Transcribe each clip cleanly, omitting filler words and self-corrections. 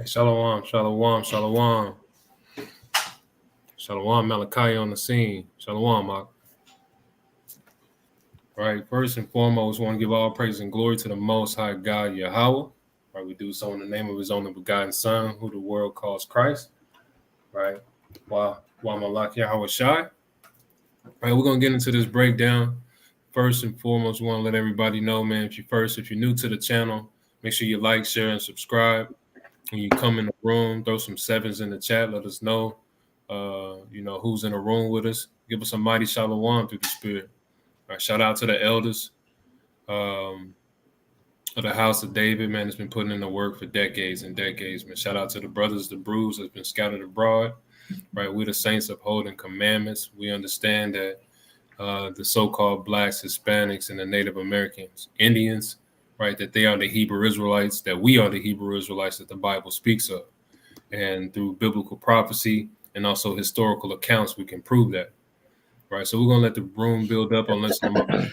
Shalom, shalom, shalom. Shalom, Malachi on the scene. Shalom, Mark. Right, first and foremost, we want to give all praise and glory to the Most High God, Yahweh. Right, we do so in the name of His only begotten Son, who the world calls Christ. Right, while Malak Yahweh Shai. Right, we're gonna get into this breakdown. First and foremost, we want to let everybody know, man, if you're new to the channel, make sure you like, share, and subscribe. When you come in the room, throw some sevens in the chat. Let us know, who's in the room with us. Give us a mighty shalom through the Spirit. All right, shout out to the elders of the house of David, man. Has been putting in the work for decades and decades, man. Shout out to the brothers, the brews that's been scattered abroad. Right, we're the saints upholding commandments. We understand that the so-called blacks, Hispanics, and the Native Americans, Indians, right, that they are the Hebrew Israelites, that we are the Hebrew Israelites that the Bible speaks of. And through biblical prophecy and also historical accounts, we can prove that. Right. So we're going to let the room build up unless I'm up to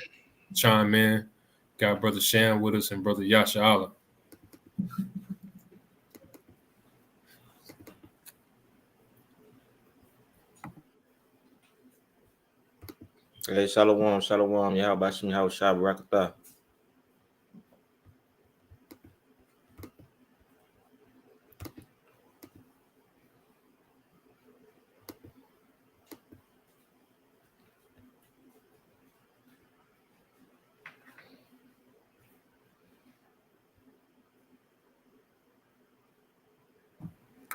chime in. Got Brother Shan with us and Brother Yasha Allah. Hey, shalom, shalom. Yahweh Bashim, Yahweh Shai, Barakatah.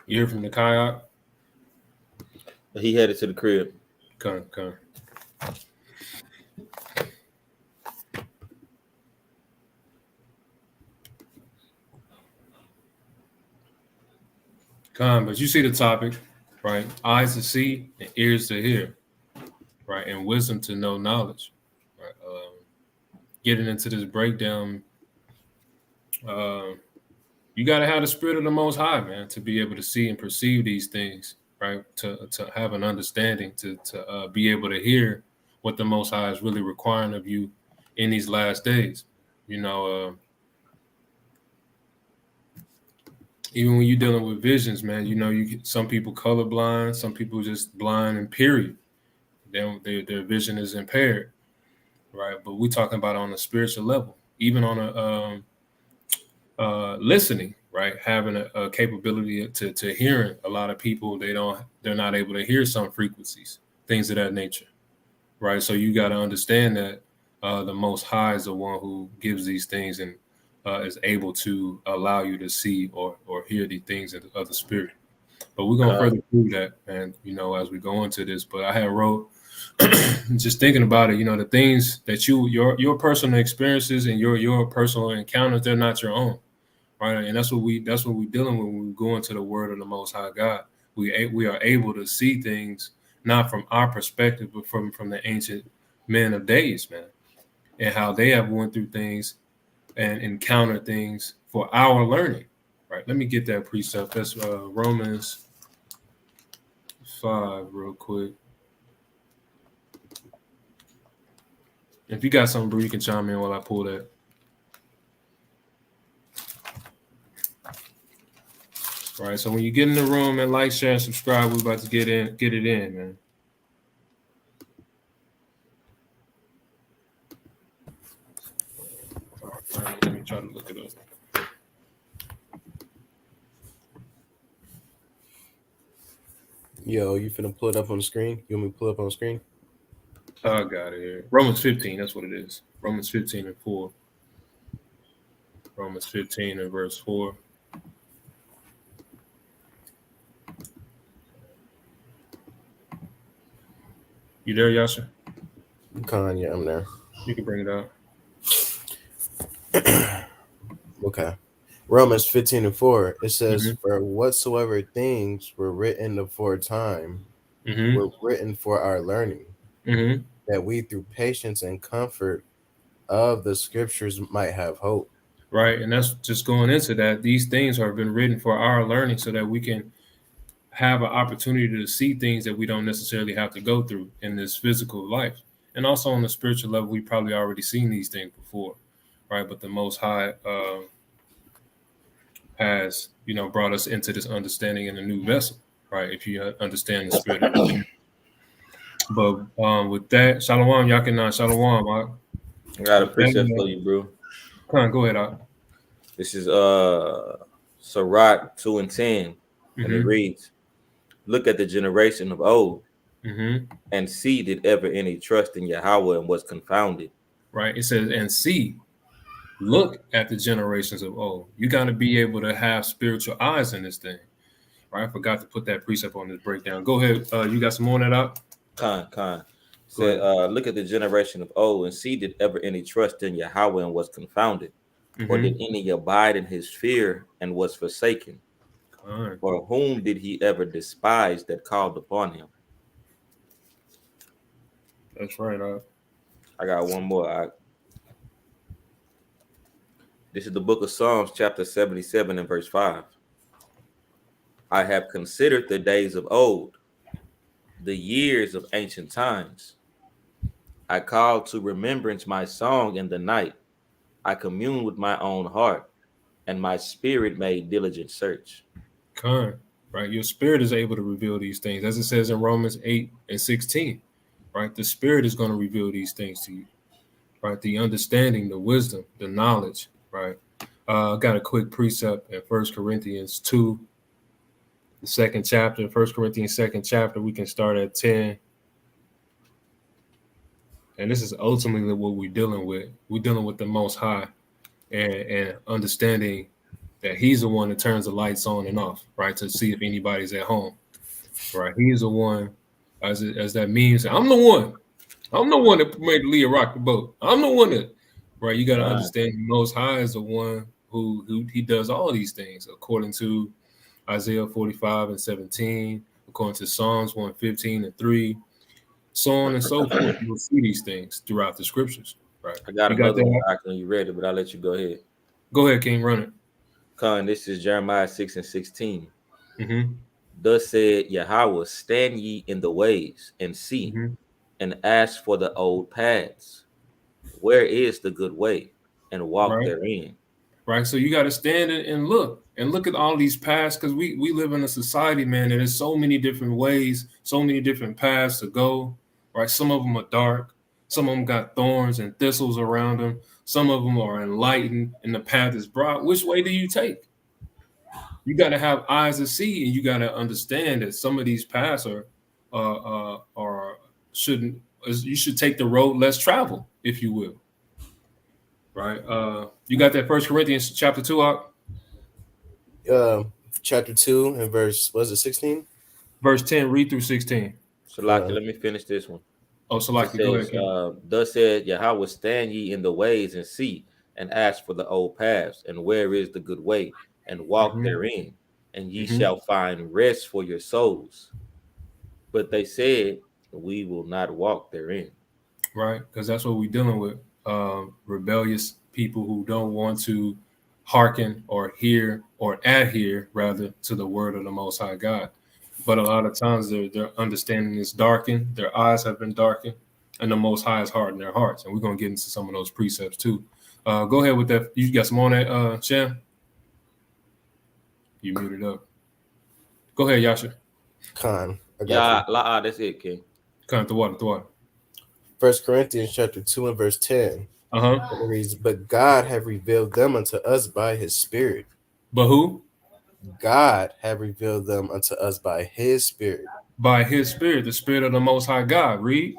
You hear from the kayak? He headed to the crib. Come. But you see the topic, right? Eyes to see and ears to hear, right? And wisdom to know knowledge. Right? Getting into this breakdown, you got to have the spirit of the Most High, man, to be able to see and perceive these things, right? To have an understanding, to be able to hear what the Most High is really requiring of you in these last days. Even when you're dealing with visions, man, you get some people colorblind, some people just blind and period. Their vision is impaired, right? But we're talking about on a spiritual level, even on a listening, right? Having a capability to hearing. A lot of people they're not able to hear some frequencies, things of that nature, right? So you got to understand that the Most High is the one who gives these things and is able to allow you to see or hear the things of the spirit. But we're gonna further prove that, and as we go into this. But I had wrote just thinking about it, the things that your personal experiences and your personal encounters, they're not your own. Right, and that's what we're dealing with when we go into the Word of the Most High God. We are able to see things not from our perspective, but from the ancient men of days, man, and how they have went through things and encountered things for our learning. Right. Let me get that precept. That's Romans 5, real quick. If you got something, bro, you can chime in while I pull that. All right, so when you get in the room and like, share, and subscribe, we're about to get it in, man. All right, let me try to look it up. Yo, you finna pull it up on the screen? You want me to pull it up on the screen? I got it here. Romans 15, that's what it is. Romans 15 and 4. Romans 15 and verse 4. You there, Yasha? Yeah, I'm there. You can bring it out. Okay. Romans 15 and 4. It says, For whatsoever things were written aforetime were written for our learning, that we through patience and comfort of the scriptures might have hope. Right, and that's just going into that. These things have been written for our learning so that we can have an opportunity to see things that we don't necessarily have to go through in this physical life. And also on the spiritual level, we probably already seen these things before, right? But the Most High has, brought us into this understanding in a new vessel, right? If you understand the spirit of redemption. But with that, Shalom, y'all can Shalom. I got a precept for you, bro. Come on, go ahead. This is Sirach 2 and 10, and it reads, "Look at the generation of old, and see did ever any trust in Yahweh and was confounded." Right. It says, and see, look at the generations of old. You got to be able to have spiritual eyes in this thing. Right. I forgot to put that precept on this breakdown. Go ahead. You got some more on that out? Khan. Said, look at the generation of old, and see did ever any trust in Yahweh and was confounded, or did any abide in his fear and was forsaken? Or whom did he ever despise that called upon him? That's right. I got one more. This is the book of Psalms, chapter 77 and verse 5. "I have considered the days of old, the years of ancient times. I called to remembrance my song in the night. I communed with my own heart, and my spirit made diligent search." Right? Your spirit is able to reveal these things, as it says in Romans 8 and 16. Right? The spirit is going to reveal these things to you. Right? The understanding, the wisdom, the knowledge. Right? I got a quick precept in 1 Corinthians 2, the second chapter. 1 Corinthians 2nd chapter, we can start at 10. And this is ultimately what we're dealing with. We're dealing with the Most High and understanding that he's the one that turns the lights on and off, right, to see if anybody's at home, right? He's the one, as that means, I'm the one that made Leah rock the boat. I'm the one that, right? You got to understand the Most High is the one who he does all these things according to Isaiah 45 and 17, according to Psalms 115 and 3, so on and so forth. You'll see these things throughout the scriptures, right? I got another one when you read it, but I'll let you go ahead. Go ahead, King, run it. This is Jeremiah 6 and 16. "Thus said Yahweh, stand ye in the ways and see, and ask for the old paths. Where is the good way? And walk therein." Right. So you got to stand and look at all these paths, because we live in a society, man, that there's so many different ways, so many different paths to go. Right. Some of them are dark. Some of them got thorns and thistles around them. Some of them are enlightened and the path is broad. Which way do you take? You got to have eyes to see, and you got to understand that some of these paths you should take the road less traveled, if you will. Right. You got that 1 Corinthians chapter 2 Chapter 2 and verse, was it 16? Verse 10, read through 16. So let me finish this one. Go ahead. "Thus said Yahweh, stand ye in the ways and see, and ask for the old paths, and where is the good way, and walk therein, and ye shall find rest for your souls. But they said, we will not walk therein." Right, because that's what we're dealing with. Rebellious people who don't want to hearken or hear or adhere, rather, to the word of the Most High God. But a lot of times their understanding is darkened, their eyes have been darkened, and the Most High has hardened their hearts. And we're going to get into some of those precepts too. Go ahead with that. You got some on that, Shem? You muted up. Go ahead, Yasha. That's it, King. The water. 1 Corinthians chapter 2 and verse 10. It reads, "But God have revealed them unto us by his Spirit." But who? God have revealed them unto us by his Spirit. By his Spirit, the Spirit of the Most High God. Read.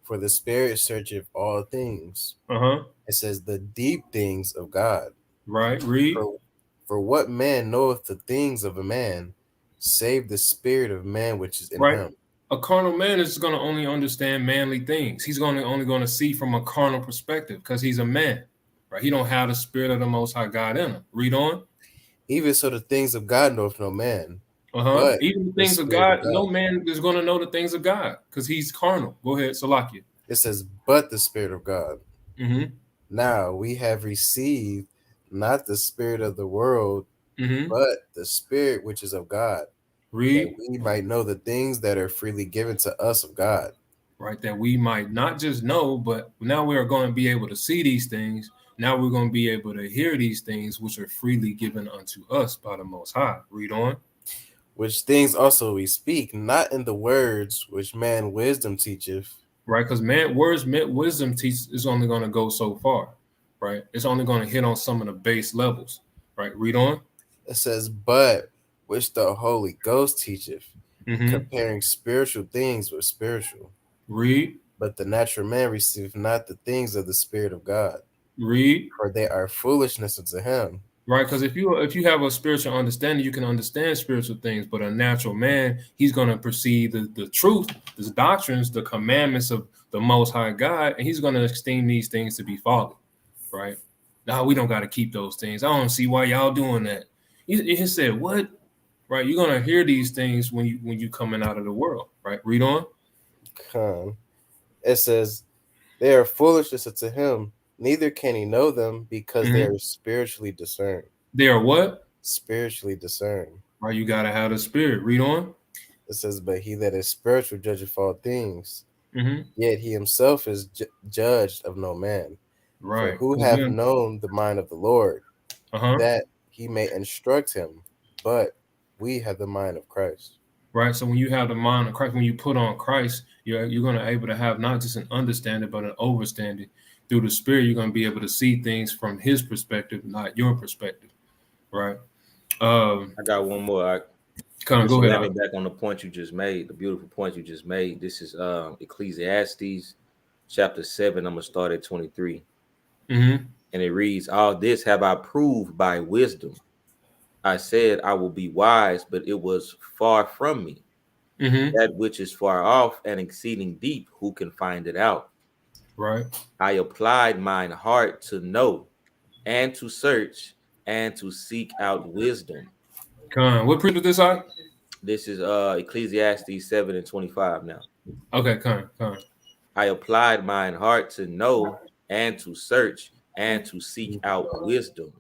"For the Spirit searcheth all things." It says the deep things of God. Right. Read. For what man knoweth the things of a man, save the spirit of man which is in him? A carnal man is going to only understand manly things. He's only going to see from a carnal perspective because he's a man, right? He don't have the Spirit of the Most High God in him. Read on. "Even so, the things of God knoweth no man." But even the things of God, no man is going to know the things of God because he's carnal. Go ahead, Salakia. It says, "But the Spirit of God." Now we have received not the spirit of the world, but the Spirit which is of God. Read. That we might know the things that are freely given to us of God. Right, that we might not just know, but now we are going to be able to see these things. Now we're going to be able to hear these things which are freely given unto us by the Most High. Read on. Which things also we speak, not in the words which man wisdom teacheth. Right, because wisdom is only going to go so far. Right, it's only going to hit on some of the base levels. Right, read on. It says, but which the Holy Ghost teacheth, comparing spiritual things with spiritual. Read. But the natural man receiveth not the things of the Spirit of God. Read. For they are foolishness unto him. Right, because if you have a spiritual understanding, you can understand spiritual things. But a natural man, he's going to perceive the truth, the doctrines, the commandments of the Most High God, and he's going to esteem these things to be folly. Right? Now we don't got to keep those things. I don't see why y'all doing that. He said, what? Right? You're going to hear these things when you coming out of the world. Right? Read on. It says, they are foolishness unto him, neither can he know them, because they are spiritually discerned. They are what? Spiritually discerned. Right, you got to have the spirit. Read on. It says, but he that is spiritual judgeth all things, yet he himself is judged of no man. Right. For who hath known the mind of the Lord, that he may instruct him? But we have the mind of Christ. Right. So when you have the mind of Christ, when you put on Christ, you're going to be able to have not just an understanding, but an overstanding. Through the Spirit, you're going to be able to see things from His perspective, not your perspective. Right. I got one more. Go ahead. Back on the point you just made, the beautiful point you just made. This is Ecclesiastes chapter 7. I'm going to start at 23. And it reads, all this have I proved by wisdom. I said I will be wise, but it was far from me. That which is far off and exceeding deep, who can find it out? Right. I applied mine heart to know and to search and to seek out wisdom. What proof is this out? This is Ecclesiastes 7 and 25 now. Okay, I applied mine heart to know and to search and to seek out wisdom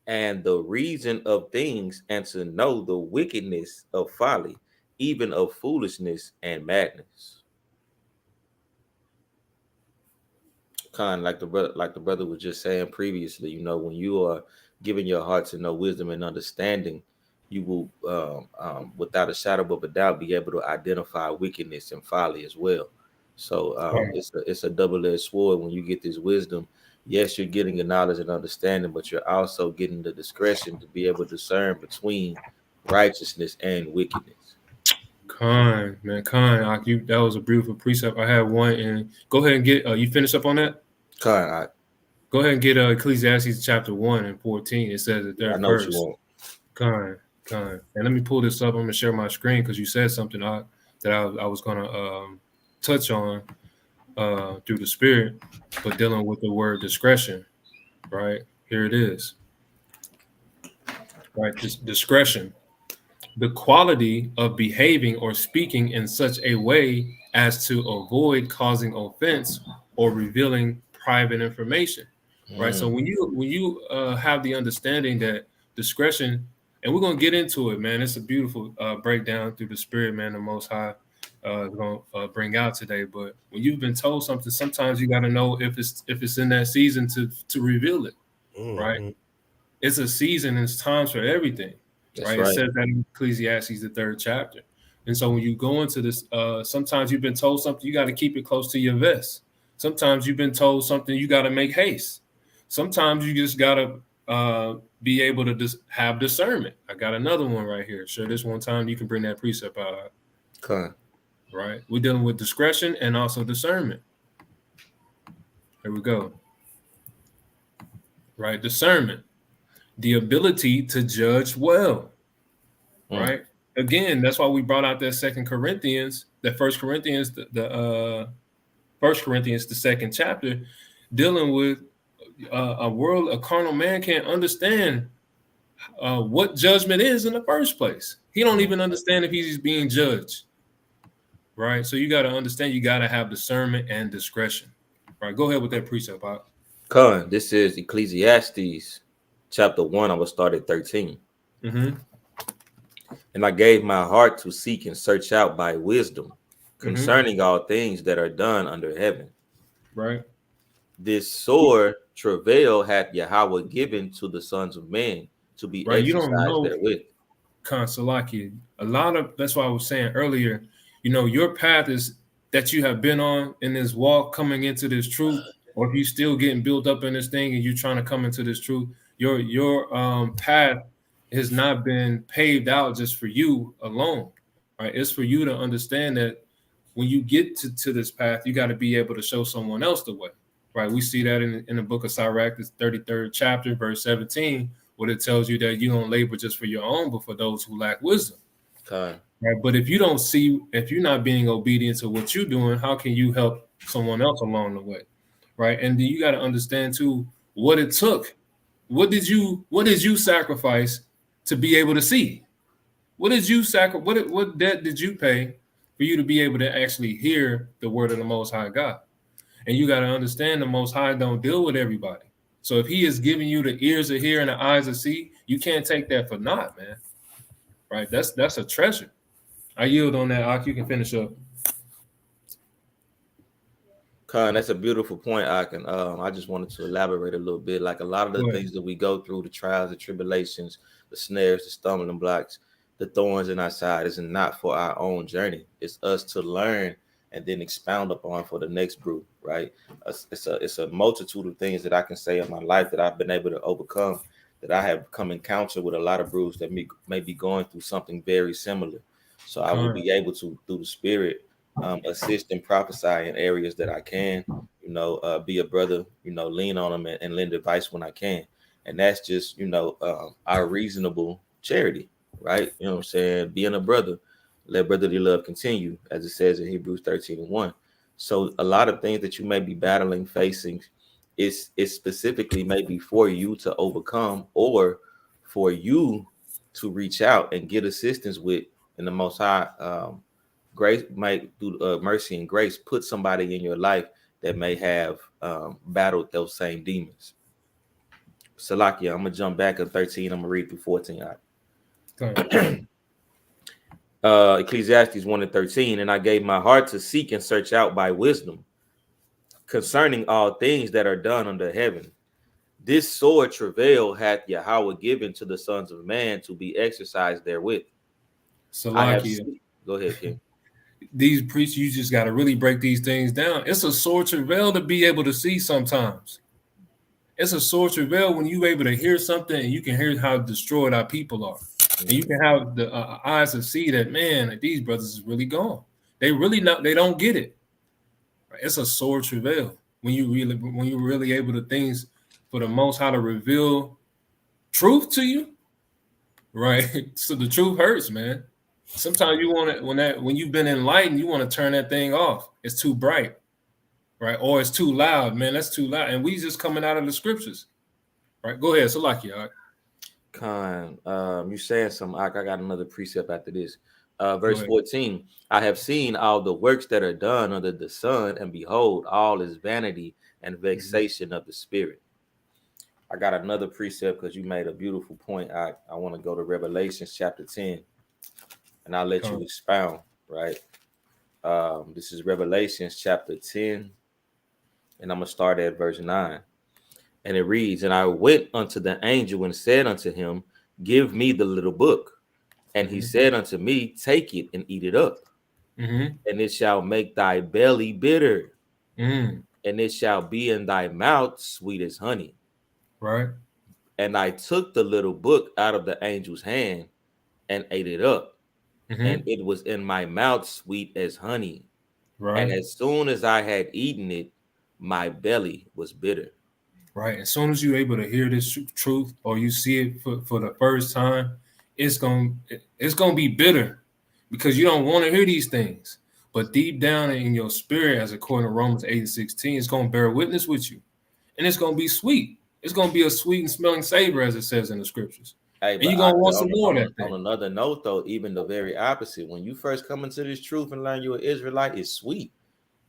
and the reason of things, and to know the wickedness of folly, even of foolishness and madness. Kind of like the brother was just saying previously, when you are giving your heart to know wisdom and understanding, you will, without a shadow of a doubt, be able to identify wickedness and folly as well. So it's a double-edged sword when you get this wisdom. Yes, you're getting the knowledge and understanding, but you're also getting the discretion to be able to discern between righteousness and wickedness. That was a beautiful precept. I had one, and go ahead and get. You finish up on that? Go ahead and get Ecclesiastes chapter 1 and 14. It says it there first. And let me pull this up. I'm gonna share my screen because you said something that I was gonna touch on through the Spirit, but dealing with the word discretion. Right here it is. Right, discretion. The quality of behaving or speaking in such a way as to avoid causing offense or revealing private information. Right. So when you have the understanding that discretion, and we're gonna get into it, man. It's a beautiful breakdown through the Spirit, man. The Most High is gonna bring out today. But when you've been told something, sometimes you got to know if it's in that season to reveal it. Right. It's a season. And it's times for everything. Right? It says that in Ecclesiastes, the 3rd chapter. And so when you go into this, sometimes you've been told something, you got to keep it close to your vest. Sometimes you've been told something, you got to make haste. Sometimes you just got to be able to have discernment. I got another one right here. Sure, this one time you can bring that precept out. Okay. Right? We're dealing with discretion and also discernment. Here we go. Right? Discernment. The ability to judge well. Right? Again, that's why we brought out that 2 Corinthians, that 1 Corinthians, the 1 Corinthians, the 2nd chapter, dealing with a carnal man can't understand what judgment is in the first place. He don't even understand if he's being judged. Right? So you got to understand, you got to have discernment and discretion. Right? Go ahead with that precept, Bob. This is Ecclesiastes chapter 1. I will start at 13. And I gave my heart to seek and search out by wisdom concerning all things that are done under heaven. Right. This sore travail hath Yahweh given to the sons of men to be Right? You don't exercised know, therewith. Kansalaki. A lot of that's why I was saying earlier, your path is that you have been on in this walk coming into this truth, or if you still getting built up in this thing and you're trying to come into this truth, your path has not been paved out just for you alone. Right? It's for you to understand that when you get to this path, you got to be able to show someone else the way. Right? We see that in the book of Sirach, the 33rd chapter, verse 17, where it tells you that you don't labor just for your own, but for those who lack wisdom. Okay. Right? But if you're not being obedient to what you're doing, how can you help someone else along the way? Right? And then you got to understand too what it took. What did you sacrifice to be able to see? What did you sacrifice? What debt did you pay for you to be able to actually hear the word of the Most High God? And you got to understand the Most High don't deal with everybody. So if He is giving you the ears to hear and the eyes to see, you can't take that for naught, man. Right? That's a treasure. I yield on that, Ak. You can finish up. Khan, that's a beautiful point, Ak. And I just wanted to elaborate a little bit. Like a lot of the things that we go through, the trials, the tribulations, the snares, the stumbling blocks, the thorns in our side, is not for our own journey. It's us to learn and then expound upon for the next brew, right? It's a multitude of things that I can say in my life that I've been able to overcome, that I have come encounter with a lot of brews that may be going through something very similar. So I will be able to, through the Spirit, assist and prophesy in areas that I can, be a brother, lean on them and lend advice when I can. And that's just, our reasonable charity, right? You know what I'm saying? Being a brother, let brotherly love continue, as it says in Hebrews 13:1. So a lot of things that you may be battling, facing, is specifically maybe for you to overcome or for you to reach out and get assistance with, in the Most High. Grace might, through mercy and grace, put somebody in your life that may have battled those same demons. Salakia, I'm gonna jump back at 13. I'm gonna read through 14. Ecclesiastes 1:13, and I gave my heart to seek and search out by wisdom concerning all things that are done under heaven. This sore travail hath Yahweh given to the sons of man to be exercised therewith. Salakia. Go ahead, King. These priests, you just got to really break these things down. It's a sore travail to be able to see sometimes. It's a sore travail when you're able to hear something and you can hear how destroyed our people are. And you can have the eyes to see that, man, these brothers is really gone. They don't get it. It's a sore travail when you're really able to things for the Most High to reveal truth to you, right? So the truth hurts, man. Sometimes you want it when you've been enlightened, you want to turn that thing off. It's too bright, right? Or it's too loud, man. That's too loud. And we just coming out of the scriptures, right? Go ahead, Salakia. Khan, you saying something? I got another precept after this. Verse 14, I have seen all the works that are done under the sun, and behold, all is vanity and vexation of the spirit. I got another precept because you made a beautiful point. I want to go to Revelation chapter 10, and I'll let you expound, right? This is Revelation chapter 10, and I'm going to start at verse 9. And it reads, and I went unto the angel and said unto him, give me the little book. And he said unto me, take it and eat it up. And it shall make thy belly bitter. And it shall be in thy mouth sweet as honey. Right. And I took the little book out of the angel's hand and ate it up. And it was in my mouth sweet as honey. Right. And as soon as I had eaten it, my belly was bitter. Right. As soon as you're able to hear this truth or you see it for the first time, it's gonna be bitter because you don't want to hear these things. But deep down in your spirit, as according to Romans 8:16, it's gonna bear witness with you, and it's gonna be sweet. It's gonna be a sweet and smelling savor, as it says in the scriptures. Hey, and you're gonna want some more of that thing. On another note, though, even the very opposite. When you first come into this truth and learn you're an Israelite, it's sweet.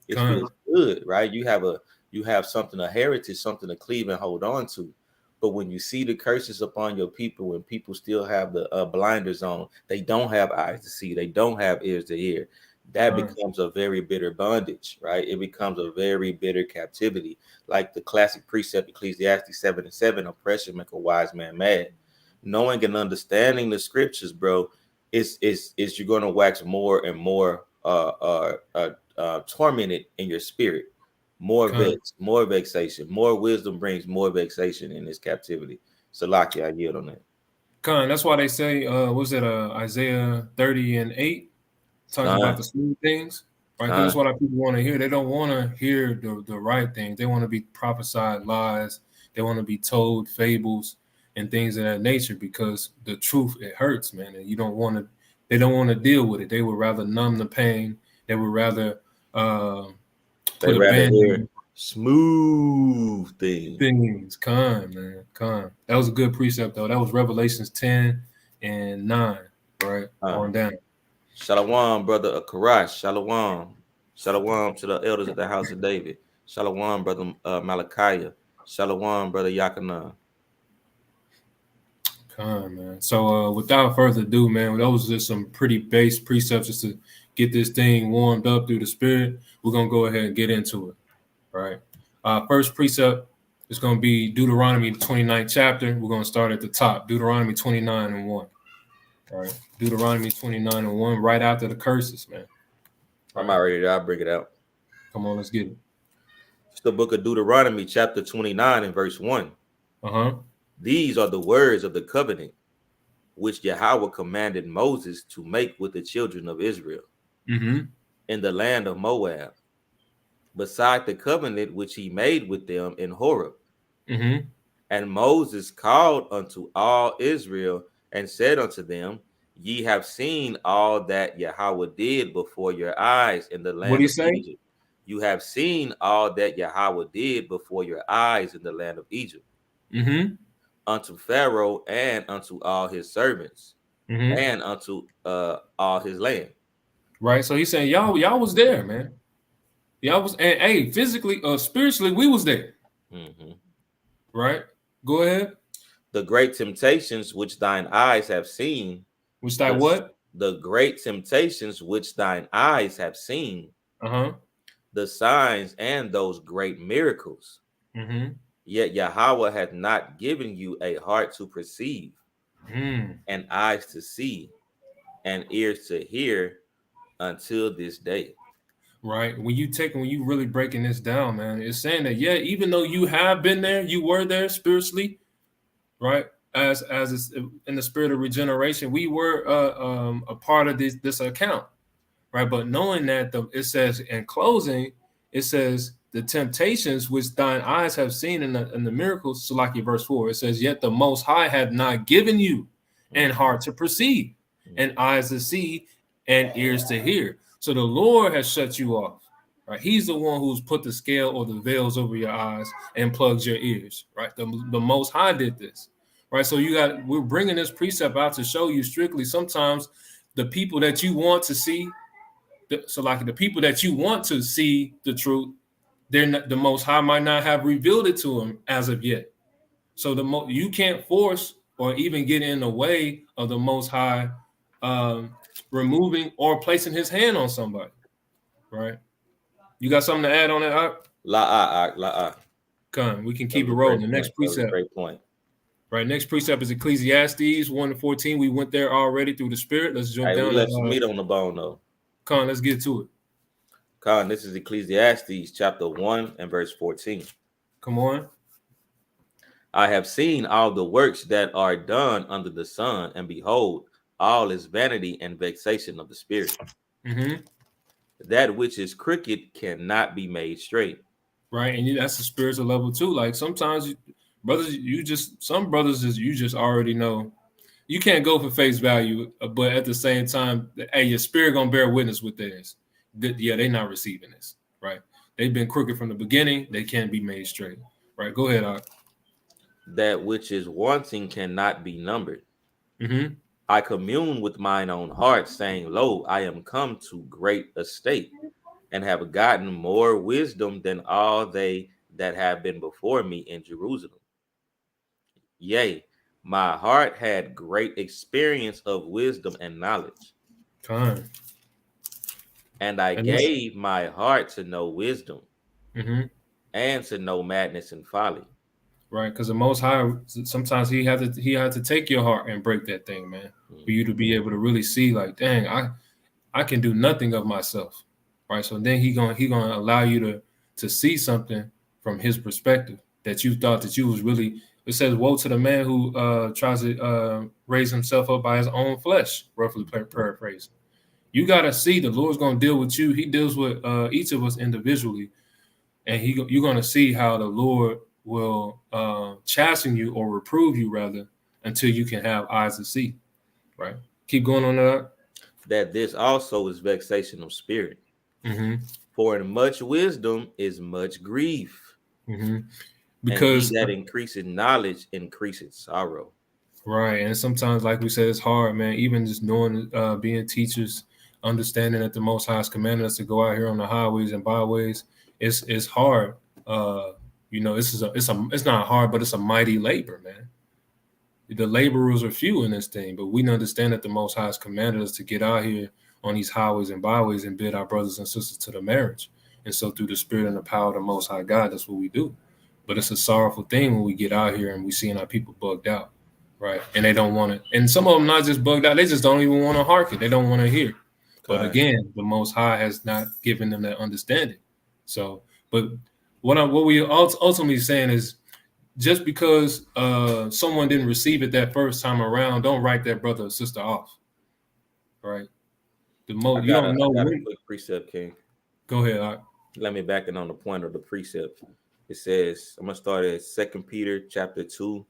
It feels good, right? You have something, a heritage, something to cleave and hold on to. But when you see the curses upon your people, when people still have the blinders on, they don't have eyes to see, they don't have ears to hear, that becomes a very bitter bondage, right? It becomes a very bitter captivity. Like the classic precept, Ecclesiastes 7:7, oppression make a wise man mad. Knowing and understanding the scriptures, bro, is you're going to wax more and more tormented in your spirit. More more vexation, more wisdom brings more vexation in this captivity. So, Laki, I yield on that. That's why they say, was it Isaiah 30:8 talks about the smooth things, right? Because that's what our people want to hear. They don't want to hear the right things. They want to be prophesied lies. They want to be told fables and things of that nature, because the truth, it hurts, man. And you don't want to. They don't want to deal with it. They would rather numb the pain. They would rather put a band-aid. Smooth things. Man. That was a good precept, though. That was Revelations 10:9, right? On down. Shalom, brother Karash. Shalom. Shalom to the elders of the house of David. Shalom, brother Malachiah. Shalom, brother Yakanan. Man. So without further ado, man, those are just some pretty base precepts just to get this thing warmed up through the spirit. We're going to go ahead and get into it, right? First precept is going to be Deuteronomy 29th chapter. We're going to start at the top, Deuteronomy 29:1. All right, Deuteronomy 29:1, right after the curses, man. I'm already there. I'll bring it out. Come on, let's get it. It's the book of Deuteronomy, chapter 29 and verse 1. These are the words of the covenant which Yahweh commanded Moses to make with the children of Israel in the land of Moab, beside the covenant which he made with them in Horeb. And Moses called unto all Israel and said unto them, ye have seen all that Yahweh did before your eyes in the land of Egypt. You have seen all that Yahweh did before your eyes in the land of Egypt. Unto Pharaoh and unto all his servants and unto all his land. Right. So he's saying, y'all was there, man. Y'all was, and hey, physically, spiritually, we was there. Right. Go ahead. The great temptations which thine eyes have seen. Which thine what? The great temptations which thine eyes have seen. The signs and those great miracles. Yet Yahweh hath not given you a heart to perceive, and eyes to see, and ears to hear until this day. Right. When you really breaking this down, man, it's saying that, yeah, even though you have been there, you were there spiritually, right? As it's in the spirit of regeneration, we were a part of this account, right? But knowing that it says in closing, it says the temptations which thine eyes have seen in the miracles, Salaki verse 4, it says, yet the Most High had not given you an heart to perceive, and eyes to see, and ears to hear. So the Lord has shut you off, right? He's the one who's put the scale or the veils over your eyes and plugs your ears, right? The Most High did this, right? So we're bringing this precept out to show you strictly sometimes the people that you want to see, the people that you want to see the truth, the Most High might not have revealed it to them as of yet. So you can't force or even get in the way of the Most High removing or placing his hand on somebody, right? You got something to add on that? La. Come, we can keep it rolling. The next precept. Great point. Right, next precept is Ecclesiastes 1:14. We went there already through the spirit. Let's jump down. We left some meat on the bone, though. Come, let's get to it. Come, this is Ecclesiastes chapter 1 and verse 14. Come on. I have seen all the works that are done under the sun, and behold, all is vanity and vexation of the spirit. That which is crooked cannot be made straight. Right, and that's the spiritual level too. Like sometimes, brothers, you just already know. You can't go for face value, but at the same time, hey, your spirit gonna bear witness with theirs. Yeah, they're not receiving this. Right, they've been crooked from the beginning. They can't be made straight. Right, go ahead, Ak. That which is wanting cannot be numbered. I commune with mine own heart, saying, lo, I am come to great estate, and have gotten more wisdom than all they that have been before me in Jerusalem. Yea, my heart had great experience of wisdom and knowledge. And I gave my heart to know wisdom and to know madness and folly. Right, because the Most High, sometimes he had to take your heart and break that thing, man, for you to be able to really see, like, dang, I can do nothing of myself, right? So then he gonna allow you to see something from his perspective that you thought that you was really. It says, "Woe to the man who tries to raise himself up by his own flesh." Roughly paraphrasing. You gotta see the Lord's gonna deal with you. He deals with each of us individually, and you're gonna see how the Lord will chasten you or reprove you rather until you can have eyes to see. Right. Keep going on that. That this also is vexation of spirit. For in much wisdom is much grief. Because and he that increases knowledge increases sorrow. Right. And sometimes, like we said, it's hard, man. Even just knowing, being teachers, understanding that the Most High has commanded us to go out here on the highways and byways, it's hard. It's not hard, but it's a mighty labor, man. The laborers are few in this thing, but we understand that the Most High has commanded us to get out here on these highways and byways and bid our brothers and sisters to the marriage. And so through the spirit and the power of the Most High God, that's what we do. But it's a sorrowful thing when we get out here and we seeing our people bugged out, right? And they don't want to. And some of them not just bugged out; they just don't even want to hearken. They don't want to hear. But again, the Most High has not given them that understanding. So, but what we ultimately saying is, just because someone didn't receive it that first time around, don't write that brother or sister off, right? You don't know. I got a quick precept, King. Go ahead. Let me back it on the point of the precept. It says, I'm gonna start at 2 Peter chapter 2.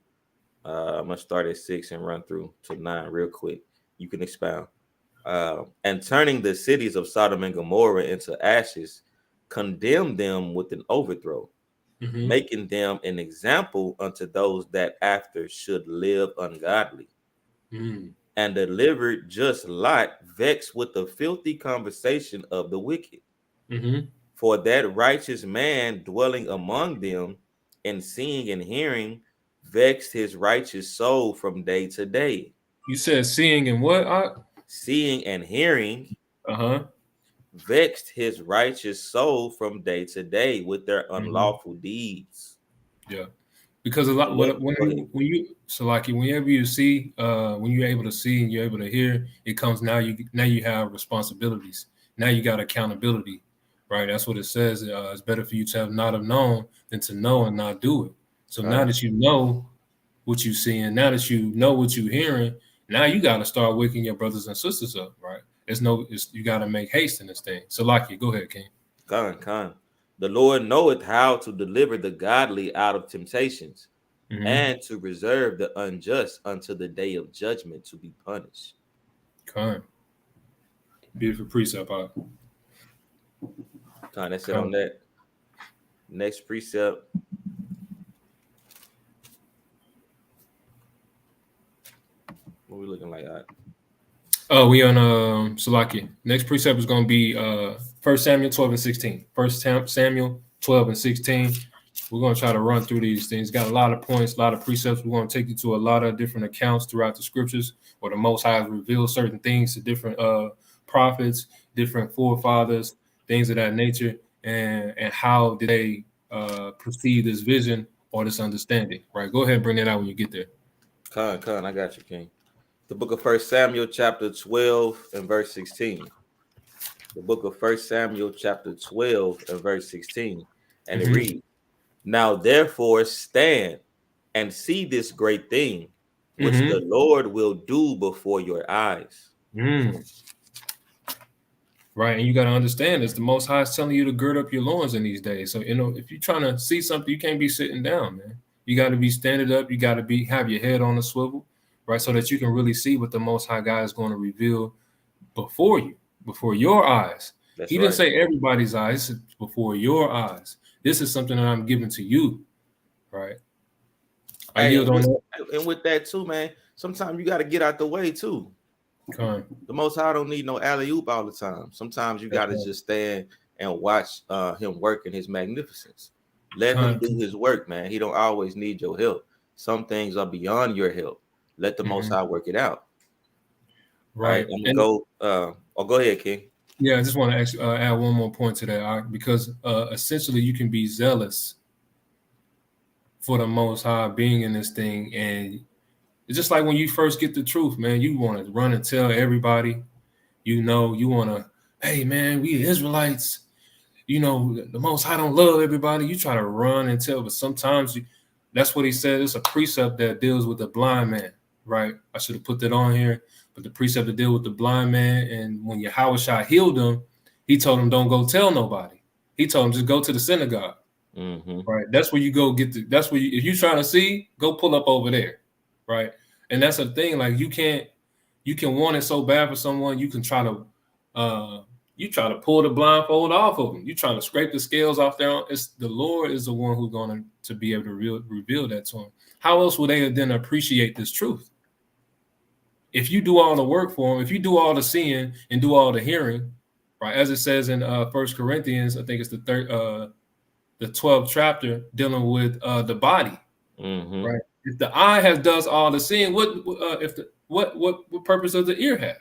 I'm gonna start at 6 and run through to 9 real quick. You can expound. And turning the cities of Sodom and Gomorrah into ashes, condemn them with an overthrow, making them an example unto those that after should live ungodly. And delivered just Lot, vexed with the filthy conversation of the wicked. For that righteous man dwelling among them, and seeing and hearing, vexed his righteous soul from day to day. You said seeing and what? Seeing and hearing, vexed his righteous soul from day to day with their unlawful deeds. Yeah, because a lot whenever you see, when you're able to see and you're able to hear, it comes now. You have responsibilities. Now you got accountability, right? That's what it says. It's better for you to have not have known than to know and not do it. So now that you know what you're seeing, now that you know what you're hearing, now you got to start waking your brothers and sisters up, right? You got to make haste in this thing. So, go ahead, King. Khan. The Lord knoweth how to deliver the godly out of temptations, and to reserve the unjust unto the day of judgment to be punished. Khan. Beautiful precept, Khan. That's it on that. Next precept. What are we looking like? Oh, we on Salaki. Next precept is going to be 1 Samuel 12 and 16. 1 Samuel 12 and 16. We're going to try to run through these things. Got a lot of points, a lot of precepts. We're going to take you to a lot of different accounts throughout the scriptures where the Most High has revealed certain things to different prophets, different forefathers, things of that nature, and how did they perceive this vision or this understanding, right? Go ahead and bring that out when you get there. Khan, I got you, King. The book of 1 Samuel chapter 12 and verse 16. The book of 1 Samuel chapter 12 and verse 16. And it reads, Now therefore stand and see this great thing, which the Lord will do before your eyes. Right, and you got to understand this. The Most High is telling you to gird up your loins in these days. So, if you're trying to see something, you can't be sitting down, man. You got to be standing up. You got to have your head on a swivel, right, so that you can really see what the Most High God is going to reveal before you, before your eyes. He didn't say everybody's eyes, he said before your eyes. This is something that I'm giving to you, right? And with that too, man, sometimes you got to get out the way too. The Most High don't need no alley-oop all the time. Sometimes you got to just stand and watch him work in his magnificence. Let him do his work, man. He don't always need your help. Some things are beyond your help. Let the Most High work it out. Right. I'm gonna go. Go ahead, King. Yeah, I just want to actually add one more point to that, because essentially you can be zealous for the Most High being in this thing, and it's just like when you first get the truth, man. You want to run and tell everybody, you want to, hey man, we Israelites, the Most High don't love everybody. You try to run and tell, but sometimes that's what he said. It's a precept that deals with the blind man, right? I should have put that on here, but the precept to deal with the blind man, and when Yahushua healed him, he told him don't go tell nobody. He told him just go to the synagogue, right? That's where you go that's where if you're trying to see, go pull up over there, right? And that's the thing, like you can want it so bad for someone, you can try to pull the blindfold off of them. You trying to scrape the scales off there. It's the Lord is the one who's going to be able to reveal that to them. How else would they then appreciate this truth? If you do all the work for them, if you do all the seeing and do all the hearing, right? As it says in 1 Corinthians, I think it's the 12th chapter, dealing with the body, right? If the eye does all the seeing, what purpose does the ear have?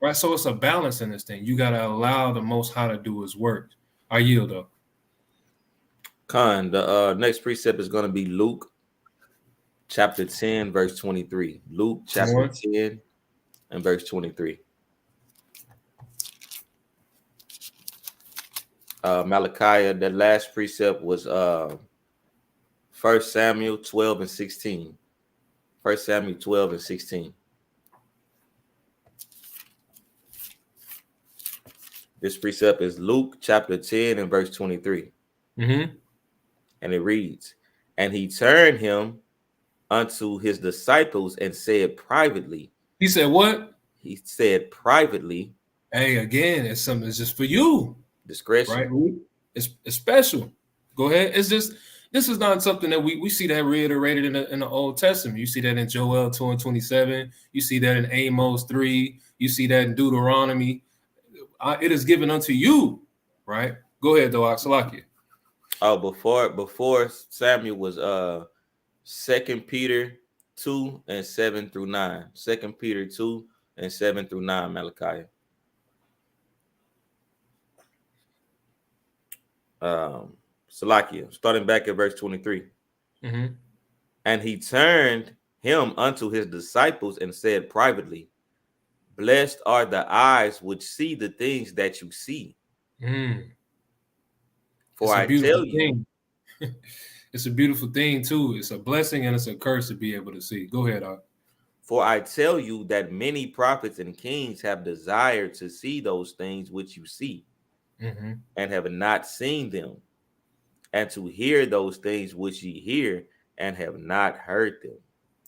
Right, so it's a balance in this thing. You got to allow the Most High to do His work. I yield though. Khan, the next precept is going to be Luke chapter 10, verse 23. Luke chapter 10 and verse 23. Malachi, that last precept was 1 Samuel 12 and 16. 1 Samuel 12 and 16. This precept is Luke chapter 10 and verse 23. And it reads, and he turned him unto his disciples and said privately. He said what? He said privately. Hey, again, it's something that's just for you. Discretion. Right? It's special. Go ahead. It's just, this is not something that we see that reiterated in the Old Testament. You see that in Joel 2 and 27. You see that in Amos 3. You see that in Deuteronomy. It is given unto you, right? Go ahead, though, Salakia. Oh, before Samuel was 2 Peter 2 and 7 through 9. 2 Peter 2 and 7 through 9, Malachi. Salakia, starting back at verse 23. And he turned him unto his disciples and said privately, blessed are the eyes which see the things that you see. For I tell you, it's a beautiful thing too. It's a blessing and it's a curse to be able to see. Go ahead, Doc. For I tell you that many prophets and kings have desired to see those things which you see, and have not seen them, and to hear those things which ye hear, and have not heard them.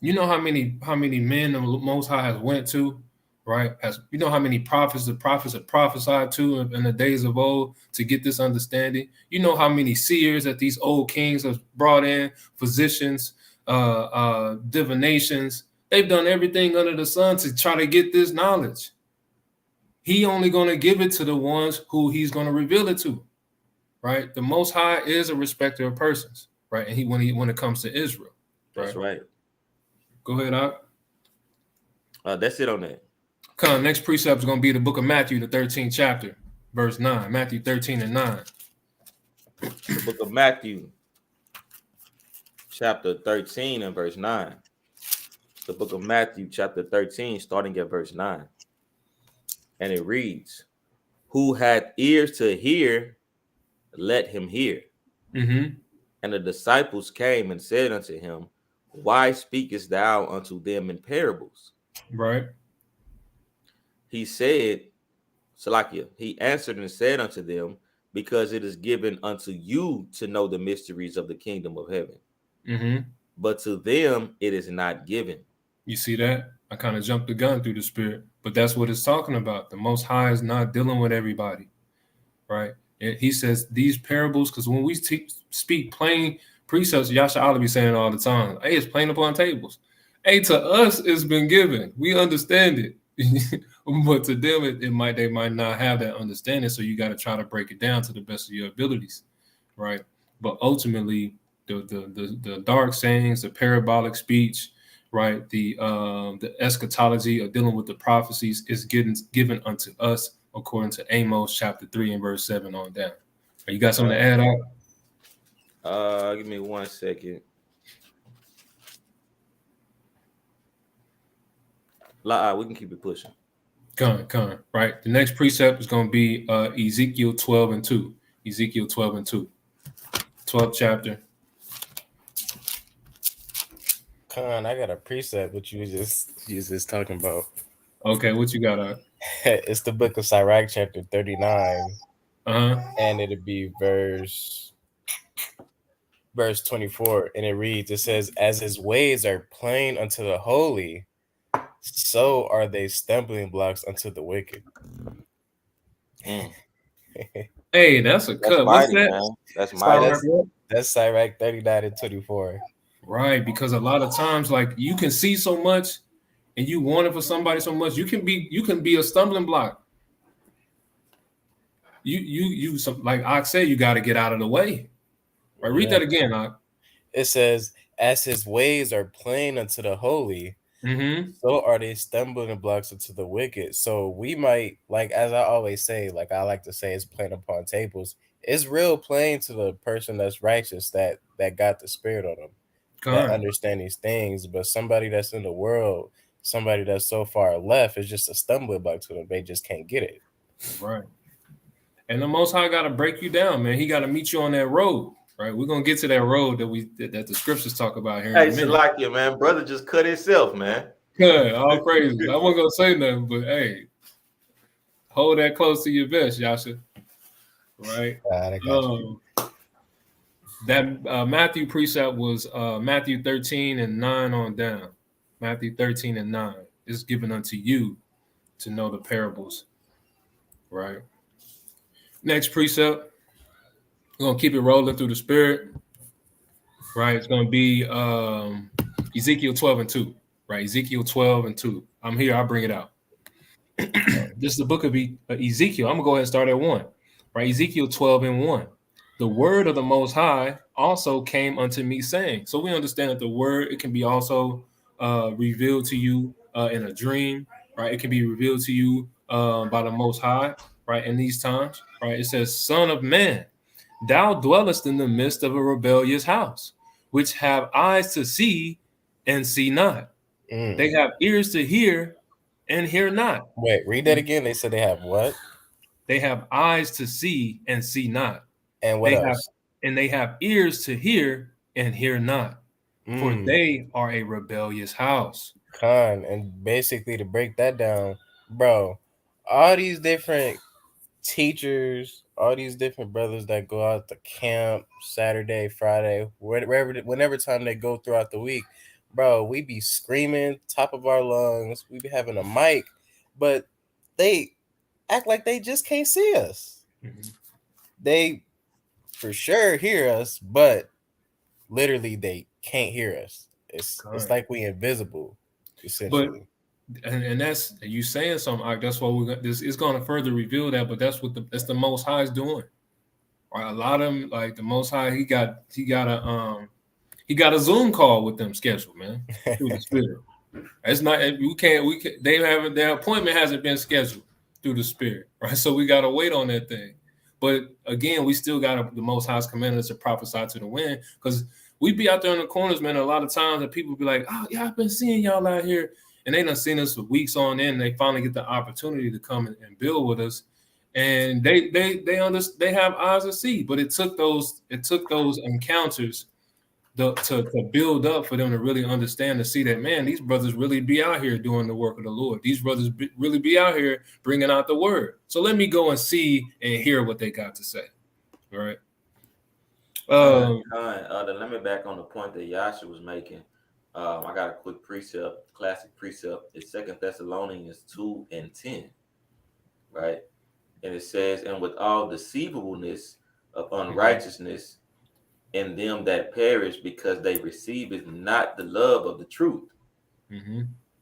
You know how many men the Most High has went to, right? You know how many prophets the prophets have prophesied to in the days of old to get this understanding. You know how many seers that these old kings have brought in, physicians, divinations. They've done everything under the sun to try to get this knowledge. He only going to give it to the ones who he's going to reveal it to, right? The Most High is a respecter of persons, right? And when it comes to Israel, right? That's right. Go ahead, Doc. That's it on that. Next precept is going to be the book of Matthew, the 13th chapter, verse 9. Matthew 13 and 9. The book of Matthew, chapter 13 and verse 9. The book of Matthew, chapter 13, starting at verse 9. And it reads, who had ears to hear, let him hear. And the disciples came and said unto him, why speakest thou unto them in parables? Right. He said, Salakia, he answered and said unto them, because it is given unto you to know the mysteries of the kingdom of heaven. But to them it is not given. You see that? I kind of jumped the gun through the spirit, but that's what it's talking about. The Most High is not dealing with everybody, right? And he says these parables, because when we speak plain precepts, Yasha Allah be saying it all the time. Hey, it's plain upon tables. Hey, to us, it's been given. We understand it. But to them, they might not have that understanding. So you got to try to break it down to the best of your abilities, right? But ultimately, the dark sayings, the parabolic speech, right? The eschatology of dealing with the prophecies is given unto us according to Amos chapter 3 and verse 7 on down. You got something to add on? Give me 1 second. We can keep it pushing. Con. Right. The next precept is going to be Ezekiel 12 and 2. Ezekiel 12 and 2. 12th chapter. Con, I got a precept what you just talking about. Okay, what you got? It's the book of Sirach, chapter 39. And it'll be verse 24, and it reads, it says, as his ways are plain unto the holy, so are they stumbling blocks unto the wicked. Hey, that's a cut. What's that? Man. That's mighty. That's Sirach 39 and 24. Right, because a lot of times, like, you can see so much and you want it for somebody so much, you can be a stumbling block. You like Ox said, you got to get out of the way. Right, read that again, Ox. It says, as his ways are plain unto the holy, so are they stumbling blocks unto the wicked. So we might, like, as I always say, like I like to say, it's plain upon tables. It's real plain to the person that's righteous, that got the spirit on them, that understand these things. But somebody that's in the world, somebody that's so far left, is just a stumbling block to them. They just can't get it. Right. And the Most High got to break you down, man. He got to meet you on that road. Right, we're gonna get to that road that the scriptures talk about here. Hey, Salakia, man, brother just cut himself, man. Good, all praises. I wasn't gonna say nothing, but hey, hold that close to your vest, Yasha. Right. That Matthew precept was Matthew 13 and 9 on down. Matthew 13 and 9 is given unto you to know the parables. Right. Next precept. We're going to keep it rolling through the spirit, right? It's going to be Ezekiel 12 and 2, right? Ezekiel 12 and 2. I'm here. I'll bring it out. This is the book of Ezekiel. I'm going to go ahead and start at 1, right? Ezekiel 12 and 1. The word of the Most High also came unto me saying. So we understand that the word, it can be also revealed to you in a dream, right? It can be revealed to you by the Most High, right? In these times, right? It says, Son of man, thou dwellest in the midst of a rebellious house, which have eyes to see and see not. They have ears to hear and hear not. Wait, read that again. They said they have what? They have eyes to see and see not. And what else? They have ears to hear and hear not. For they are a rebellious house. And basically, to break that down, bro, all these different teachers, all these different brothers that go out to camp Saturday, Friday, whenever time they go throughout the week, bro, we be screaming top of our lungs. We be having a mic, but they act like they just can't see us. They for sure hear us, but literally they can't hear us. It's like we invisible, essentially. And that's you saying something. That's why this is going to further reveal that. But that's what that's the Most High is doing. Right? A lot of them, like the Most High, he got a Zoom call with them scheduled, man, through the Spirit. It's not we can't their appointment hasn't been scheduled through the Spirit, right? So we got to wait on that thing. But again, we still got the Most High's commanded us to prophesy to the wind, because we be out there in the corners, man. A lot of times that people be like, "Oh yeah, I've been seeing y'all out here." And they done seen us for weeks on end. And they finally get the opportunity to come and build with us, and they have eyes to see. But it took those encounters to build up for them to really understand, to see that, man, these brothers really be out here doing the work of the Lord. These brothers really be out here bringing out the word. So let me go and see and hear what they got to say. All right. Let me back on the point that Yasha was making. I got a quick precept, classic precept. It's 2 Thessalonians 2 and 10, right? And it says, and with all deceivableness of unrighteousness in them that perish, because they received not the love of the truth,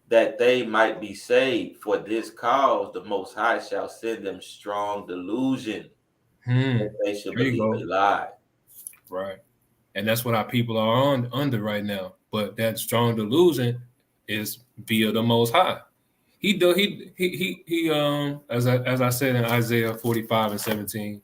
that they might be saved. For this cause the Most High shall send them strong delusion, that they should believe a lie. Right. And that's what our people are under right now. But that strong delusion is via the Most High. As I said in Isaiah 45:17,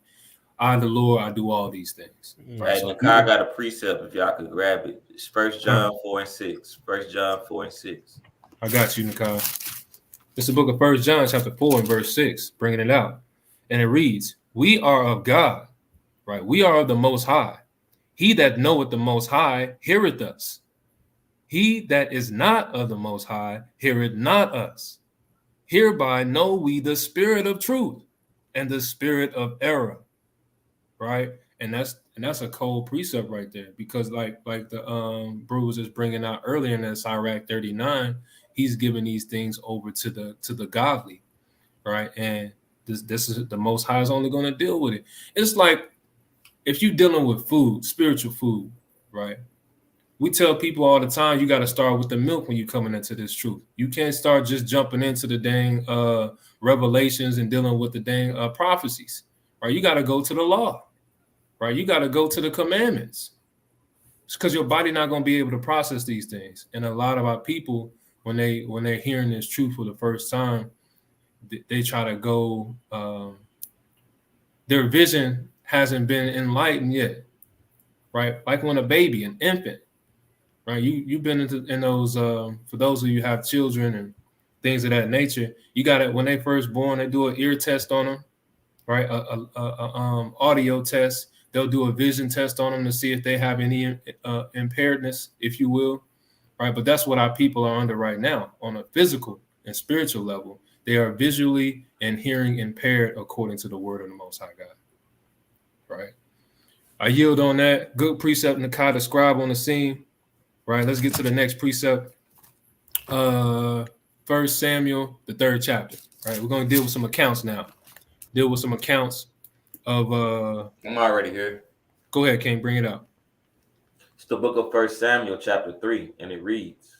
I the Lord, I do all these things. Right. Hey, So Nakai got a precept if y'all could grab it. It's 1 John 4:6. 1 John 4:6. I got you, Nakai. It's the book of 1 John chapter 4 and verse 6, bringing it out. And it reads, we are of God, right? We are of the Most High. He that knoweth the Most High heareth us. He that is not of the Most High heareth not us. Hereby know we the spirit of truth and the spirit of error, right? And that's a cold precept right there, because like the Bruce is bringing out earlier in that Sirach 39, he's giving these things over to the godly, right? And this is the Most High is only going to deal with it. It's like if you're dealing with food, spiritual food, right? We tell people all the time, you got to start with the milk when you're coming into this truth. You can't start just jumping into the dang revelations and dealing with the dang prophecies, right? You got to go to the law, right? You got to go to the commandments. It's because your body not going to be able to process these things. And a lot of our people, when they're hearing this truth for the first time, they try to go. Their vision hasn't been enlightened yet, right? Like when a baby, an infant. Right, you've been in those. For those of you who have children and things of that nature, you got it when they first born. They do an ear test on them, right? Audio test. They'll do a vision test on them to see if they have any impairedness, if you will, right? But that's what our people are under right now on a physical and spiritual level. They are visually and hearing impaired according to the word of the Most High God, right? I yield on that. Good precept, Nakai, the scribe on the scene. Right, let's get to the next precept. 1 Samuel, the 3rd chapter. Right, we're going to deal with some accounts now. Deal with some accounts of. I'm already here. Go ahead, King, bring it up. It's the book of 1 Samuel, chapter 3, and it reads,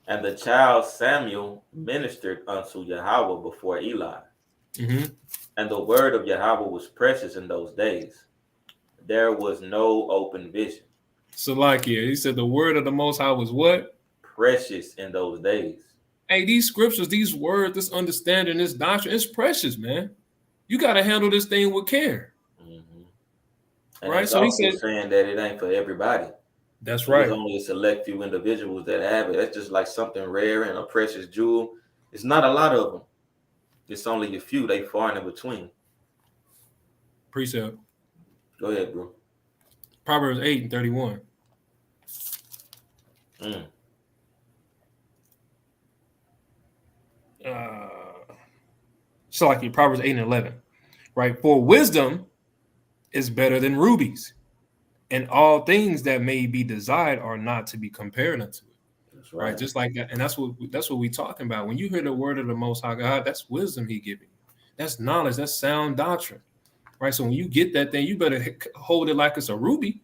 and the child Samuel ministered unto Yahweh before Eli. And the word of Yahweh was precious in those days. There was no open vision. Salakia, he said the word of the Most High was what? Precious in those days. Hey, these scriptures, these words, this understanding, this doctrine, it's precious, man. You got to handle this thing with care. And right, so he said, saying that it ain't for everybody. That's right. There's only a select few individuals that have it. That's just like something rare and a precious jewel. It's not a lot of them. It's only a few. They far and in between. Precept. Go ahead, bro. Proverbs 8 and 31. So like in Proverbs 8 and 11, right? For wisdom is better than rubies, and all things that may be desired are not to be compared unto it. That's right. Just like that. And that's what we're talking about. When you hear the word of the Most High God, that's wisdom he giving you. That's knowledge. That's sound doctrine. Right. So when you get that thing, you better hold it like it's a ruby,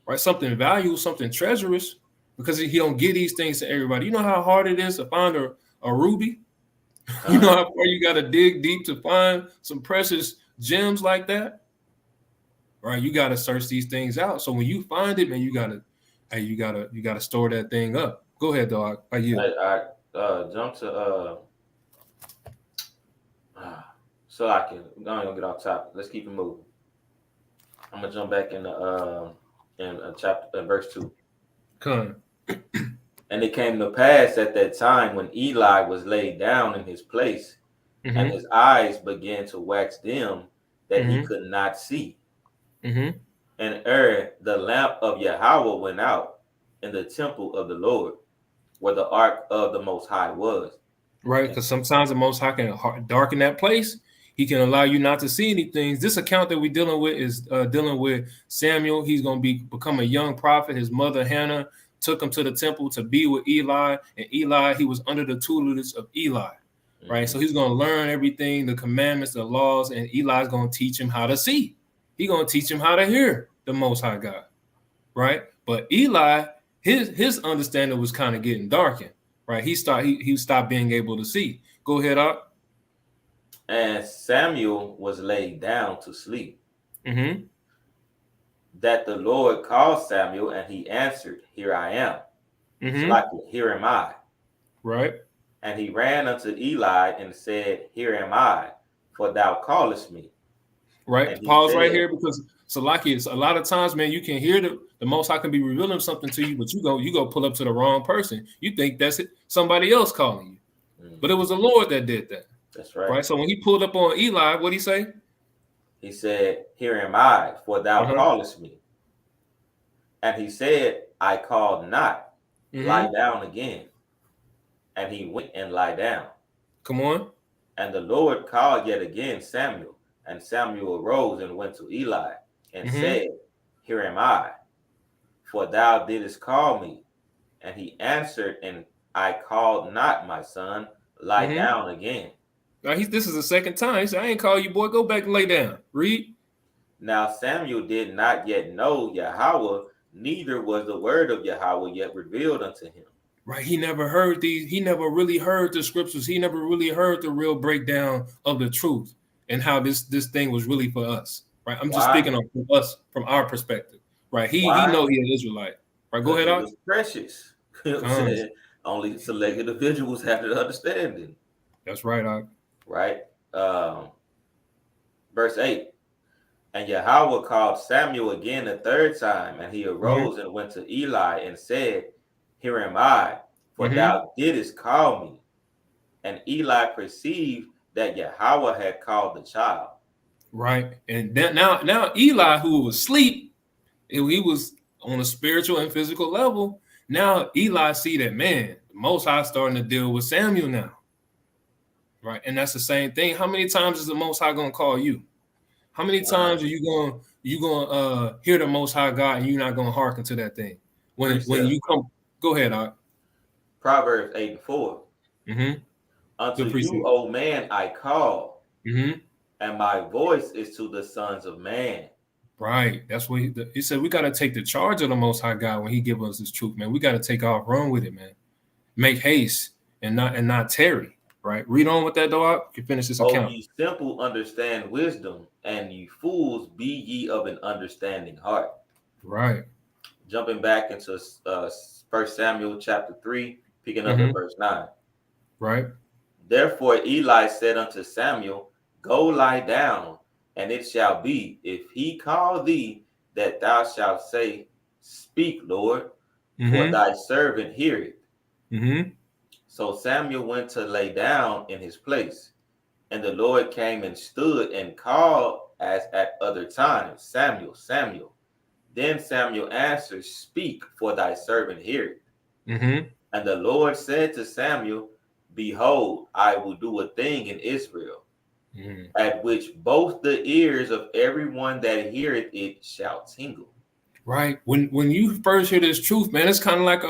right? Something valuable, something treacherous, because he don't give these things to everybody. You know how hard it is to find a ruby? You know how far you got to dig deep to find some precious gems like that? Right? You got to search these things out. So when you find it, man, you gotta store that thing up. Go ahead, dog. I jump to so I can go get off top. Let's keep it moving. I'm gonna jump back in chapter verse 2. Come. And it came to pass at that time when Eli was laid down in his place, and his eyes began to wax dim, that he could not see. And the lamp of Yahweh went out in the temple of the Lord, where the ark of the Most High was. Right, because sometimes the Most High can darken that place. He can allow you not to see anything. This account that we're dealing with is dealing with Samuel. He's going to become a young prophet. His mother, Hannah, took him to the temple to be with Eli. And Eli, he was under the tutelage of Eli. Right, so he's going to learn everything, the commandments, the laws, and Eli's going to teach him how to see. He's going to teach him how to hear the Most High God. Right, but Eli, his understanding was kind of getting darkened. Right, he stopped being able to see. Go ahead, Up. And Samuel was laid down to sleep. That the Lord called Samuel, and he answered, "Here I am." So like, here am I. Right. And he ran unto Eli and said, Here am I, for thou callest me. Right. And he Pause said, right here, because Salaki, it's a lot of times, man, you can hear the Most High can be revealing something to you, but you go pull up to the wrong person. You think that's it, somebody else calling you. But it was the Lord that did that. That's right. Right. So when he pulled up on Eli, what'd he say? He said, Here am I, for thou callest me. And he said, I called not. Lie down again. And he went and lie down. Come on. And the Lord called yet again Samuel. And Samuel arose and went to Eli and said, Here am I, for thou didst call me. And he answered, And I called not, my son. Lie down again. Now this is the second time. He said, I ain't call you, boy. Go back and lay down. Read. Now Samuel did not yet know Yahweh, neither was the word of Yahweh yet revealed unto him. Right. He never heard these. He never really heard the scriptures. He never really heard the real breakdown of the truth and how this thing was really for us. Right. I'm just speaking of us from our perspective. Right. He know he an Israelite. Right. Go ahead. It was precious. You know what I'm saying? Only select individuals had the understanding. That's right. Right. Verse 8. And Yahweh called Samuel again a third time, and he arose and went to Eli and said, Here am I, for thou didst call me. And Eli perceived that Yahweh had called the child. Right. And then now Eli, who was asleep, he was on a spiritual and physical level. Now Eli see that, man, the Most High starting to deal with Samuel now. Right. And that's the same thing. How many times is the Most High going to call you? How many times are you going hear the Most High God and you're not going to hearken to that thing? When you come, go ahead, Art. Proverbs 8:4. Unto you, O man, I call, and my voice is to the sons of man. Right. That's what he said. We got to take the charge of the Most High God when he give us this truth, man. We got to take off, run with it, man. Make haste and not tarry. Right. Read on with that, though. You finish this account. O ye simple, understand wisdom, and ye fools, be ye of an understanding heart. Right. Jumping back into 1 Samuel chapter 3, picking up at verse 9. Right. Therefore Eli said unto Samuel, Go lie down, and it shall be, if he call thee, that thou shalt say, Speak, Lord, for thy servant heareth. So Samuel went to lay down in his place, and the Lord came and stood and called as at other times, Samuel, Samuel. Then Samuel answered, Speak, for thy servant heareth. And the Lord said to Samuel, Behold, I will do a thing in Israel, at which both the ears of everyone that heareth it shall tingle. Right. When you first hear this truth, man, it's kind of like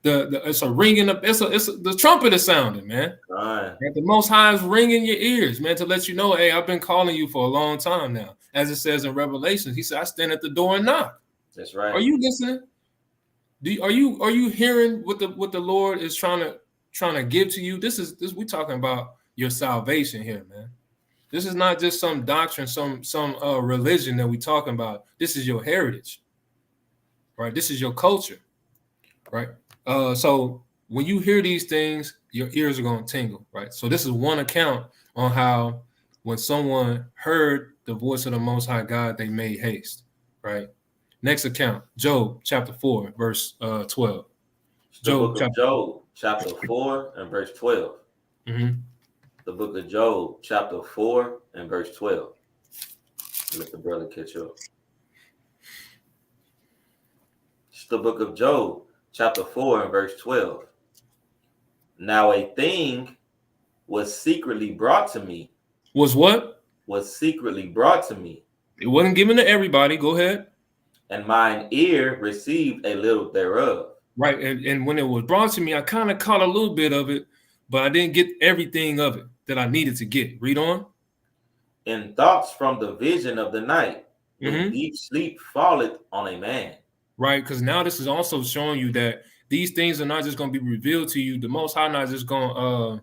it's a ringing up. It's the trumpet is sounding, man. Right. The Most High is ringing your ears, man, to let you know, hey, I've been calling you for a long time now. As it says in Revelation, he said, I stand at the door and knock. That's right. Are you listening? Are you hearing what the Lord is trying to give to you? This we're talking about your salvation here, man. This is not just some doctrine, some religion that we're talking about. This is your heritage, right? This is your culture, right? So when you hear these things, your ears are going to tingle, right? So this is one account on how when someone heard the voice of the Most High God, they made haste, right? Next account, Job chapter 4, verse 12. Job chapter 4 and verse 12. The book of Job chapter 4 and verse 12. Let the brother catch up. It's the book of Job chapter 4 and verse 12. Now a thing was secretly brought to me. Was what? Was secretly brought to me. It wasn't given to everybody. Go ahead. And mine ear received a little thereof. Right. And when it was brought to me, I kind of caught a little bit of it, but I didn't get everything of it that I needed to get. Read on. In thoughts from the vision of the night, when deep sleep falleth on a man. Right. Because now this is also showing you that these things are not just going to be revealed to you. The Most High not just going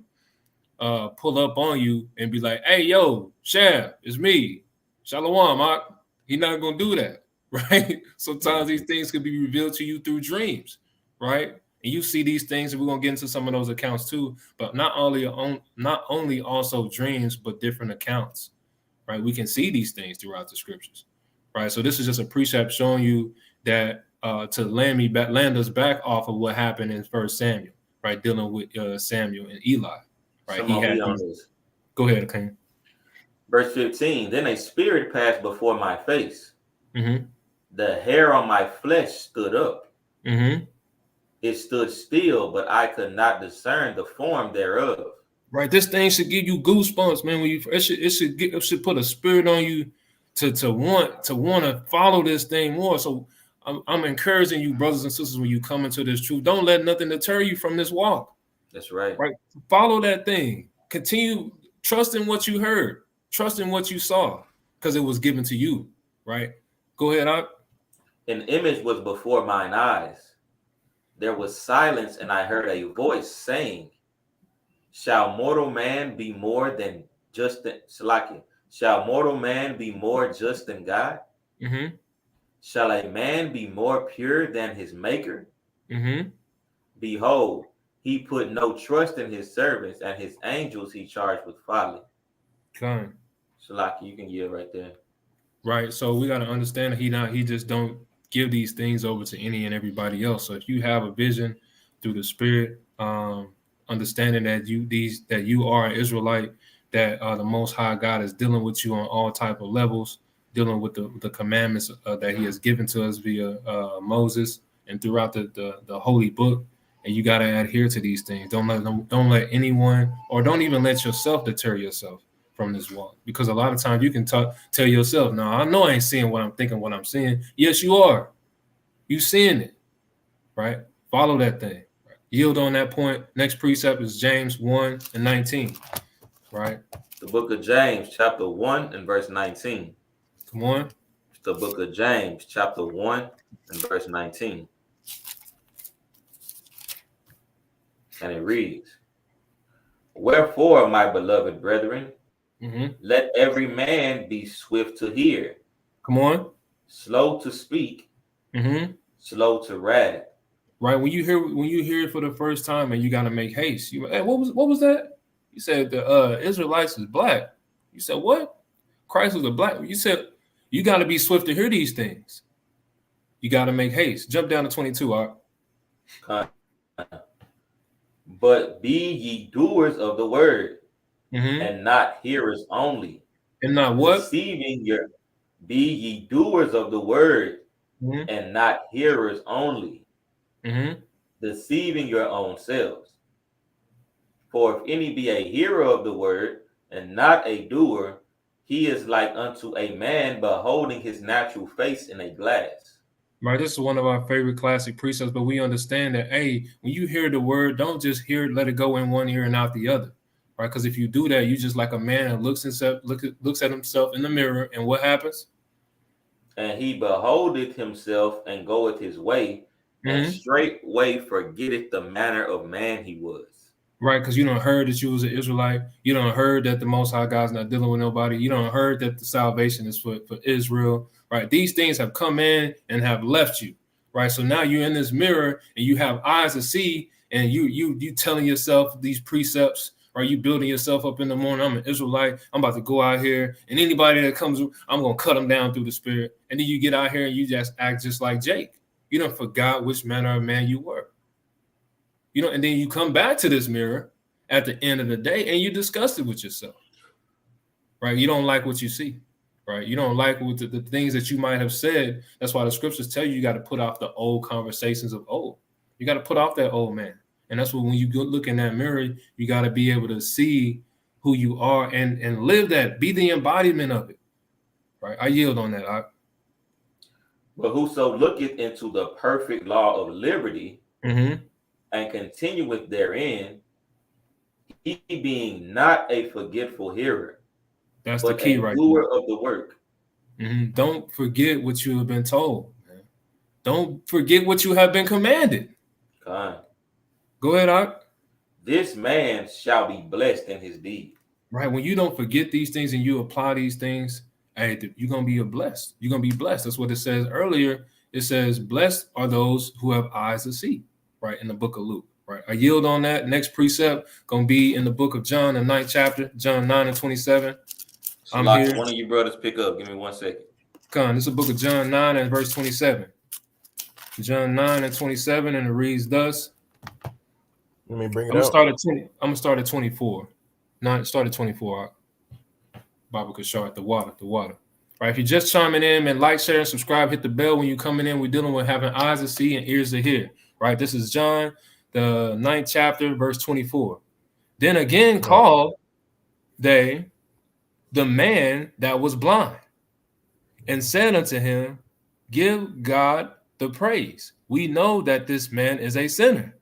to pull up on you and be like, hey, yo, Shab, it's me. Shalom, Mark. He's not going to do that. Right. Sometimes these things could be revealed to you through dreams. Right. And you see these things, and we're gonna get into some of those accounts too. But not only also dreams, but different accounts, right? We can see these things throughout the scriptures, right? So this is just a precept showing you that to land us back off of what happened in 1 Samuel, right? Dealing with Samuel and Eli, right? He had these. Go ahead, King. Verse 15. Then a spirit passed before my face. Mm-hmm. The hair on my flesh stood up. Mm-hmm. It stood still, but I could not discern the form thereof. Right, this thing should give you goosebumps, man. When you it should put a spirit on you to want to follow this thing more. So I'm encouraging you, brothers and sisters, when you come into this truth, don't let nothing deter you from this walk. That's right. Right, follow that thing. Continue trusting what you heard, trusting what you saw, because it was given to you. Right. Go ahead, Ak. An image was before mine eyes. There was silence, and I heard a voice saying, Shall mortal man be more than just than Salaki? Shall mortal man be more just than God? Mm-hmm. Shall a man be more pure than his maker? Mm-hmm. Behold, he put no trust in his servants, and his angels he charged with folly. Kind. Salaki, you can yield right there. Right. So we got to understand that he just don't give these things over to any and everybody else. So if you have a vision through the Spirit, understanding that you are an Israelite, that the Most High God is dealing with you on all type of levels, dealing with the commandments that He has given to us via Moses and throughout the Holy Book, and you got to adhere to these things. Don't let anyone, or don't even let yourself deter yourself from this walk, because a lot of times you can tell yourself, "No, I know I ain't seeing what I'm thinking, what I'm seeing." Yes, you are. You seeing it, right? Follow that thing. Right? Yield on that point. Next precept is James 1:19, right? The book of James, chapter 1 and verse 19. Come on. It's the book of James, chapter 1 and verse 19. And it reads, Wherefore, my beloved brethren, let every man be swift to hear. Come on. Slow to speak. Slow to wrath. Right. When you hear it for the first time and you got to make haste. You, hey, what was that? You said the Israelites is black. You said what? Christ was a black. You said you got to be swift to hear these things. You got to make haste. Jump down to 22. All right. But be ye doers of the word, and not hearers only. And not what? Deceiving be ye doers of the word, and not hearers only. Deceiving your own selves. For if any be a hearer of the word, and not a doer, he is like unto a man beholding his natural face in a glass. Right, this is one of our favorite classic precepts, but we understand that, hey, when you hear the word, don't just hear it, let it go in one ear and out the other, right? Because if you do that, you just like a man that looks at himself in the mirror, and what happens? And he beholdeth himself and goeth his way, and straightway forgetteth the manner of man he was. Right, because you don't heard that you was an Israelite. You don't heard that the Most High God's not dealing with nobody. You don't heard that the salvation is for Israel. Right, these things have come in and have left you. Right, so now you're in this mirror and you have eyes to see, and you telling yourself these precepts. Right, you building yourself up in the morning. I'm an Israelite. I'm about to go out here, and anybody that comes, I'm gonna cut them down through the Spirit. And then you get out here and you just act just like Jake. You don't forgot which manner of man you were. You know, and then you come back to this mirror at the end of the day and you're disgusted with yourself, right? You don't like what you see, right? You don't like what the things that you might have said. That's why the scriptures tell you got to put off the old conversations of old. You got to put off that old man. And that's what when you go look in that mirror, you got to be able to see who you are and live that, be the embodiment of it, right? I yield on that. But whoso looketh into the perfect law of liberty, and continueth therein, he being not a forgetful hearer, that's the key, right? Doer of the work. Don't forget what you have been told. Man. Don't forget what you have been commanded. Go ahead, Ak. This man shall be blessed in his deed. Right. When you don't forget these things and you apply these things, hey, you're gonna be blessed. You're gonna be blessed. That's what it says earlier. It says, "Blessed are those who have eyes to see." right, in the book of Luke. Right. I yield on that. Next precept going to be in the book of John, the 9th chapter, John 9 and 27. I'm here. One of you brothers pick up. Give me 1 second. Come on, this is the book of John 9 and verse 27. John 9 and 27, and it reads thus. Let me bring it I'm up. I'm gonna start at 24. Start at 24. Bible could show at the water. Right. If you're just chiming in, man, like, share, and subscribe, hit the bell when you're coming in. We're dealing with having eyes to see and ears to hear. Right. This is John, the 9th chapter, verse 24. Then again called they the man that was blind, and said unto him, give God the praise. We know that this man is a sinner.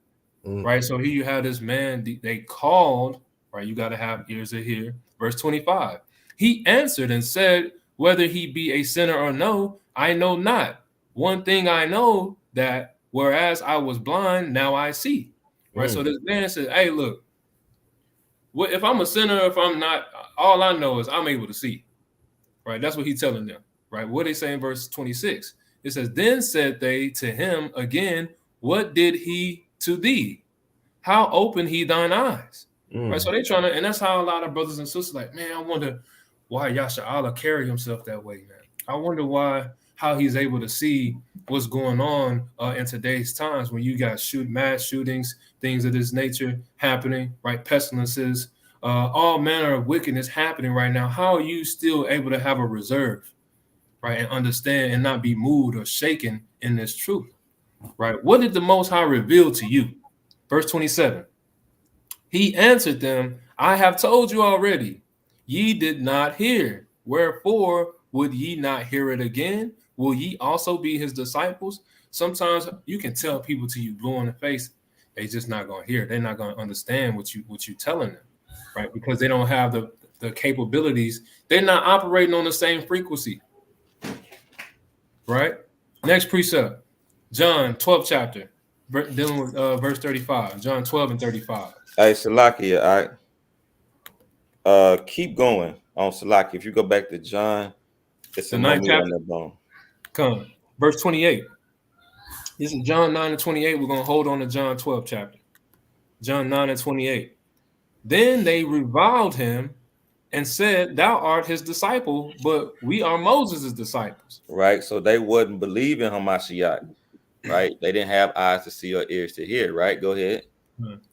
Right. So here you have this man they called. Right. You got to have ears to hear. Verse 25. He answered and said, whether he be a sinner or no, I know not. One thing I know, that whereas I was blind, now I see. Right. So this man says, hey, look, what if I'm a sinner, if I'm not, all I know is I'm able to see. Right. That's what he's telling them. Right. What they say in verse 26. It says, then said they to him again, what did he to thee? How opened he thine eyes? Right. So they trying to, and that's how a lot of brothers and sisters like, man, I wonder why Yasha'Allah carry himself that way, man. I wonder how he's able to see what's going on in today's times when you got mass shootings, things of this nature happening, right? Pestilences, all manner of wickedness happening right now. How are you still able to have a reserve, right? And understand and not be moved or shaken in this truth, right? What did the Most High reveal to you? Verse 27. He answered them, I have told you already. Ye did not hear. Wherefore would ye not hear it again? Will ye also be his disciples? Sometimes you can tell people till you blue in the face, they just not going to hear. They're not going to understand what you're telling them, right? Because they don't have the capabilities. They're not operating on the same frequency, right? Next precept, John 12th chapter, dealing with verse 35. John 12 and 35. Hey, Salakia, all right. Keep going on Salaki. If you go back to John, it's the 9th chapter. Come, verse 28. This is John 9 and 28. We're going to hold on to John 12 chapter. John 9 and 28. Then they reviled him and said, thou art his disciple, but we are Moses' disciples. Right. So they wouldn't believe in Hamashiach. Right. They didn't have eyes to see or ears to hear. Right. Go ahead.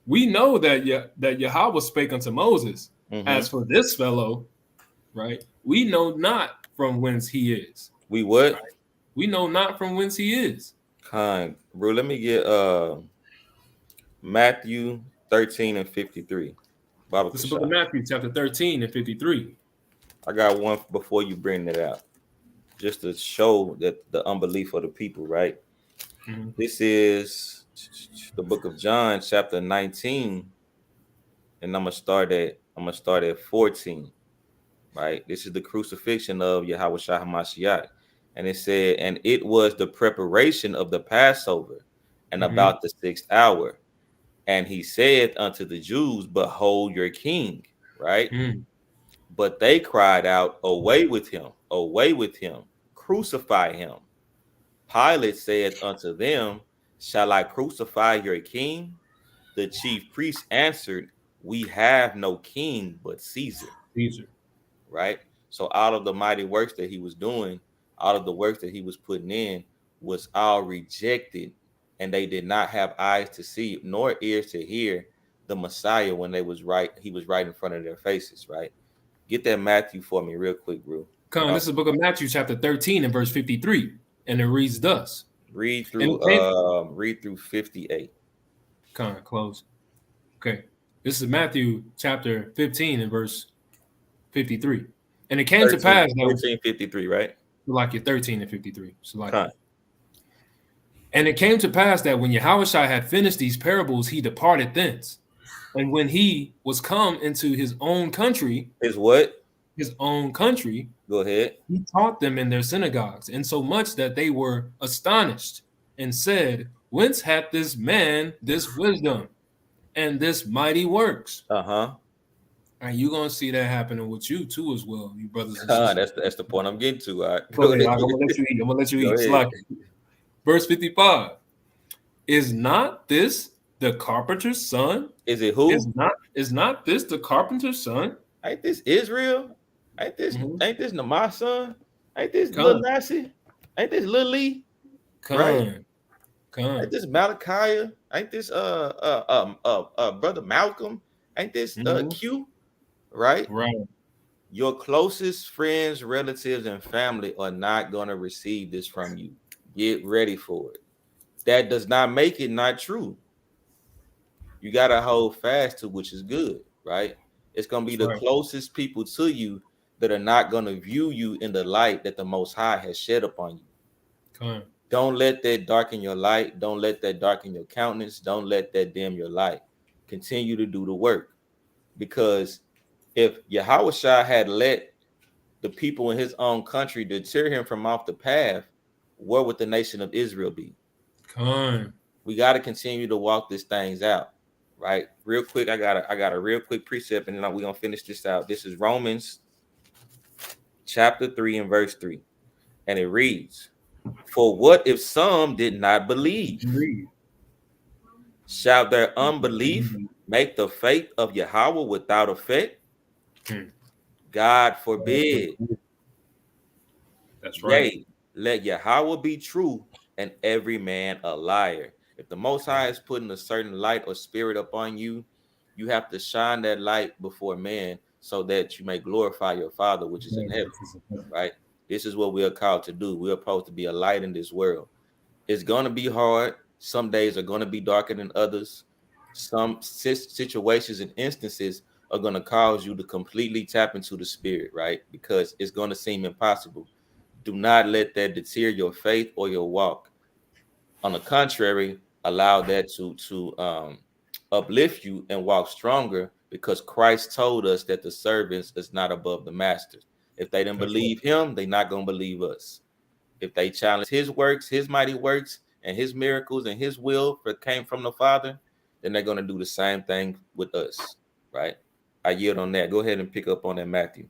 We know that Yahweh spake unto Moses. As for this fellow, right, we know not from whence he is. We what? Right? We know not from whence he is. Bro, let me get Matthew 13 and 53. This is the book of Matthew, chapter 13 and 53. I got one before you bring that out, just to show that the unbelief of the people, right? This is the book of John, chapter 19, and I'm gonna start at 14. Right, this is the crucifixion of Yahweh Shah Hamashiach, and it said, and it was the preparation of the Passover, and about the 6th hour, and he said unto the Jews, behold your king. Right, but they cried out, away with him, crucify him. Pilate said unto them, shall I crucify your king? The chief priest answered, we have no king but Caesar. Right. So out of the mighty works that he was doing, out of the works that he was putting in, was all rejected, and they did not have eyes to see nor ears to hear the Messiah when he was right in front of their faces. Right. Get that Matthew for me real quick, bro. This is the book of Matthew, chapter 13 and verse 53, and it reads thus. Read through 58. Close. Okay. This is Matthew chapter 15 and verse 53. And it came to pass that 13:53, right? Like your 13 and 53. So like and it came to pass that when Yahushua had finished these parables, he departed thence. And when he was come into his own country, his what? His own country. Go ahead. He taught them in their synagogues, and so much that they were astonished and said, whence hath this man this wisdom and this mighty works? And you're gonna see that happening with you too as well, you brothers and sisters. That's the point I'm getting to. All right. Go ahead. I'm gonna let you eat. Verse 55. Is not this the carpenter's son? Is it who? Is not this the carpenter's son? Ain't this Israel? Ain't this Mm-hmm. ain't this my son? Ain't this Lil Con, Lassie? Ain't this Lil Lee? Right? con, Ain't con. this Malachi? Ain't this brother Malcolm? Ain't this Mm-hmm. Q? Right? Right. Your closest friends, relatives, and family are not going to receive this from you. Get ready for it. That does not make it not true. You got to hold fast to which is good, right? It's going to be That's the right. closest people to you that are not going to view you in the light that the Most High has shed upon you. Con. Don't let that darken your light. Don't let that darken your countenance. Don't let that dim your light. Continue to do the work. Because if Yahushua had let the people in his own country deter him from off the path, where would the nation of Israel be? Con. We got to continue to walk these things out, right? Real quick, I got a real quick precept, and then we're gonna finish this out. This is Romans chapter 3 and verse 3, and it reads, "For what if some did not believe? Read. Shall their unbelief make the faith of Yahweh without effect? Hmm. God forbid. That's right. Yea, let Yahweh be true and every man a liar." If the Most High is putting a certain light or spirit upon you, you have to shine that light before man so that you may glorify your Father which is in heaven, right? This is what we are called to do. We are supposed to be a light in this world. It's going to be hard. Some days are going to be darker than others. Some situations and instances are going to cause you to completely tap into the spirit, right? Because it's going to seem impossible. Do not let that deter your faith or your walk. On the contrary, allow that to uplift you and walk stronger, because Christ told us that the servants is not above the masters. If they didn't That's believe him, they're not going to believe us. If they challenge his works, his mighty works, and his miracles and his will that came from the Father, then they're going to do the same thing with us, right? I yield on that. Go ahead and pick up on that, Matthew.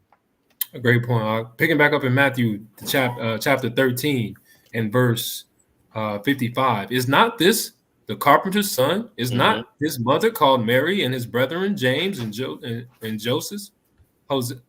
a great point. Picking back up in Matthew chapter 13 and verse 55. Is not this the carpenter's son? Is not his mother called Mary, and his brethren James and Joseph, Hoseas,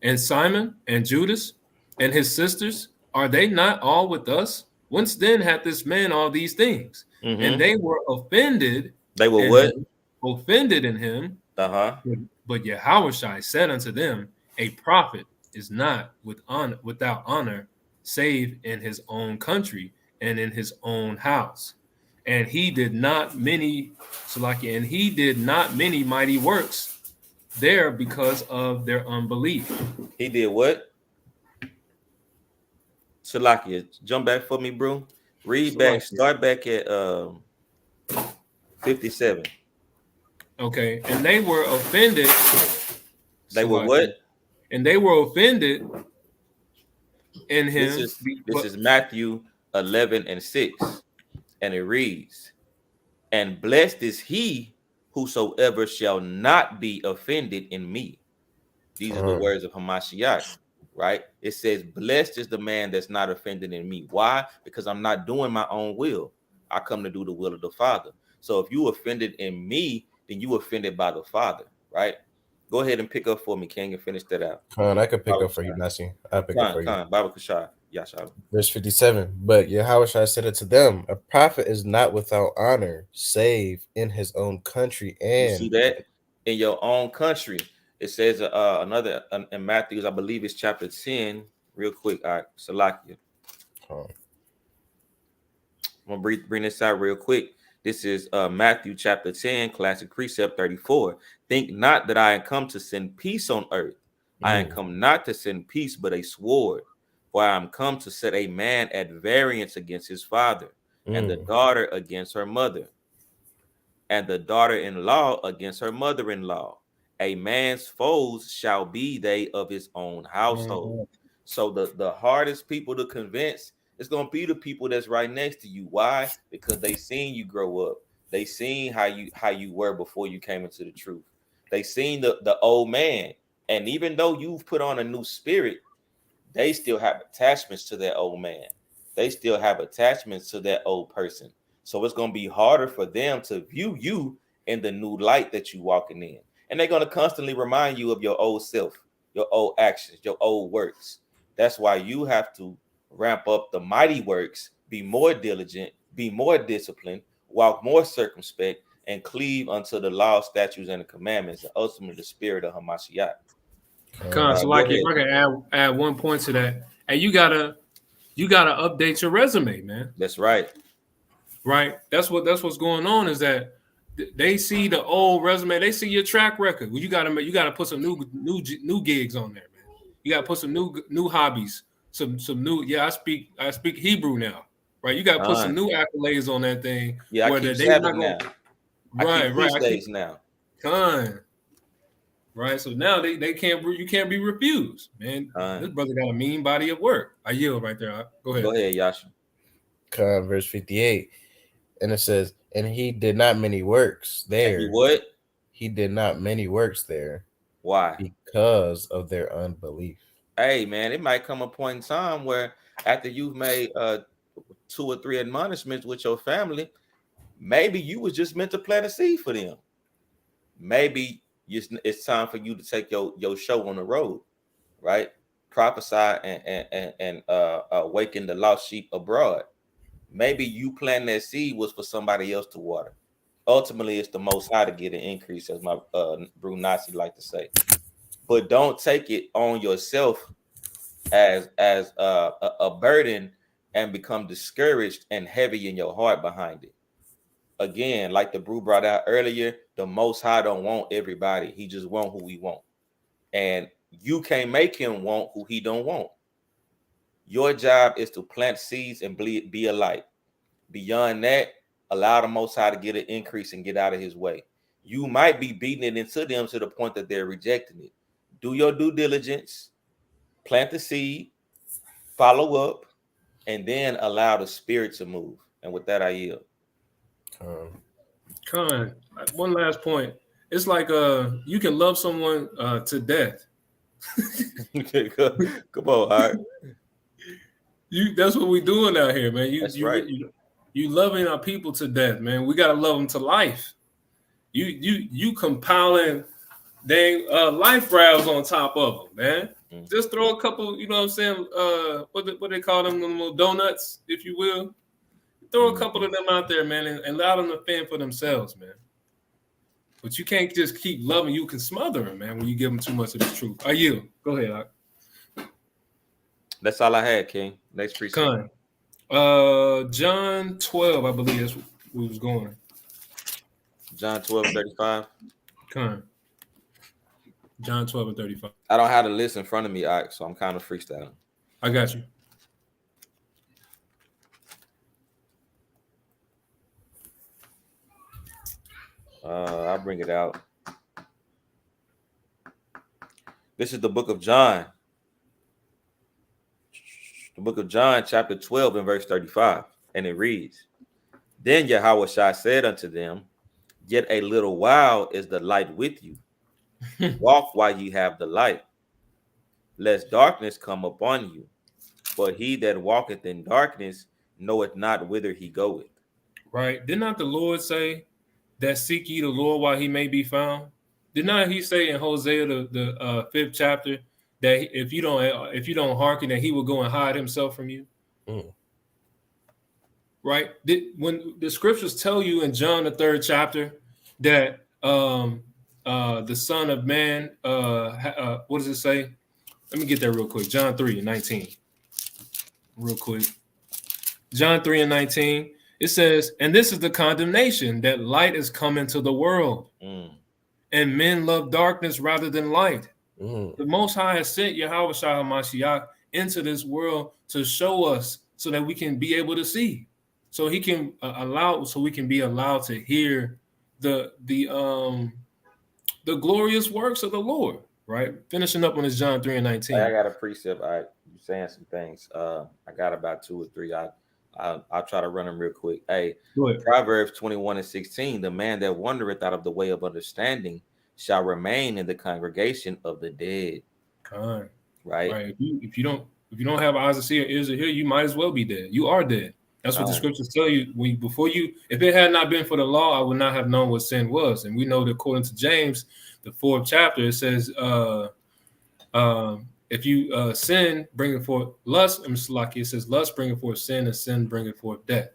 and Simon and Judas, and his sisters? Are they not all with us? Whence then hath this man all these things? And they were offended. They were what? Offended in him. But Yahushua said unto them, a prophet is not without honor, save in his own country and in his own house. And he did not many mighty works there because of their unbelief. He did what? Salakia, jump back for me, bro. Read back, start back at 57. Okay, and they were offended. They were what? And they were offended in him. This is Matthew 11 and 6, and it reads, "And blessed is he whosoever shall not be offended in me." These are the words of Hamashiach, right? It says, blessed is the man that's not offended in me. Why? Because I'm not doing my own will. I come to do the will of the Father. So if you offended in me, then you offended by the Father, right? Go ahead and pick up for me, King, and finish that out. I could pick up for you, Nasi. I'll pick up for you. Baba Kashai. Yashab. Verse 57. But Yahushua said unto them, a prophet is not without honor, save in his own country. And you see that? In your own country. It says another in Matthew, I believe it's chapter 10. Real quick, all right, Salakia. I'm gonna bring this out real quick. This is Matthew chapter 10, classic precept 34. Think not that I am come to send peace on earth. I am come not to send peace, but a sword. For I am come to set a man at variance against his father, and the daughter against her mother, and the daughter-in-law against her mother-in-law. A man's foes shall be they of his own household. So the hardest people to convince is going to be the people that's right next to you. Why? Because they seen you grow up. They seen how you were before you came into the truth. They seen the old man. And even though you've put on a new spirit, they still have attachments to that old man. they still have attachments to that old person. So it's going to be harder for them to view you in the new light that you walking in. And they're going to constantly remind you of your old self, your old actions, your old works. That's why you have to ramp up the mighty works, be more diligent, be more disciplined, walk more circumspect, and cleave unto the law, statutes, and the commandments, and ultimately the spirit of Hamashiach. So like if I can add one point to that, and you gotta update your resume, man. That's right. Right. That's what's going on, is that they see the old resume, they see your track record. Well, you gotta put some new gigs on there, man. You gotta put some new hobbies, some new. Yeah, I speak Hebrew now, right? You gotta put some new accolades on that thing. Yeah, I keep 7 now. Right, I keep days now. Right, so now you can't be refused, man. This brother got a mean body of work. I yield right there. Go ahead, Yasha. Verse 58, and it says, and he did not many works there. He what? He did not many works there. Why? Because of their unbelief. Hey, man, it might come a point in time where after you've made 2 or 3 admonishments with your family, maybe you was just meant to plant a seed for them. Maybe it's time for you to take your show on the road, right? Prophesy and awaken the lost sheep abroad. Maybe you planting that seed was for somebody else to water. Ultimately, it's the Most High to get an increase, as my Brew Nazi like to say. But don't take it on yourself as a burden and become discouraged and heavy in your heart behind it. Again, like the Brew brought out earlier, the Most High don't want everybody. He just want who he want. And you can't make him want who he don't want. Your job is to plant seeds and be a light. Beyond that, allow the Most High to get an increase and get out of his way. You might be beating it into them to the point that they're rejecting it. Do your due diligence, plant the seed, follow up, and then allow the spirit to move. And with that, I yield. One last point. It's like you can love someone to death. Okay, come on, all right. That's what we're doing out here, man. Right. You loving our people to death, man. We gotta love them to life. You compiling dang life rails on top of them, man. Just throw a couple, you know what I'm saying? What they call them, little donuts, if you will. Throw a couple of them out there, man, and allow them to fend for themselves, man. But you can't just keep loving. You can smother them, man, when you give them too much of the truth. Are you? Go ahead. That's all I had, King. Next precept. John 12, I believe that's where we was going. John 12:35. John 12:35. I don't have the list in front of me, Ike, so I'm kind of freestyling. I got you. I'll bring it out. This is the book of John. The book of John, chapter 12 and verse 35. And it reads, Then Yahushua said unto them, Yet a little while is the light with you. Walk while you have the light, lest darkness come upon you. For he that walketh in darkness knoweth not whither he goeth. Right. Did not the Lord say that seek ye the Lord while he may be found? Did not he say in Hosea the 5th chapter that if you don't hearken, that he will go and hide himself from you? Right? When the scriptures tell you in John the 3rd chapter that the Son of Man, what does it say? Let me get that real quick. John 3:19. Real quick. John 3:19. It says, and this is the condemnation, that light is come into the world, and men love darkness rather than light. The Most High has sent Yahushua HaMashiach into this world to show us so that we can be able to see, so he can we can be allowed to hear the glorious works of the Lord. Right. Finishing up on this John 3:19. I got a precept. You saying some things. I got about 2 or 3. I'll try to run them real quick. Hey, Proverbs 21:16. The man that wandereth out of the way of understanding shall remain in the congregation of the dead. Right. If you don't, If you don't have eyes to see or ears to hear, you might as well be dead. You are dead. That's what the scriptures tell you. If it had not been for the law, I would not have known what sin was. And we know that according to James, the 4th chapter, it says, if you sin, bringing forth lust, it says lust bringing forth sin, and sin bringing forth death.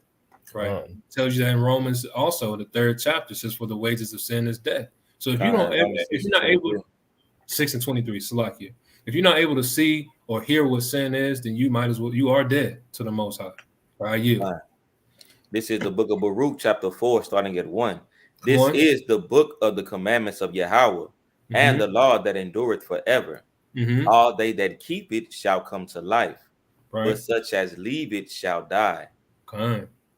Right? It tells you that in Romans also, the 3rd chapter says, for the wages of sin is death. So if you're not able, 6 and 23, Salakia. If you're not able to see or hear what sin is, then you are dead to the Most High. Right? This is the book of Baruch, chapter 4, starting at 1. This is the book of the commandments of Yahweh, and the law that endureth forever. All they that keep it shall come to life, but such as leave it shall die.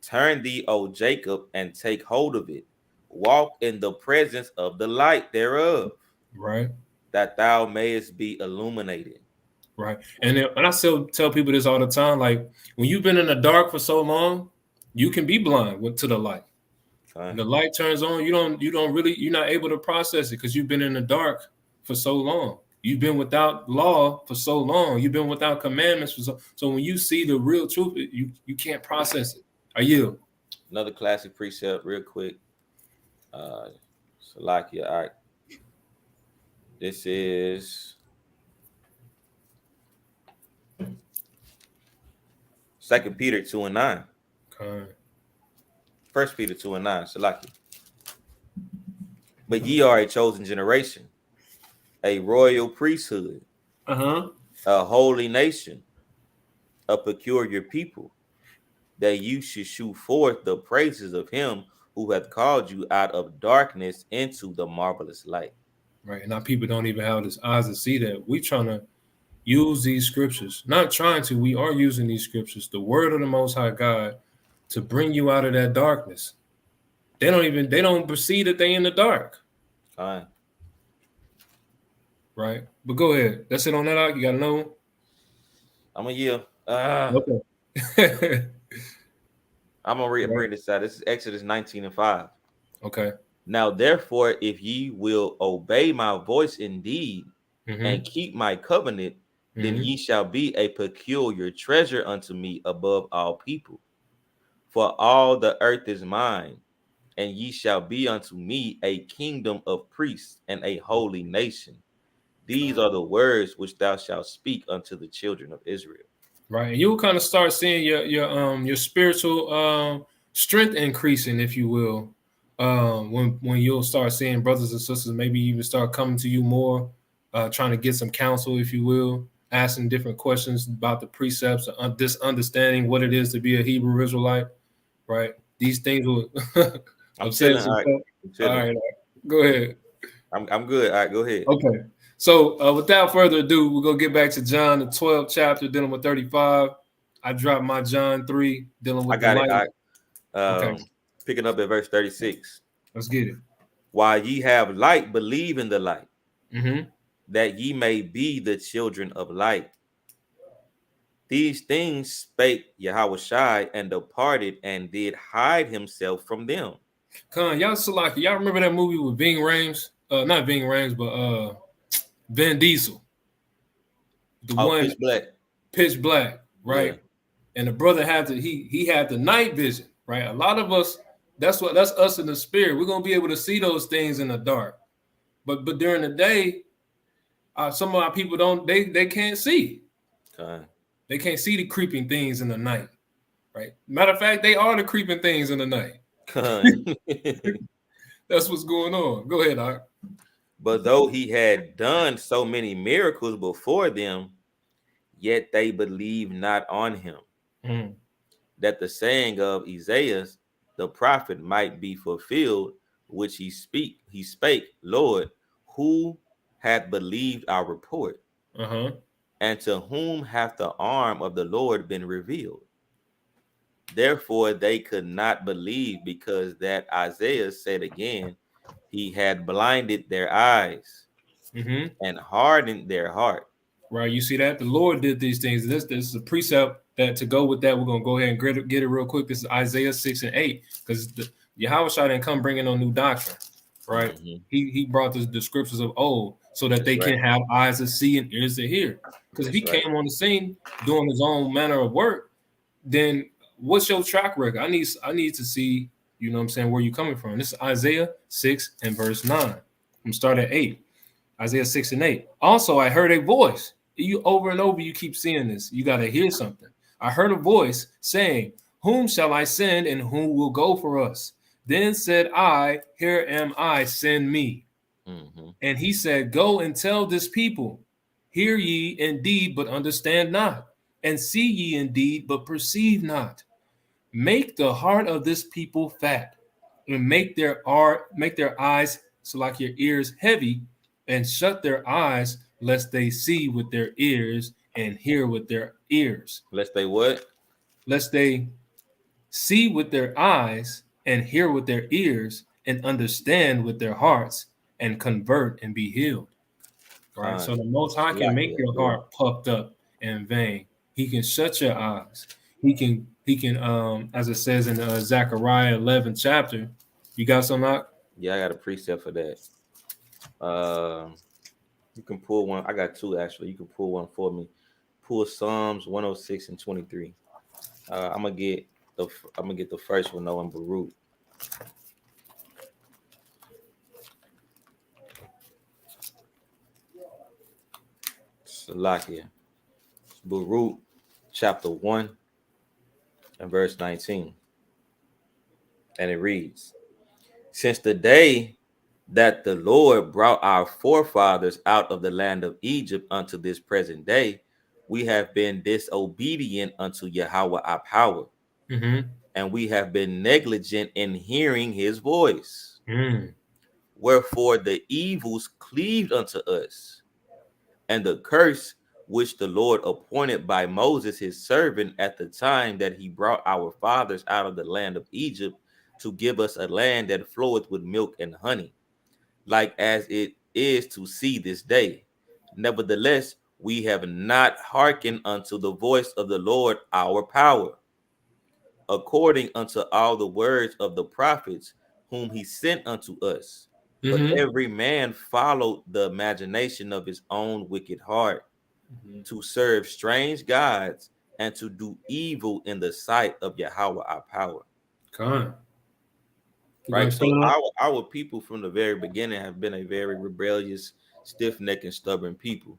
Turn thee, O Jacob, and take hold of it. Walk in the presence of the light thereof, that thou mayest be illuminated. Right. And I still tell people this all the time. Like, when you've been in the dark for so long, you can be blind to the light. When the light turns on, you're not able to process it because you've been in the dark for so long. You've been without law for so long. You've been without commandments so when you see the real truth, you can't process it. I yield. Another classic precept, real quick. Salakia, all right. This is 2 Peter 2 and 9. 1 Peter 2 and 9. Salakia. But ye are a chosen generation, a royal priesthood, a holy nation, a peculiar people, that you should shew forth the praises of him who hath called you out of darkness into the marvelous light. Right. And our people don't even have this eyes to see that. We're trying to use these scriptures. Not trying to, we are using these scriptures, the word of the Most High God, to bring you out of that darkness. They don't perceive that they in the dark. Right. But go ahead. That's it on that out. You gotta know. I'm gonna yield. Okay. I'm gonna bring this out. This is Exodus 19 and 5. Okay. Now, therefore, if ye will obey my voice indeed, and keep my covenant, then ye shall be a peculiar treasure unto me above all people. For all the earth is mine, and ye shall be unto me a kingdom of priests and a holy nation. These are the words which thou shalt speak unto the children of Israel. Right. And you'll kind of start seeing your spiritual strength increasing, if you will, when you'll start seeing brothers and sisters maybe even start coming to you more, trying to get some counsel, if you will, asking different questions about the precepts, this understanding what it is to be a Hebrew Israelite. Right. These things will upset you. All right. Go ahead. I'm good. All right, go ahead. Okay. So without further ado, we're going to get back to John, the 12th chapter, dealing with 35. I dropped my John 3, dealing with the light. Okay. Picking up at verse 36. Let's get it. While ye have light, believe in the light, that ye may be the children of light. These things spake Yahushua and departed and did hide himself from them. Y'all Salaki, y'all remember that movie with Ving Rhames? Not Ving Rhames, but Vin Diesel. The one Pitch Black, right? Yeah. And the brother had he had the night vision, right? A lot of us, that's us in the spirit. We're gonna be able to see those things in the dark. But during the day, some of our people they can't see. They can't see the creeping things in the night, right? Matter of fact, they are the creeping things in the night. That's what's going on. Go ahead, Doc. But though he had done so many miracles before them, yet they believed not on him, that the saying of Isaiah the prophet might be fulfilled, which he spake, Lord, who hath believed our report? And to whom hath the arm of the Lord been revealed? Therefore they could not believe, because that Isaiah said again, he had blinded their eyes and hardened their heart. Right. You see that? The Lord did these things. This is a precept that to go with that, we're going to go ahead and get it real quick. This is Isaiah 6 and 8, because Yahushua didn't come bringing no new doctrine, right? He brought the scriptures of old. so that they can have eyes to see and ears to hear. Because if he came on the scene doing his own manner of work, then what's your track record? I need to see, you know what I'm saying, where you coming from. This is Isaiah 6 and verse 9. I'm starting at 8. Isaiah 6 and 8. Also, I heard a voice. You over and over, you keep seeing this. You got to hear something. I heard a voice saying, whom shall I send and who will go for us? Then said I, here am I, send me. Mm-hmm. And he said, go and tell this people, hear ye indeed, but understand not, and see ye indeed, but perceive not. Make the heart of this people fat, and make their eyes so like your ears heavy, and shut their eyes, lest they see with their ears and hear with their ears. Lest they what? Lest they see with their eyes and hear with their ears and understand with their hearts and convert and be healed. Right. So the Most High can make your heart puffed up and vain. He can shut your eyes. He can as it says in Zechariah 11 chapter. You got some out? Yeah, I got a precept for that. You can pull one. I got two actually. You can pull one for me. Pull Psalms 106 and 23. I'm gonna get the first one though in Baruch. Salakia. Baruch chapter 1 and verse 19. And it reads, since the day that the Lord brought our forefathers out of the land of Egypt unto this present day, we have been disobedient unto Yahweh our power. Mm-hmm. And we have been negligent in hearing his voice. Wherefore the evils cleaved unto us, and the curse which the Lord appointed by Moses his servant at the time that he brought our fathers out of the land of Egypt, to give us a land that floweth with milk and honey, like as it is to see this day. Nevertheless, we have not hearkened unto the voice of the Lord our power, according unto all the words of the prophets whom he sent unto us. But every man followed the imagination of his own wicked heart, to serve strange gods and to do evil in the sight of Yahweh our power. Right. So our people from the very beginning have been a very rebellious, stiff-necked, and stubborn people.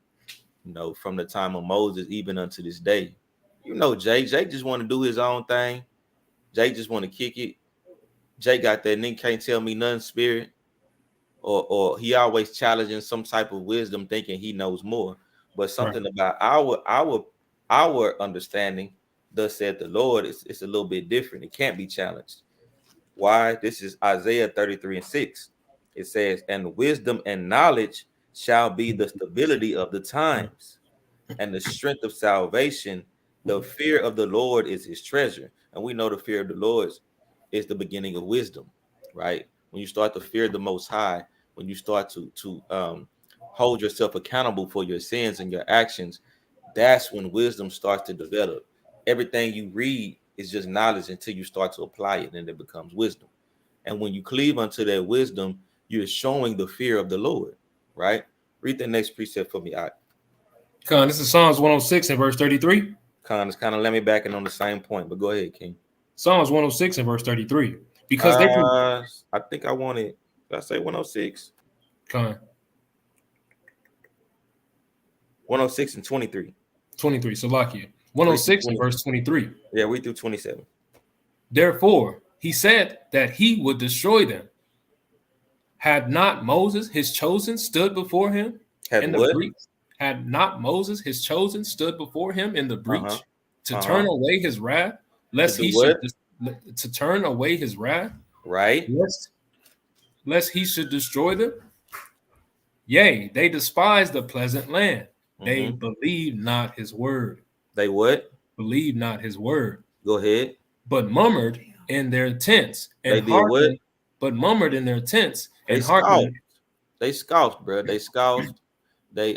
You know, from the time of Moses even unto this day. You know, Jay just want to do his own thing. Jay just want to kick it. Jay got that nigga can't tell me nothing spirit. Or he always challenging some type of wisdom, thinking he knows more. But something about our understanding, thus said the Lord, it's a little bit different. It can't be challenged. Why? This is Isaiah 33 and 6. It says, and wisdom and knowledge shall be the stability of the times, and the strength of salvation. The fear of the Lord is his treasure. And we know the fear of the Lord is the beginning of wisdom, right? When you start to fear the Most High, when you start to hold yourself accountable for your sins and your actions, that's when wisdom starts to develop. Everything you read is just knowledge until you start to apply it, and it becomes wisdom. And when you cleave unto that wisdom, you're showing the fear of the Lord, right? Read the next precept for me, Con, this is Psalms 106 and verse 33. Con, it's kind of let me back in on the same point, but go ahead, King. Psalms 106 and verse 33. Because I think I wanted, did I say 106? Con. 106 and 23. 23, Salakia. 106 and verse 23. Yeah, we through 27. Therefore, he said that he would destroy them. Had not Moses, his chosen, stood before him in the breach? Had not Moses, his chosen, stood before him in the breach to turn away his wrath, lest he should to turn away his wrath, right? Lest he should destroy them. Yea, they despise the pleasant land. They believe not his word. They what? Believe not his word. Go ahead. But murmured in their tents and they did what? But murmured in their tents and hearkened. They scoffed, bro. They scoffed. They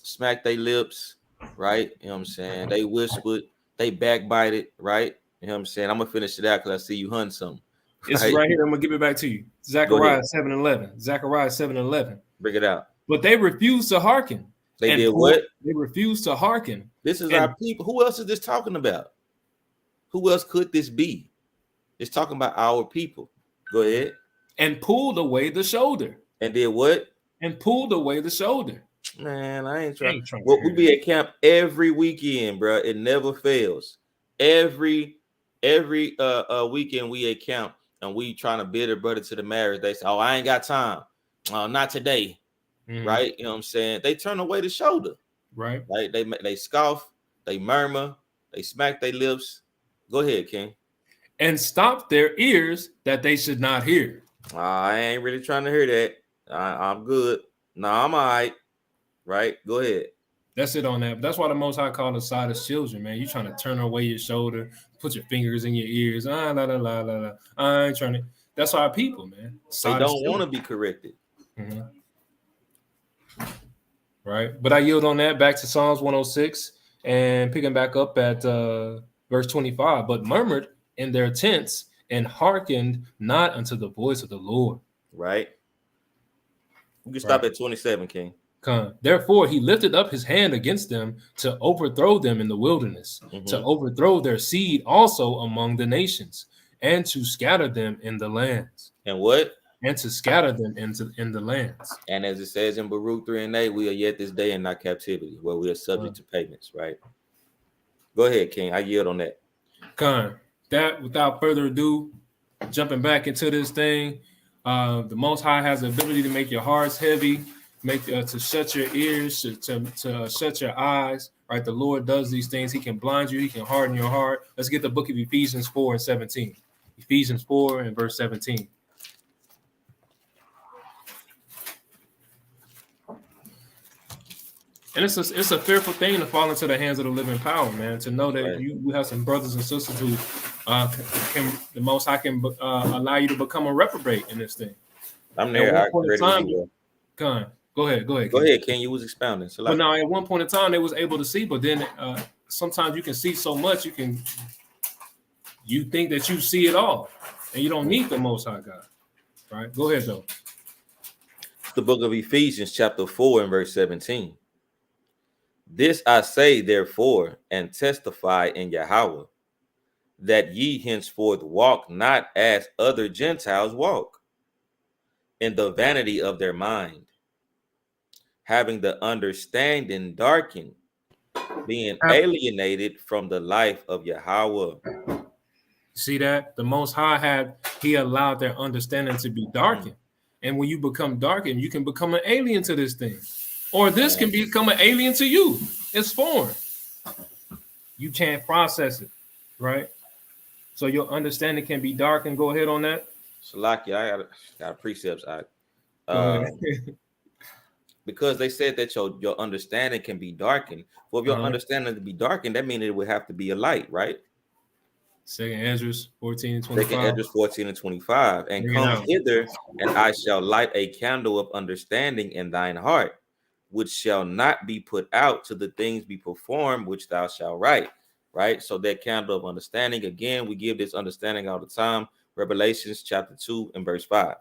smacked their lips, right? You know what I'm saying? They whispered. They backbited, right? You know what I'm saying? I'm gonna finish it out because I see you hunting something. Right? It's right here. I'm gonna give it back to you. Zechariah 7:11. Zechariah 7:11. Bring it out. But they refused to hearken. They did what? They refused to hearken. This is our people. Who else is this talking about? Who else could this be? It's talking about our people. Go ahead. And pulled away the shoulder. And did what? And pulled away the shoulder. Man, I ain't trying. Well, we be at camp every weekend, bro. It never fails. Every weekend we at camp, and we trying to bid a brother to the marriage. They say, "Oh, I ain't got time. Not today." Right? You know what I'm saying? They turn away the shoulder. Right. Like they scoff, they murmur, they smack their lips. Go ahead, King. And stop their ears that they should not hear. I ain't really trying to hear that. I'm good. No, I'm all right. Right? Go ahead. That's it on that. That's why the Most High called us silent children, man. You trying to turn away your shoulder, put your fingers in your ears. La, la, la, la, la. I ain't trying to. That's our people, man. They don't want to be corrected. Right. But I yield on that back to Psalms 106 and picking back up at verse 25. But murmured in their tents and hearkened not unto the voice of the Lord. Right. You can stop at 27, King. Therefore, he lifted up his hand against them to overthrow them in the wilderness, to overthrow their seed also among the nations, and to scatter them in the lands. And what? And to scatter them in the lands. And as it says in Baruch 3 and 8, we are yet this day in our captivity, where we are subject to payments, right? Go ahead, King. I yield on that. That, without further ado, jumping back into this thing, the Most High has the ability to make your hearts heavy, to shut your ears, to shut your eyes. Right? The Lord does these things. He can blind you. He can harden your heart. Let's get the book of Ephesians 4 and 17. Ephesians 4 and verse 17. And it's a fearful thing to fall into the hands of the living power, man. To know that you have some brothers and sisters who the Most High can allow you to become a reprobate in this thing. I'm there. Go ahead. Go ahead, King. You was expounding. So but now, at one point in time, they was able to see, but then sometimes you can see so much you think that you see it all, and you don't need the Most High God. Right? Go ahead, though. The book of Ephesians, chapter 4, and verse 17. This I say, therefore, and testify in Yahweh, that ye henceforth walk not as other Gentiles walk, in the vanity of their mind, having the understanding darkened, being alienated from the life of Yahweh. See that? The Most High he allowed their understanding to be darkened. And when you become darkened, you can become an alien to this thing. Or this can become an alien to you. It's foreign. You can't process it, right? So your understanding can be darkened. Go ahead on that. Salaki, I got precepts. Because they said that your understanding can be darkened. Well, if your understanding to be darkened, that means it would have to be a light, right? 2nd Ezra 14 and 25. 2nd Ezra 14 and 25. And come hither, and I shall light a candle of understanding in thine heart, which shall not be put out till the things be performed which thou shalt write. Right? So that candle of understanding, again, we give this understanding all the time. Revelations chapter 2 and verse 5.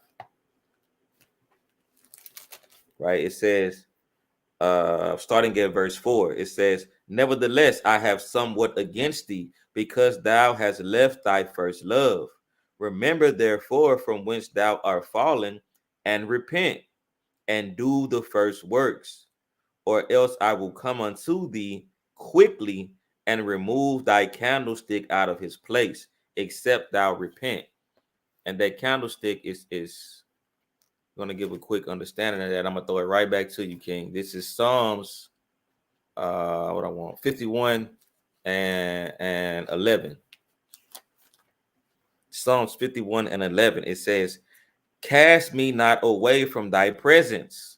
Right? It says, starting at verse 4, it says, nevertheless, I have somewhat against thee, because thou hast left thy first love. Remember, therefore, from whence thou art fallen, and repent, and do the first works, or else I will come unto thee quickly and remove thy candlestick out of his place, except thou repent. And that candlestick is going to give a quick understanding of that. I'm going to throw it right back to you, King. This is Psalms 51 and 11. Psalms 51 and 11. It says, cast me not away from thy presence,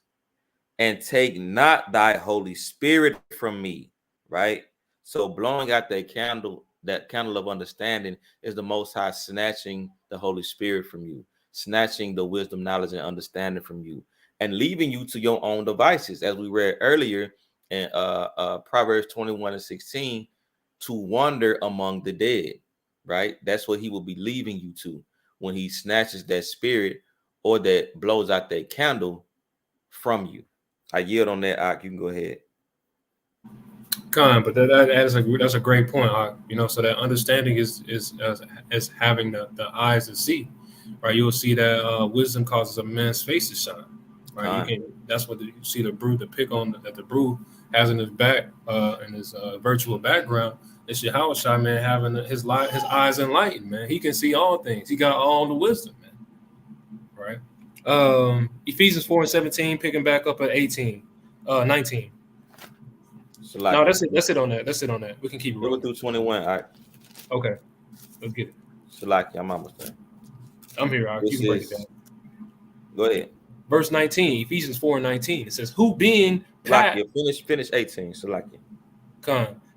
and take not thy Holy Spirit from me. Right? So blowing out that candle of understanding is the Most High snatching the Holy Spirit from you, snatching the wisdom, knowledge, and understanding from you, and leaving you to your own devices, as we read earlier in Proverbs 21 and 16, to wander among the dead. Right? That's what he will be leaving you to when he snatches that spirit, or that blows out that candle from you. I yield on that, Ak. You can go ahead. But that's a great point. So that understanding is having the eyes to see, right? You will see that wisdom causes a man's face to shine, right? You can. That's what you see the brew, the pick on that the brew has in his back, in his virtual background. It's Yahweh man having his eyes enlightened, man. He can see all things. He got all the wisdom, man. Right. Ephesians 4:17, picking back up at 19. No, that's it. That's it on that. That's it on that. We can keep it rolling. Through 21. All right. Okay. Let's get it. Salaki, I'm almost there. I'm here. You can break it down. Go ahead. Verse 19, Ephesians 4:19. It says, who being finish 18, Salaki.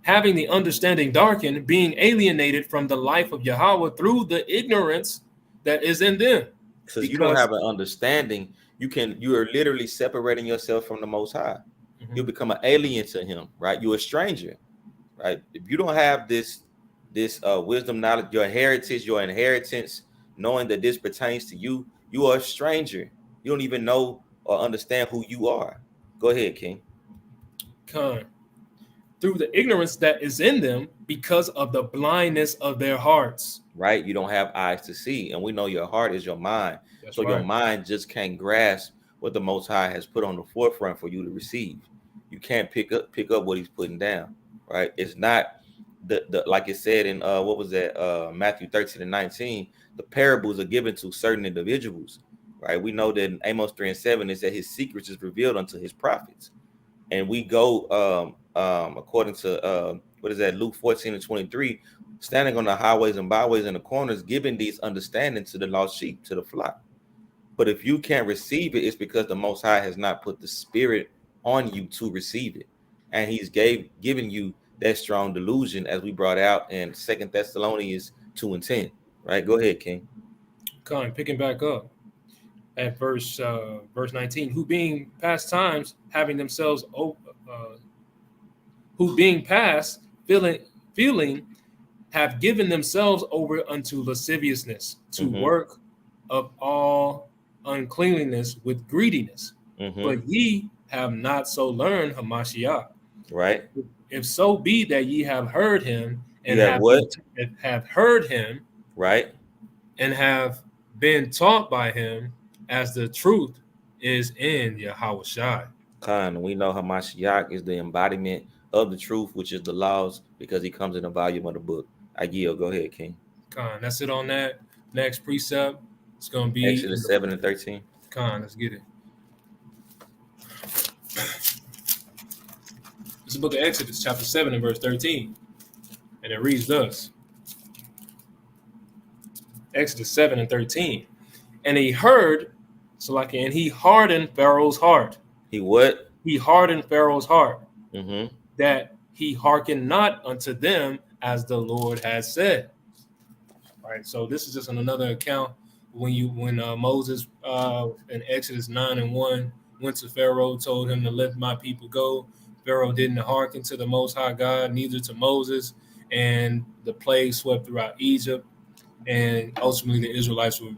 Having the understanding darkened, being alienated from the life of Yahweh through the ignorance that is in them. Because you don't have an understanding, you are literally separating yourself from the Most High. Mm-hmm. You'll become an alien to him, right? You're a stranger, right? If you don't have this wisdom, knowledge, your heritage, your inheritance, knowing that this pertains to you, you are a stranger. You don't even know or understand who you are. Go ahead, King. Through the ignorance that is in them because of the blindness of their hearts. Right? You don't have eyes to see. And we know your heart is your mind. That's so right. Your mind just can't grasp what the Most High has put on the forefront for you to receive. You can't pick up what he's putting down. Right? It's not the like it said in what was that? Matthew 13:19. The parables are given to certain individuals. Right? We know that in Amos 3:7 is that his secrets is revealed unto his prophets. And we go according to Luke 14:23, standing on the highways and byways and the corners, giving these understanding to the lost sheep, to the flock. But if you can't receive it, it's because the Most High has not put the spirit on you to receive it. And he's given you that strong delusion, as we brought out in 2 Thessalonians 2:10. Right? Go ahead, King. Picking back up at verse 19, who being past times having themselves who being past feeling have given themselves over unto lasciviousness, to work of all uncleanliness with greediness. But ye have not so learned Hamashiach. Right. If so be that ye have heard him and have heard him, right, and have been taught by him, as the truth is in Yahweh Shai. We know Hamashiach is the embodiment of the truth, which is the laws, because he comes in the volume of the book. I yield. Go ahead, King. That's it on that. Next precept, it's going to be Exodus 7:13. Let's get it. It's the book of Exodus, chapter 7 and verse 13. And it reads thus. Exodus 7 and 13. And he heard, and he hardened Pharaoh's heart. He what? He hardened Pharaoh's heart. That he hearkened not unto them as the Lord has said. All right. So this is just another account when Moses in Exodus 9:1 went to Pharaoh, told him to let my people go. Pharaoh didn't hearken to the Most High God, neither to Moses, and the plague swept throughout Egypt. And ultimately, the Israelites were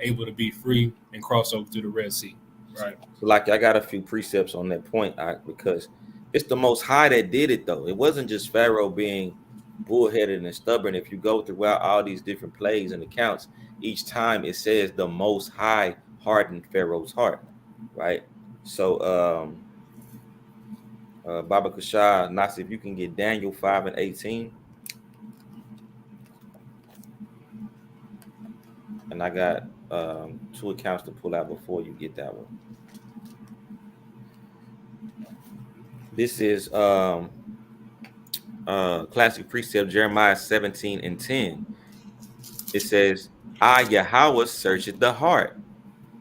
able to be free and cross over to the Red Sea. Right. So, I got a few precepts on that point, because it's the Most High that did it, though. It wasn't just Pharaoh being bullheaded and stubborn. If you go throughout all these different plagues and accounts, each time it says the Most High hardened Pharaoh's heart. Right. So, Baba Kashah, Nasi, if you can get Daniel 5:18. And I got two accounts to pull out before you get that one. This is classic precept, Jeremiah 17:10. It says, I, Yahweh, searcheth the heart.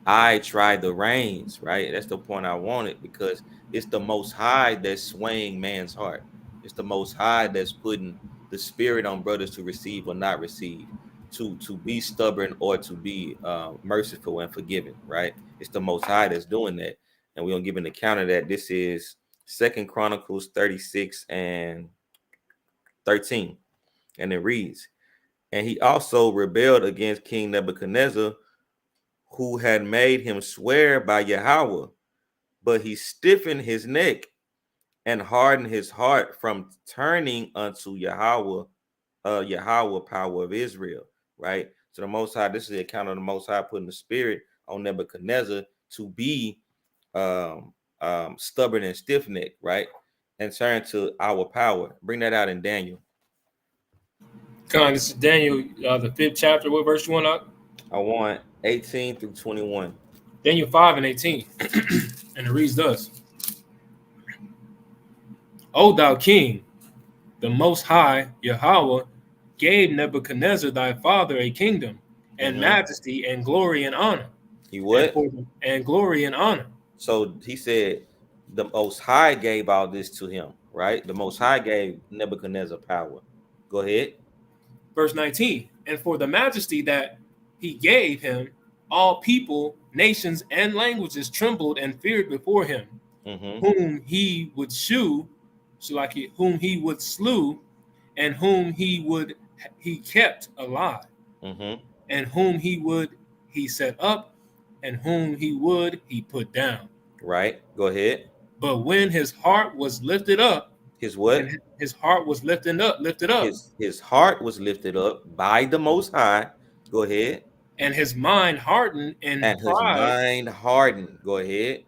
I try the reins, right? That's the point I wanted, because it's the Most High that's swaying man's heart. It's the Most High that's putting the spirit on brothers to receive or not receive, to be stubborn or to be merciful and forgiving, right? It's the Most High that's doing that. And we're going to give an account of that. This is 2 Chronicles 36:13. And it reads, and he also rebelled against King Nebuchadnezzar, who had made him swear by Yahweh, but he stiffened his neck and hardened his heart from turning unto Yahweh, Yahweh power of Israel. Right. So the Most High, this is the account of the Most High putting the spirit on Nebuchadnezzar to be stubborn and stiff-necked, right? And turn to our power. Bring that out in Daniel. This is Daniel, the 5th chapter. What verse you want out? I want 18 through 21. Daniel 5 and 18. And it reads thus. O thou king, the Most High, Yahweh, gave Nebuchadnezzar thy father a kingdom and majesty and glory and honor. He what? And glory and honor. So he said the Most High gave all this to him, right? The Most High gave Nebuchadnezzar power. Go ahead. Verse 19. And for the majesty that he gave him, all people, nations, and languages trembled and feared before him, whom he would whom he would slew, and whom he kept alive, and whom he set up, and whom he put down. Right. Go ahead. But when his heart was lifted up, his what? His heart was lifted up. His heart was lifted up by the Most High. Go ahead. And his mind hardened in pride. His mind hardened. Go ahead.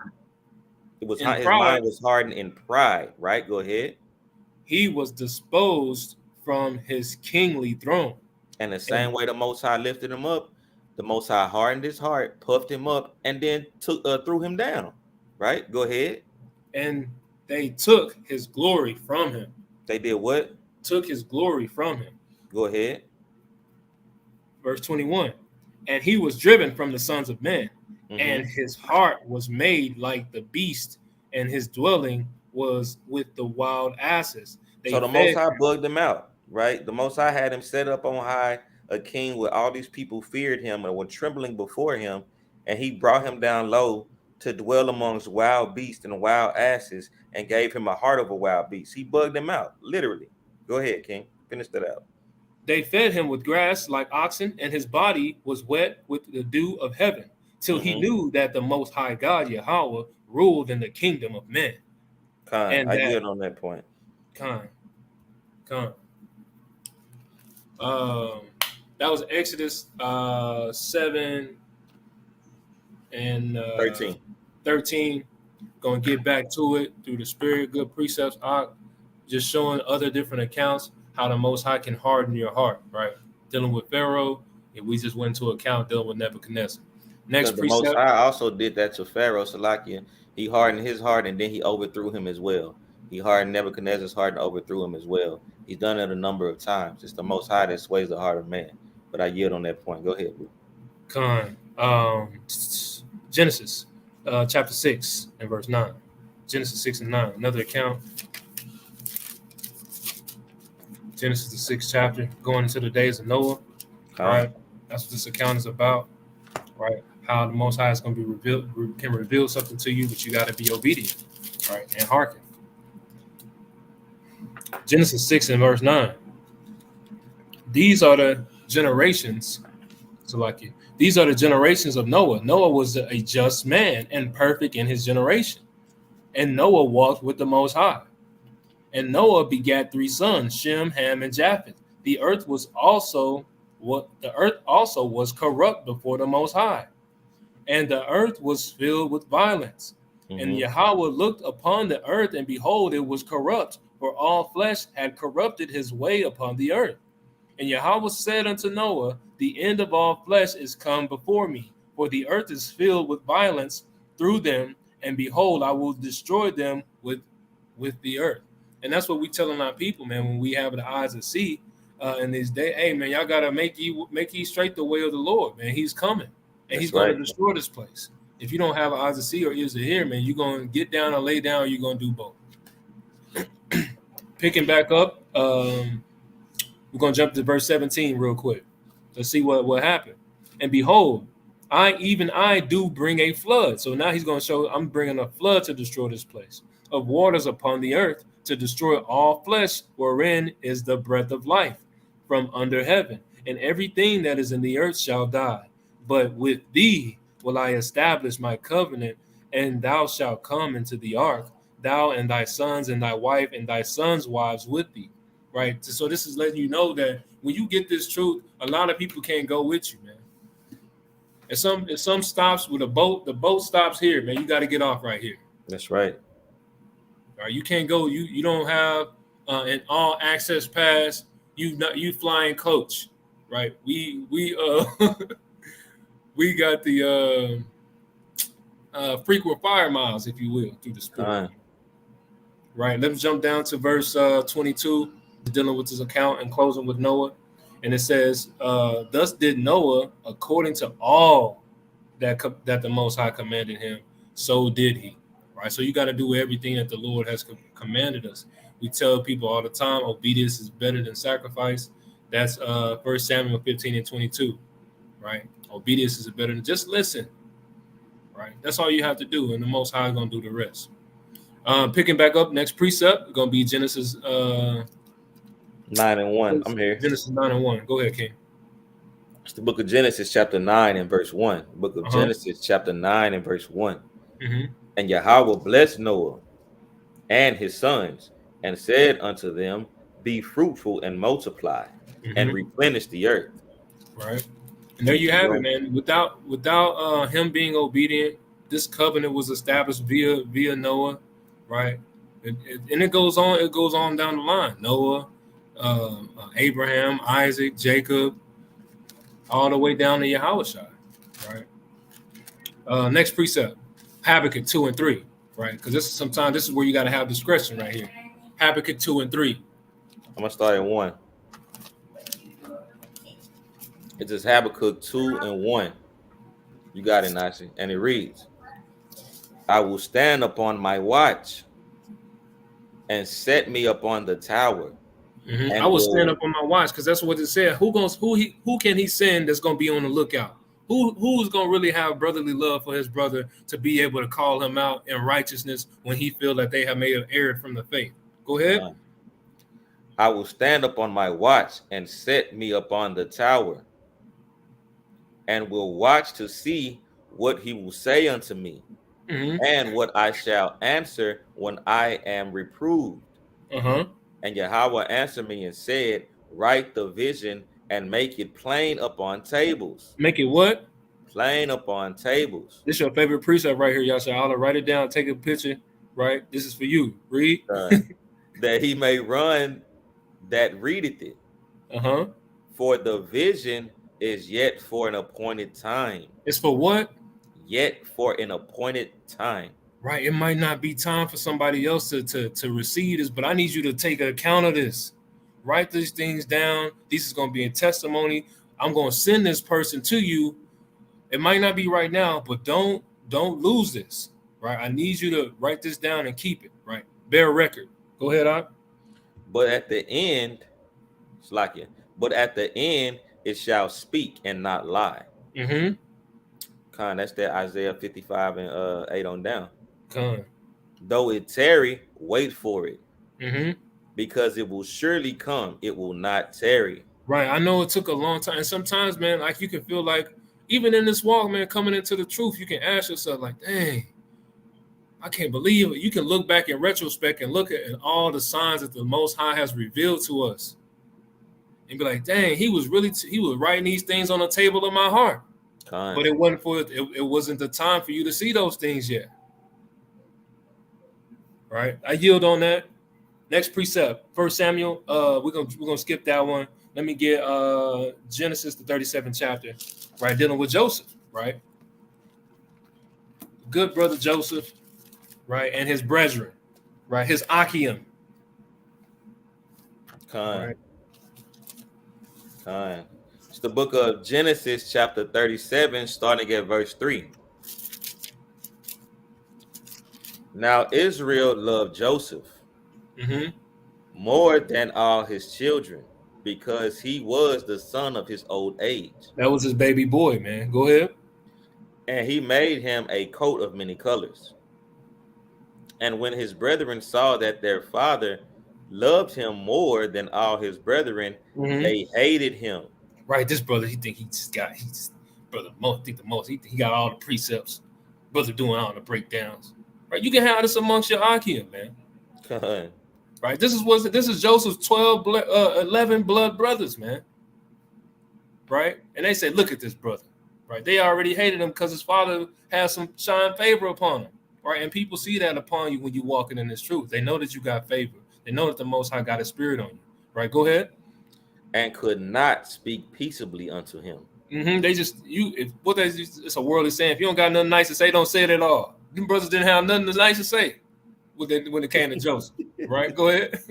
His mind was hardened in pride. Right. Go ahead. He was disposed from his kingly throne. And the same way the Most High lifted him up, the Most High hardened his heart, puffed him up, and then threw him down. Right? Go ahead. And they took his glory from him. They did what? Took his glory from him. Go ahead. Verse 21. And he was driven from the sons of men, and his heart was made like the beast, and his dwelling was with the wild asses. So the Most High bugged him out, right? The Most High had him set up on high, a king where all these people feared him and were trembling before him, and he brought him down low to dwell amongst wild beasts and wild asses, and gave him a heart of a wild beast. He bugged him out, literally. Go ahead, King. Finish that out. They fed him with grass like oxen, and his body was wet with the dew of heaven, till he knew that the Most High God, Yahweh, ruled in the kingdom of men. I yield on that point. That was Exodus 7 and 13. Going to get back to it through the Spirit, good precepts, just showing other different accounts how the Most High can harden your heart, right? Dealing with Pharaoh, and we just went to account dealing with Nebuchadnezzar. Next precept. The Most High also did that to Pharaoh, Salakia. He hardened his heart, and then he overthrew him as well. He hardened Nebuchadnezzar's heart and overthrew him as well. He's done it a number of times. It's the Most High that sways the heart of man. But I yield on that point. Go ahead, bro. Genesis chapter 6 and verse 9. Genesis 6 and 9. Another account. Genesis the 6th chapter, going into the days of Noah. All right. That's what this account is about. Right. How the Most High is going to be revealed, can reveal something to you, but you got to be obedient, right, and hearken. Genesis 6 and verse 9. These are the generations. These are the generations of Noah. Noah was a just man and perfect in his generation, and Noah walked with the Most High. And Noah begat 3 sons, Shem, Ham, and Japheth. The earth also was corrupt before the Most High, and the earth was filled with violence. And Yahweh looked upon the earth, and behold, it was corrupt, for all flesh had corrupted his way upon the earth. And Yahweh said unto Noah, the end of all flesh is come before me, for the earth is filled with violence through them, and behold, I will destroy them with the earth. And that's what we telling our people, man, when we have the eyes to see in this day. Hey, man, y'all got to make ye straight the way of the Lord, man. He's coming, and he's going to destroy this place. If you don't have eyes to see or ears to hear, man, you're going to get down or lay down, or you're going to do both. Picking back up, we're going to jump to verse 17 real quick. Let's see what happened. And behold, I do bring a flood. So now he's going to show I'm bringing a flood to destroy this place of waters upon the earth, to destroy all flesh, wherein is the breath of life from under heaven, and everything that is in the earth shall die. But with thee will I establish my covenant and thou shalt come into the ark, thou and thy sons and thy wife and thy sons' wives with thee. Right. So this is letting you know that when you get this truth, a lot of people can't go with you, man. If some stops with a boat, the boat stops here, man. You got to get off right here. That's right. All right, you can't go. You don't have an all access pass. You flying coach, right? We we got the frequent fire miles, if you will, through the spirit. Right. Let's jump down to verse 22, dealing with his account and closing with Noah. And it says, thus did Noah according to all that the Most High commanded him, so did he. Right. So you got to do everything that the Lord has commanded us. We tell people all the time, obedience is better than sacrifice. That's 1 Samuel 15 and 22. Right. Obedience is better than just listen. Right. That's all you have to do. And the Most High is going to do the rest. Picking back up, next precept is going to be Genesis 9 and 1. I'm here. Genesis 9 and 1. Go ahead, King. It's the book of Genesis, chapter 9 and verse 1. Book of Genesis, chapter 9 and verse 1. And Yahweh blessed Noah and his sons and said unto them, be fruitful and multiply and replenish the earth. Right. And there you have it, man. Without him being obedient, this covenant was established via Noah, right? And it goes on down the line. Noah, Abraham, Isaac, Jacob, all the way down to Yahushua, right? Next precept, Habakkuk 2 and 3, right? Because this is where you got to have discretion right here. Habakkuk 2 and 3. I'm gonna start at 1. It says Habakkuk 2 and 1. You got it, Nasi. And it reads, I will stand upon my watch and set me upon the tower. I will stand up on my watch, because that's what it said. Who can he send that's gonna be on the lookout? Who's gonna really have brotherly love for his brother to be able to call him out in righteousness when he feel that they have made an error from the faith? Go ahead. I will stand upon my watch and set me upon the tower, and will watch to see what he will say unto me, and what I shall answer when I am reproved. And Yahweh answered me and said, write the vision and make it plain upon tables. Make it what? Plain upon tables. This is your favorite precept right here, y'all. So I'll write it down, take a picture, right? This is for you. Read. That he may run that readeth it. For the vision is yet for an appointed time. It's for what? Yet for an appointed time. Right. It might not be time for somebody else to receive this, but I need you to take account of this. Write these things down. This is going to be a testimony. I'm going to send this person to you. It might not be right now, but don't lose this. Right. I need you to write this down and keep it. Right. Bear record. Go ahead, Ak. But at the end, Slakia, but at the end it shall speak and not lie. That's that Isaiah 55 and 8 on down. Though it tarry, wait for it. Because it will surely come, it will not tarry. Right. I know it took a long time. And sometimes, man, like you can feel like, even in this walk, man, coming into the truth, you can ask yourself, like, dang, I can't believe it. You can look back in retrospect and look at all the signs that the Most High has revealed to us, and be like, dang, he was writing these things on the table of my heart. But it wasn't the time for you to see those things yet. Right? I yield on that. Next precept, 1 Samuel. We're gonna skip that one. Let me get Genesis, the 37th chapter, right? Dealing with Joseph, right? Good brother Joseph, right, and his brethren, right? His Achium. Right. It's the book of Genesis, chapter 37, starting at verse 3. Now Israel loved Joseph more than all his children, because he was the son of his old age. That was his baby boy, man. Go ahead. And he made him a coat of many colors. And when his brethren saw that their father loved him more than all his brethren, they hated him. Right, this brother, he got all the precepts. Brother doing all the breakdowns. Right? You can have this amongst your Achaia, man. Right? This is Joseph's 11 blood brothers, man. Right? And they said, look at this brother. Right? They already hated him because his father has some shine favor upon him. Right? And people see that upon you when you're walking in this truth. They know that you got favor. They know that the Most High got a spirit on you. Right? Go ahead. And could not speak peaceably unto him. They just it's a worldly saying. If you don't got nothing nice to say, don't say it at all. Them brothers didn't have nothing nice to say when it came to Joseph. Right? Go ahead.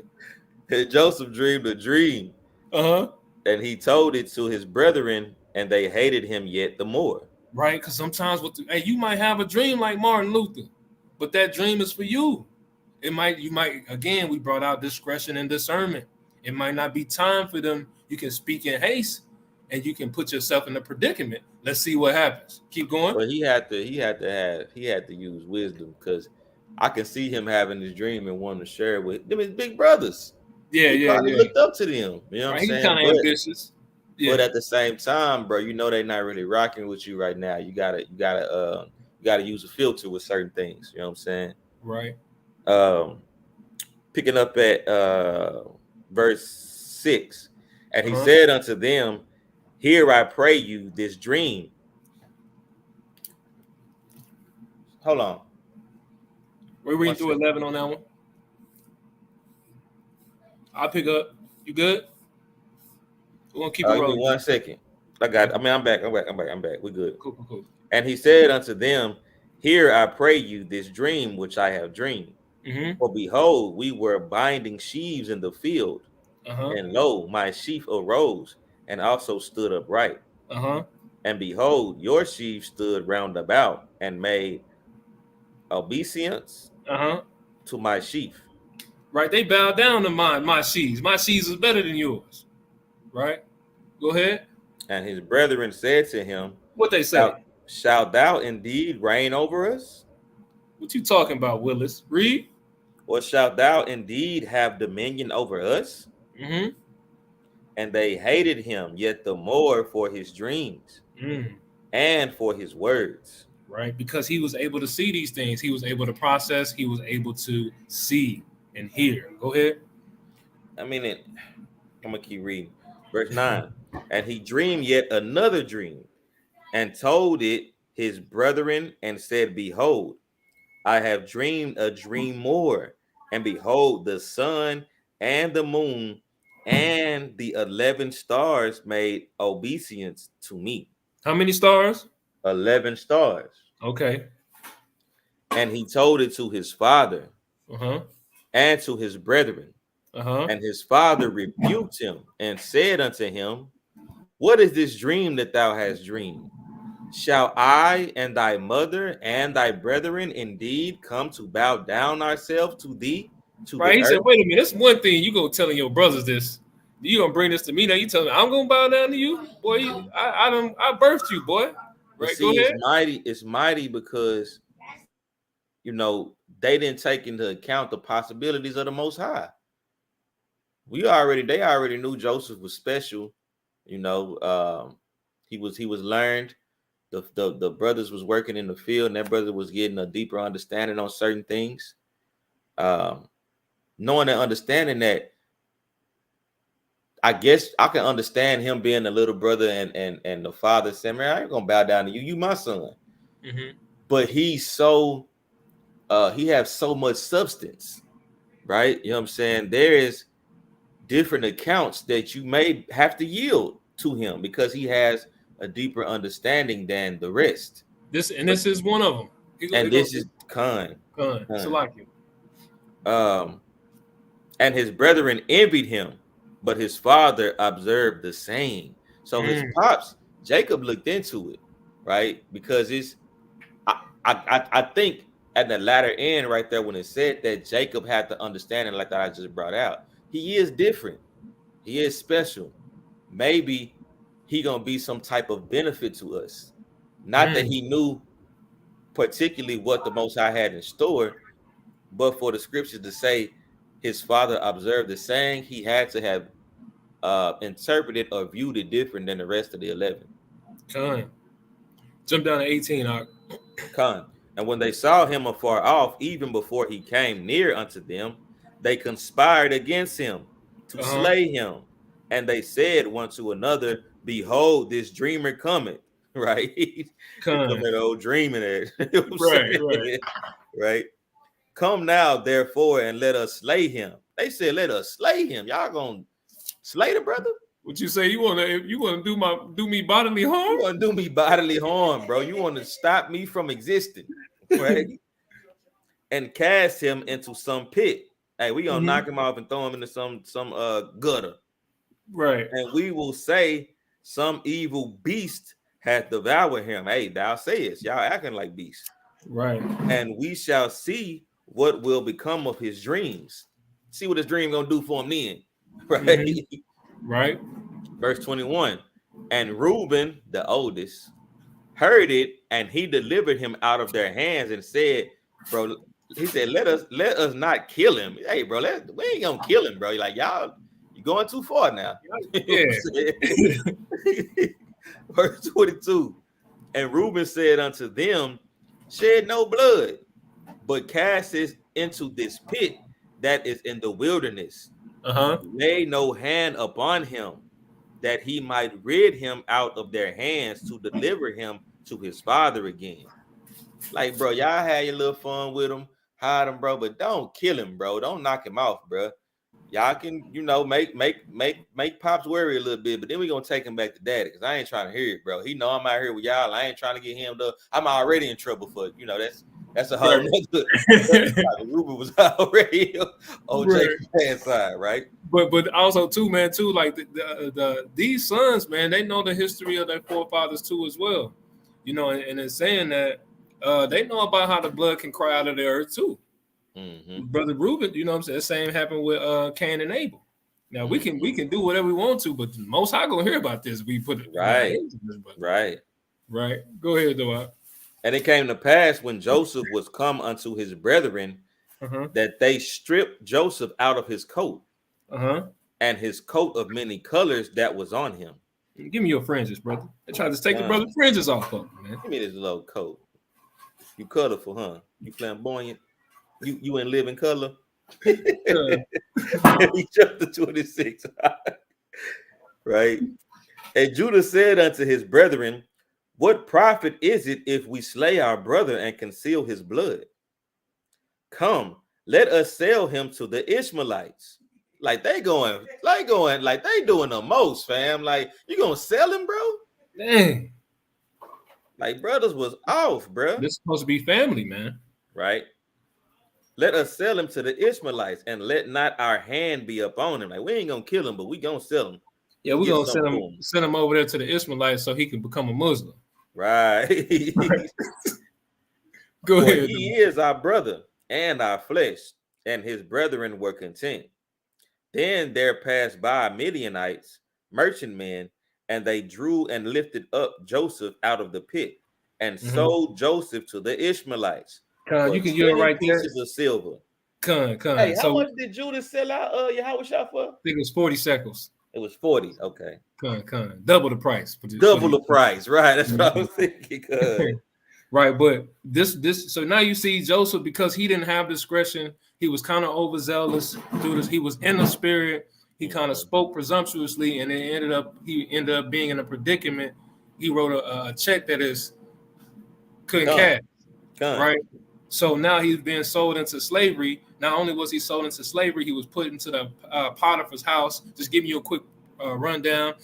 Joseph dreamed a dream. And he told it to his brethren, and they hated him yet the more. Right? Because sometimes you might have a dream like Martin Luther, but that dream is for you. You might again, we brought out discretion and discernment. It might not be time for them. You can speak in haste, and you can put yourself in a predicament. Let's see what happens. Keep going. But he had to use wisdom, because I can see him having this dream and wanting to share it with them, his big brothers. He looked up to them. You know what I'm saying? He's kind of ambitious. But at the same time, bro, you know they're not really rocking with you right now. You gotta use a filter with certain things. You know what I'm saying? Right. Picking up at verse 6, and he said unto them, "Hear, I pray you, this dream." Hold on. We're reading through 11 on that one. I'll pick up. You good? We're gonna keep it rolling. 1 second. I'm back. I'm back. We're good. Cool. And he said unto them, "Hear, I pray you, this dream which I have dreamed. For behold, we were binding sheaves in the field, and lo, my sheaf arose and also stood upright. And behold, your sheaf stood round about and made obeisance to my sheaf." Right, they bowed down to my sheaves. My sheaves is better than yours. Right? Go ahead. And his brethren said to him, what they say? Shalt thou indeed reign over us? What you talking about, Willis? Read. Or shalt thou indeed have dominion over us? And they hated him yet the more for his dreams and for his words. Right, because he was able to see these things. He was able to process. He was able to see and hear. Go ahead. I'm gonna keep reading. Verse 9. And he dreamed yet another dream, and told it his brethren, and said, Behold, I have dreamed a dream more, and behold, the sun and the moon and the 11 stars made obeisance to me. How many stars? 11 stars. Okay. And he told it to his father and to his brethren. And his father rebuked him and said unto him, What is this dream that thou hast dreamed? Shall I and thy mother and thy brethren indeed come to bow down ourselves to thee? Right. He said, wait a minute. That's one thing you go telling your brothers this. You gonna bring this to me now? You telling me I'm gonna bow down to you, boy? I birthed you, boy. Right. See, go ahead. It's mighty because they didn't take into account the possibilities of the Most High. They already knew Joseph was special. He was learned. The brothers was working in the field, and that brother was getting a deeper understanding on certain things. Knowing and understanding that, I guess I can understand him being a little brother and the father saying, "Man, I ain't gonna bow down to you. You my son." But he's so he has so much substance, right? You know what I'm saying? There is different accounts that you may have to yield to him because he has a deeper understanding than the rest. This is one of them. This is Khan. Salakia. And his brethren envied him, but his father observed the same. So his pops, Jacob, looked into it, right? Because I think at the latter end right there when it said that Jacob had the understanding like that I just brought out. He is different. He is special. Maybe he gonna be some type of benefit to us. Not that he knew particularly what the Most High had in store, but for the scriptures to say his father observed the saying, he had to have interpreted or viewed it different than the rest of the 11. Jump down to 18. Con. And when they saw him afar off, even before he came near unto them, they conspired against him to slay him. And they said one to another, behold, this dreamer cometh. Right? He come that old dreaming there. You know what I'm saying? Right? Come now, therefore, and let us slay him. They said, let us slay him. Y'all gonna slay the brother? What you say? You wanna do me bodily harm? You wanna do me bodily harm, bro? You want to stop me from existing, right? And cast him into some pit. Hey, we gonna knock him off and throw him into some gutter, right? And we will say some evil beast hath devoured him. Hey, thou sayest, y'all acting like beasts, right? And we shall see what will become of his dreams. See what his dream gonna do for him then, right? Right. Verse 21. And Reuben, the oldest, heard it, and he delivered him out of their hands and said, bro, he said, let us not kill him. Hey, bro, we ain't gonna kill him, bro. Like, y'all, you're going too far now. Yeah. Verse 22. And Reuben said unto them, shed no blood, but cast it into this pit that is in the wilderness. Lay no hand upon him, that he might rid him out of their hands to deliver him to his father again. Like, bro, y'all had your little fun with him, hide him, bro, but don't kill him, bro. Don't knock him off, bro. Y'all can, make Pops worry a little bit, but then we gonna take him back to daddy, because I ain't trying to hear it, bro. He know I'm out here with y'all. I ain't trying to get him to. I'm already in trouble for it. That's a whole nother. Ruben was already on Jacob's side, right? But also too, like these sons, man, they know the history of their forefathers too as well. And it's saying that they know about how the blood can cry out of the earth too. Brother Reuben, you know what I'm saying? The same happened with Cain and Abel. Now we can do whatever we want to, but the Most High gonna hear about this. We put it right. Go ahead, though. And it came to pass when Joseph was come unto his brethren that they stripped Joseph out of his coat and his coat of many colors that was on him. Give me your fringes, brother. They tried to take the brother fringes off of him, man. Give me this little coat. You colorful, huh? You flamboyant. You in living color. He jumped to 26. Right. And Judah said unto his brethren, what profit is it if we slay our brother and conceal his blood? Come, let us sell him to the Ishmaelites. Like they doing the most, fam. Like, you gonna sell him, bro? Dang. Like, brothers was off, bro. This is supposed to be family, man. Right. Let us sell him to the Ishmaelites, and let not our hand be upon him. Like, we ain't gonna kill him, but we gonna sell him. Yeah, we're gonna send him over there to the Ishmaelites so he can become a Muslim. Right. Go ahead. He is our brother and our flesh, and his brethren were content. Then there passed by Midianites, merchantmen, and they drew and lifted up Joseph out of the pit and sold Joseph to the Ishmaelites. You can get it right there. Pieces of silver. Hey, how much did Judah sell out Yahweh for? I think it was 40 shekels. It was 40. Okay. Double the price. Double the price. Right. That's what I was thinking. Right. But this, so now you see Joseph, because he didn't have discretion, he was kind of overzealous through this. He was in the spirit. He kind of spoke presumptuously, and he ended up being in a predicament. He wrote a check that couldn't cash. Right. So now he's being sold into slavery. Not only was he sold into slavery, he was put into the Potiphar's house. Just giving you a quick rundown.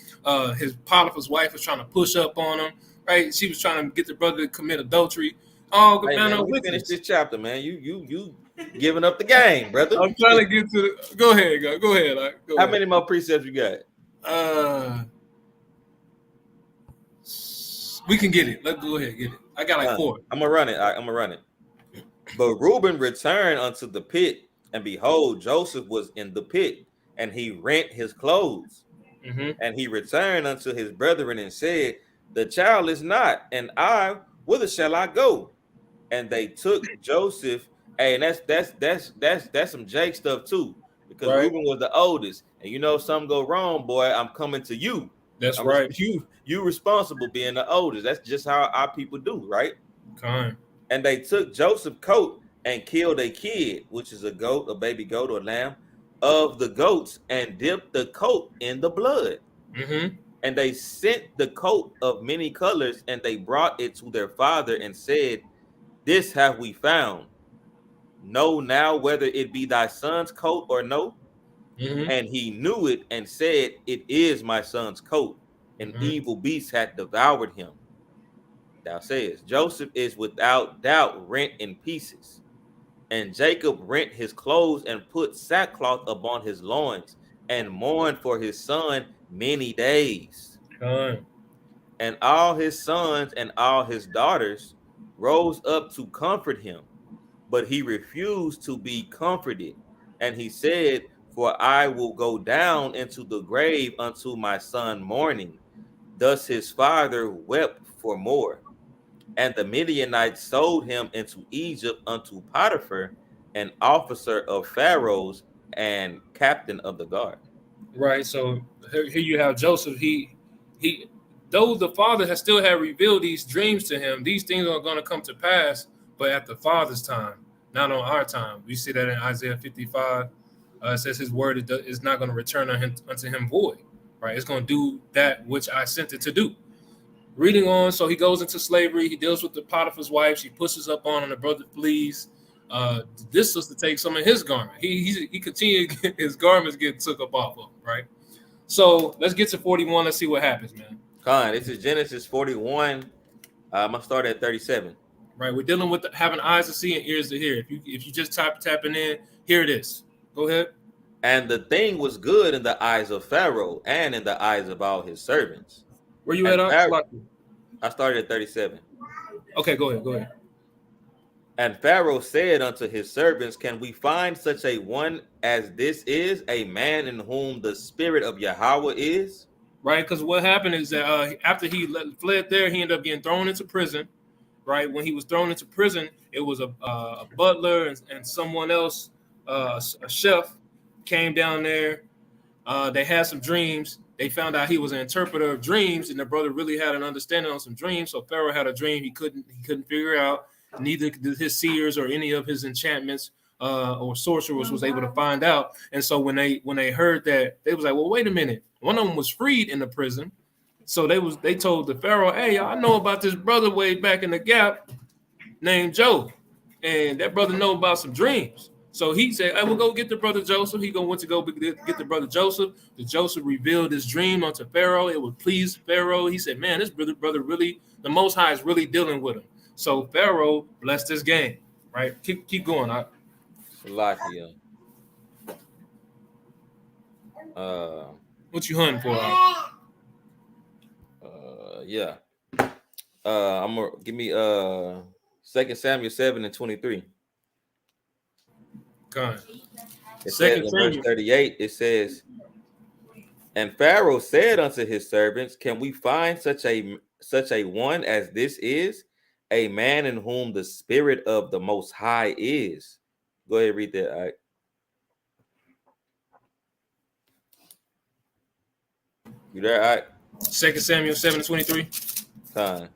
His Potiphar's wife was trying to push up on him. Right, she was trying to get the brother to commit adultery. Oh, hey, man, we finished this chapter, man. You giving up the game, brother. I'm trying to get to the. Go ahead. Go ahead. How many more precepts you got? We can get it. Let's go ahead, get it. I got like 4. I'm gonna run it. But Reuben returned unto the pit, and behold, Joseph was in the pit, and he rent his clothes. And he returned unto his brethren and said, the child is not, and whither shall I go? And they took Joseph. Hey, and that's some Jake stuff too, because Reuben was the oldest, and if something go wrong, boy, I'm coming to you. That's right. You responsible being the oldest. That's just how our people do, right? Okay. And they took Joseph's coat and killed a kid, which is a goat, a baby goat or lamb, of the goats, and dipped the coat in the blood. And they sent the coat of many colors, and they brought it to their father and said, "This have we found. Know now whether it be thy son's coat or no." And he knew it and said, "It is my son's coat. An evil beast hath devoured him." Thou sayest, Joseph is without doubt rent in pieces. And Jacob rent his clothes and put sackcloth upon his loins and mourned for his son many days. And all his sons and all his daughters rose up to comfort him, but he refused to be comforted. And he said, "For I will go down into the grave unto my son mourning." Thus his father wept for more. And the Midianites sold him into Egypt unto Potiphar, an officer of Pharaoh's and captain of the guard. Right. So here you have Joseph. He though the father has still had revealed these dreams to him, these things are going to come to pass, but at the father's time, not on our time. We see that in Isaiah 55. It says his word is not going to return unto him void. Right. It's going to do that which I sent it to do. Reading on, so he goes into slavery. He deals with the Potiphar's wife. She pushes up on him. The brother flees. This was to take some of his garment. He continued to get his garments get took up off of him, right? So let's get to 41. Let's see what happens, man. Con, this is Genesis 41. I'm gonna start at 37. Right, we're dealing with having eyes to see and ears to hear. If you just tapping in, here it is. Go ahead. And the thing was good in the eyes of Pharaoh and in the eyes of all his servants. Where you at? I started at 37. Okay, go ahead. And Pharaoh said unto his servants, "Can we find such a one as this is, a man in whom the spirit of Yahweh is?" Right, because what happened is that after he fled there, he ended up getting thrown into prison. Right, when he was thrown into prison, it was a butler and someone else, a chef, came down there. They had some dreams. They found out he was an interpreter of dreams, and the brother really had an understanding on some dreams. So Pharaoh had a dream he couldn't figure out. Neither did his seers or any of his enchantments or sorcerers was able to find out. And so when they heard that, they was like, "Well, wait a minute." One of them was freed in the prison, so they told the Pharaoh, "Hey, I know about this brother way back in the gap named Joe, and that brother know about some dreams." So he said, "I will go get the brother Joseph." He went to go get the brother Joseph. The Joseph revealed his dream unto Pharaoh. It would please Pharaoh. He said, "Man, this brother really, the Most High is really dealing with him." So Pharaoh blessed this game. Right? Keep going. Salakia. What you hunting for? Yeah. I'm gonna give me 2 Samuel 7:23. God. It says in verse 38, it says, "And Pharaoh said unto his servants, Can we find such a one as this is, a man in whom the spirit of the Most High is?" Go ahead, read that. All right. You there? All right. 2 Samuel 7:23. Con.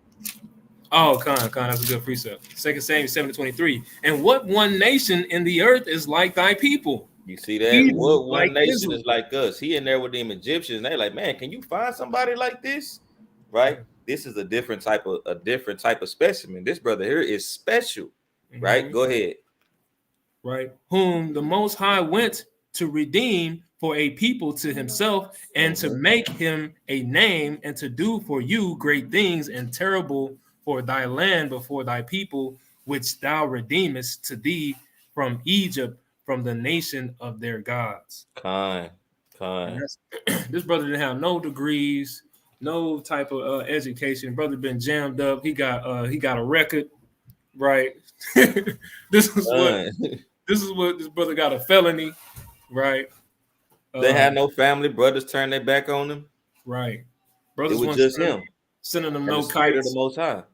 Oh, Con, that's a good precept. 2 Samuel 7:23. "And what one nation in the earth is like thy people?" You see that? What one like nation Israel is like us? He in there with them Egyptians, and they like, "Man, can you find somebody like this?" Right? This is a different type of specimen. This brother here is special, right? Go ahead. Right, "Whom the Most High went to redeem for a people to himself, and to make him a name, and to do for you great things and terrible for thy land before thy people, which thou redeemest to thee from Egypt, from the nation of their gods." Kind. This brother didn't have no degrees, no type of education. Brother been jammed up. He got a record, right? This is what this brother got, a felony, right? They had no family. Brothers turned their back on him. Right. Brothers it was just him sending them no kites. The Most High.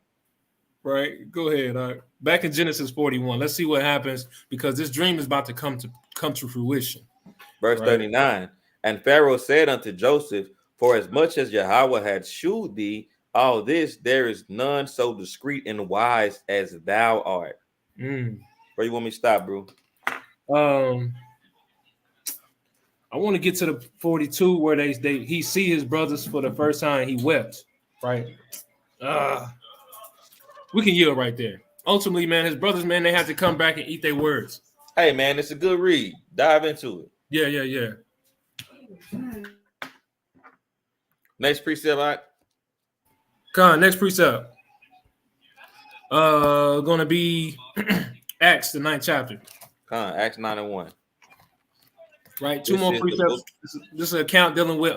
Right. Go ahead. Back in Genesis 41. Let's see what happens, because this dream is about to come to fruition. Verse 39. "And Pharaoh said unto Joseph, For as much as Yahweh had shewed thee all this, there is none so discreet and wise as thou art. Mm. Where you want me to stop, bro? I want to get to the 42 where he see his brothers for the first time. He wept, right? We can yield right there. Ultimately, man, his brothers, man, they had to come back and eat their words. Hey, man, it's a good read. Dive into it. Yeah. Next precept, all right? Next precept. Gonna be Acts, the 9th chapter. Acts 9:1. Right, two more precepts. This is an account dealing with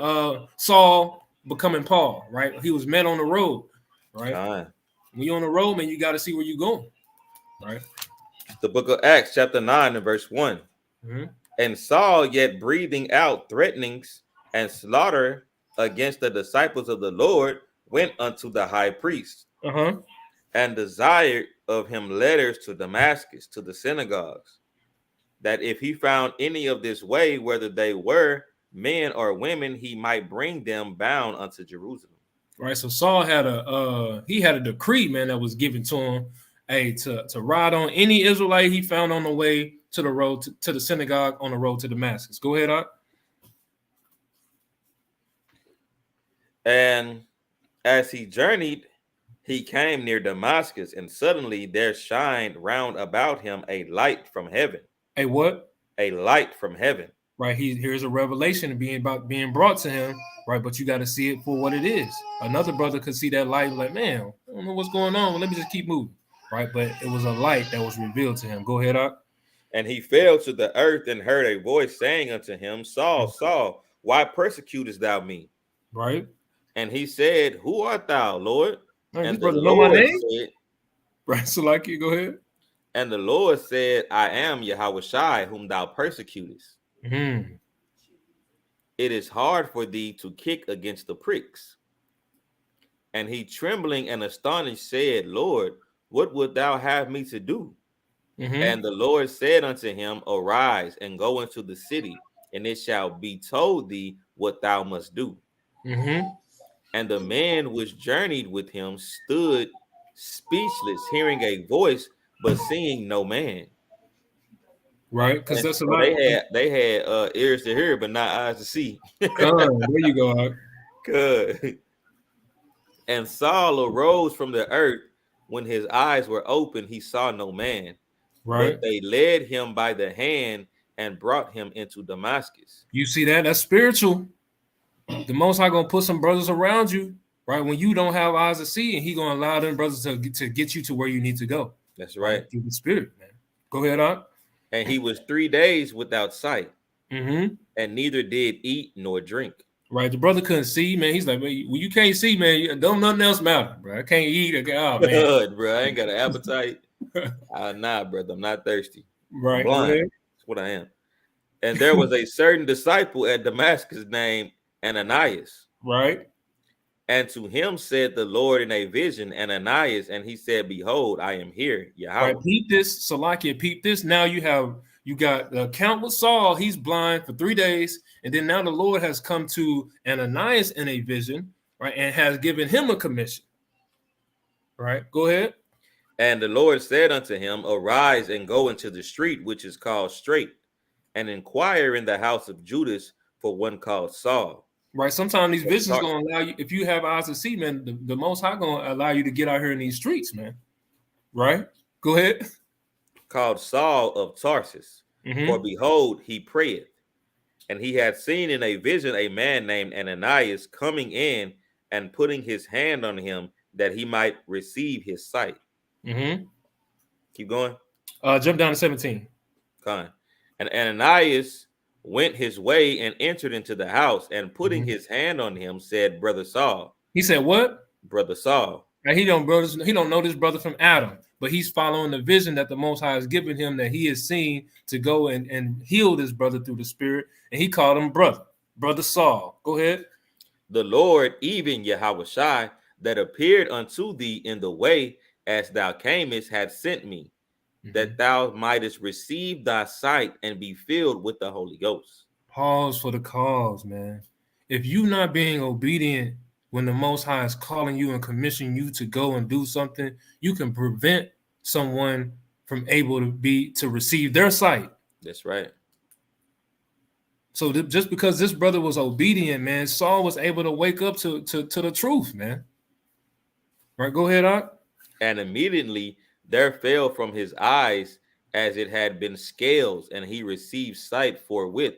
Saul becoming Paul. Right, he was met on the road. Right, when you're on the road, man, you got to see where you're going. Right, the book of Acts, chapter 9 and verse 1. Mm-hmm. And Saul, yet breathing out threatenings and slaughter against the disciples of the Lord, went unto the high priest and desired of him letters to Damascus, to the synagogues, that if he found any of this way, whether they were men or women, he might bring them bound unto Jerusalem. Right. So Saul had a decree, man, that was given to him, to ride on any Israelite he found on the way to the road to the synagogue on the road to Damascus. Go ahead, Art. And as he journeyed, he came near Damascus, and suddenly there shined round about him a light from heaven. A what? A light from heaven. Right. Here's a revelation being brought to him. Right. But you got to see it for what it is. Another brother could see that light like, man, I don't know what's going on. Well, let me just keep moving. Right. But it was a light that was revealed to him. Go ahead, Art. And he fell to the earth and heard a voice saying unto him, Saul, Saul, why persecutest thou me? Right. And he said, who art thou, Lord? Man, and the Lord said, right, so like you go ahead. And the Lord said, I am Yahushai, whom thou persecutest. Mm-hmm. It is hard for thee to kick against the pricks. And he, trembling and astonished, said, Lord, what would thou have me to do? Mm-hmm. And the Lord said unto him, arise and go into the city, and it shall be told thee what thou must do. Mm-hmm. And the man which journeyed with him stood speechless, hearing a voice, but seeing no man. Right, because that's a lot. They had ears to hear, but not eyes to see. There you go. Good. And Saul arose from the earth. When his eyes were open, he saw no man. Right. But they led him by the hand and brought him into Damascus. You see that? That's spiritual. The Most High gonna put some brothers around you, right? When you don't have eyes to see, and he gonna allow them brothers to get you to where you need to go. That's right. Through the spirit, man. Go ahead, Art. And he was 3 days without sight, and neither did eat nor drink. Right, the brother couldn't see, man. He's like, well, you can't see, man. Don't nothing else matter, bro. I can't eat. Oh, man, bro, I ain't got an appetite. Nah, brother, I'm not thirsty. Right, blind. That's what I am. And there was a certain disciple at Damascus named Ananias. Right. And to him said the Lord in a vision, Ananias, and he said, behold, I am here. Yahweh. Right, peep this, Salakia, peep this. Now you got the account with Saul. He's blind for 3 days. And then now the Lord has come to Ananias in a vision, right, and has given him a commission. Right, go ahead. And the Lord said unto him, arise and go into the street, which is called Straight, and inquire in the house of Judas for one called Saul. Right, sometimes these visions going to allow you, if you have eyes to see, man, the Most High going to allow you to get out here in these streets, man. Right, go ahead. Called Saul of Tarsus, for behold, he prayeth. And he had seen in a vision a man named Ananias coming in and putting his hand on him that he might receive his sight. Keep going. Jump down to 17. And Ananias went his way and entered into the house, and putting his hand on him said, Brother Saul. He said, what? Brother Saul. Now, he don't know this brother from Adam, but he's following the vision that the Most High has given him, that he has seen to go and heal this brother through the Spirit. And he called him brother Saul. Go ahead. The Lord, even Yahushai, that appeared unto thee in the way as thou camest, had sent me, that thou mightest receive thy sight and be filled with the Holy Ghost. Pause for the cause, man. If you not being obedient when the Most High is calling you and commissioning you to go and do something, you can prevent someone from able to receive their sight. That's right. So just because this brother was obedient, man, Saul was able to wake up to the truth, man. Right, go ahead, Art. And immediately there fell from his eyes as it had been scales, and he received sight forthwith,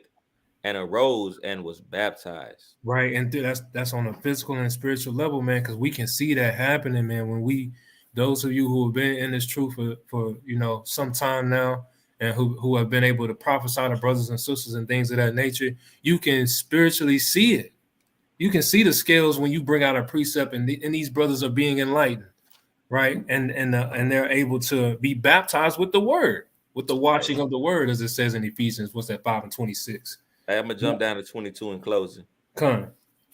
and arose and was baptized. Right, and that's on a physical and spiritual level, man, because we can see that happening, man. When those of you who have been in this truth for some time now, and who have been able to prophesy to brothers and sisters and things of that nature, you can spiritually see it. You can see the scales when you bring out a precept, and these brothers are being enlightened, right? And they're able to be baptized with the word, with the washing of the word, as it says in Ephesians. What's that, 5:26? I'm gonna jump down to 22 in closing. Come.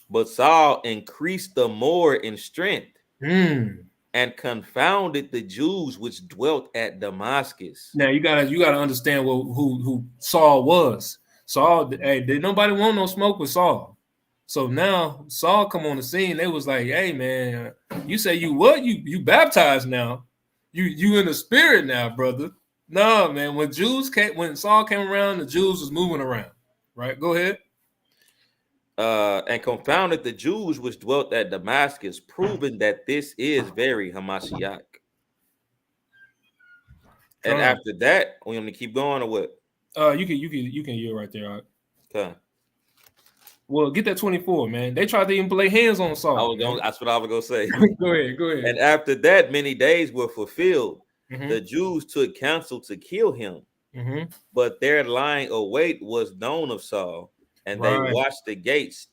But Saul increased the more in strength, and confounded the Jews which dwelt at Damascus. Now you gotta understand who Saul was. Saul, hey, did nobody want no smoke with Saul? So now Saul come on the scene. They was like, hey man, you say you what? You baptized now. You in the spirit now, brother. No, man. When Saul came around, the Jews was moving around. Right? Go ahead. And confounded the Jews which dwelt at Damascus, proving that this is very Hamashiach. And after that, we want to keep going or what? You can yield right there. Right? Okay. Well, get that 24, man. They tried to even lay hands on Saul. That's what I was gonna say. Go ahead. And after that, many days were fulfilled. The Jews took counsel to kill him, but their lying await was known of Saul, and they watched the gates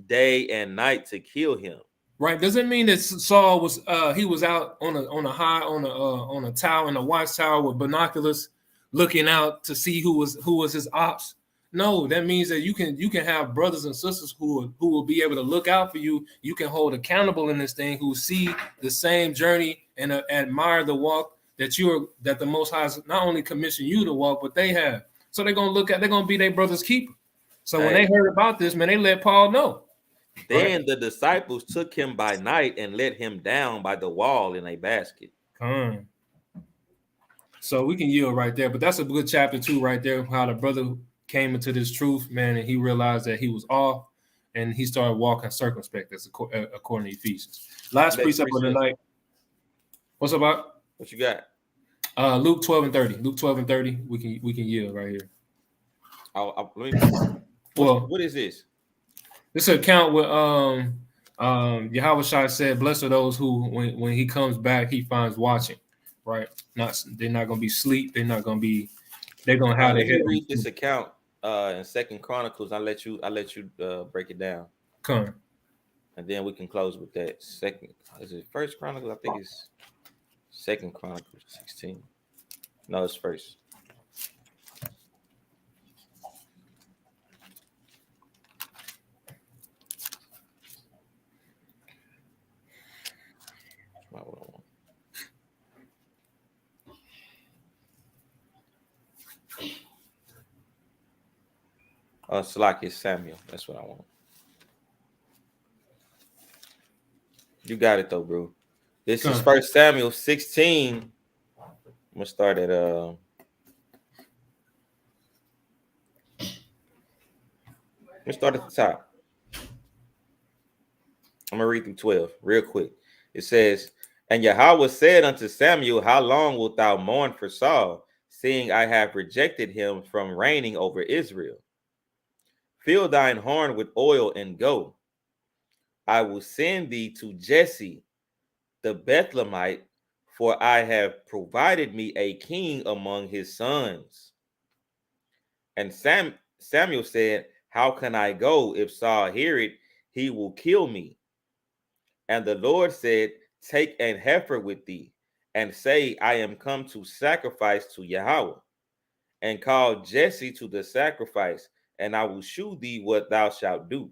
day and night to kill him. Right? Does it mean that Saul was he was out on a tower, in a watchtower with binoculars, looking out to see who was his ops? No, that means that you can have brothers and sisters who will be able to look out for you. You can hold accountable in this thing, who see the same journey and admire the walk that the Most High not only commissioned you to walk, but they have. So they're gonna be their brother's keeper. So when they heard about this, man, they let Paul know. Then the disciples took him by night and let him down by the wall in a basket. So we can yield right there, but that's a good chapter 2 right there, how the brother came into this truth, man, and he realized that he was off, and he started walking circumspect, as according to Ephesians. Last precept of the night. What's up, Bob? What you got? Luke 12 and 30. Luke 12 and 30. We can yield right here. What is this? This account with Yahweh Shai said, "Blessed are those who, when he comes back, he finds watching." Right? They're not gonna be asleep. They're gonna have their head. Read this account in 2 Chronicles. I'll let you break it down. Come. And then we can close with that. Is it 1 Chronicles? I think it's 2 Chronicles 16. No, it's first. Salaki Samuel. That's what I want. You got it though, bro. This is 1 Samuel 16. I'm gonna start at let's start at the top. I'm gonna read through 12 real quick. It says, "And Yahweh said unto Samuel, How long wilt thou mourn for Saul, seeing I have rejected him from reigning over Israel? Fill thine horn with oil and go. I will send thee to Jesse the Bethlehemite, for I have provided me a king among his sons." And Samuel said, "How can I go? If Saul hear it, he will kill me." And the Lord said, "Take an heifer with thee, and say, I am come to sacrifice to Yahweh. And call Jesse to the sacrifice, and I will shew thee what thou shalt do."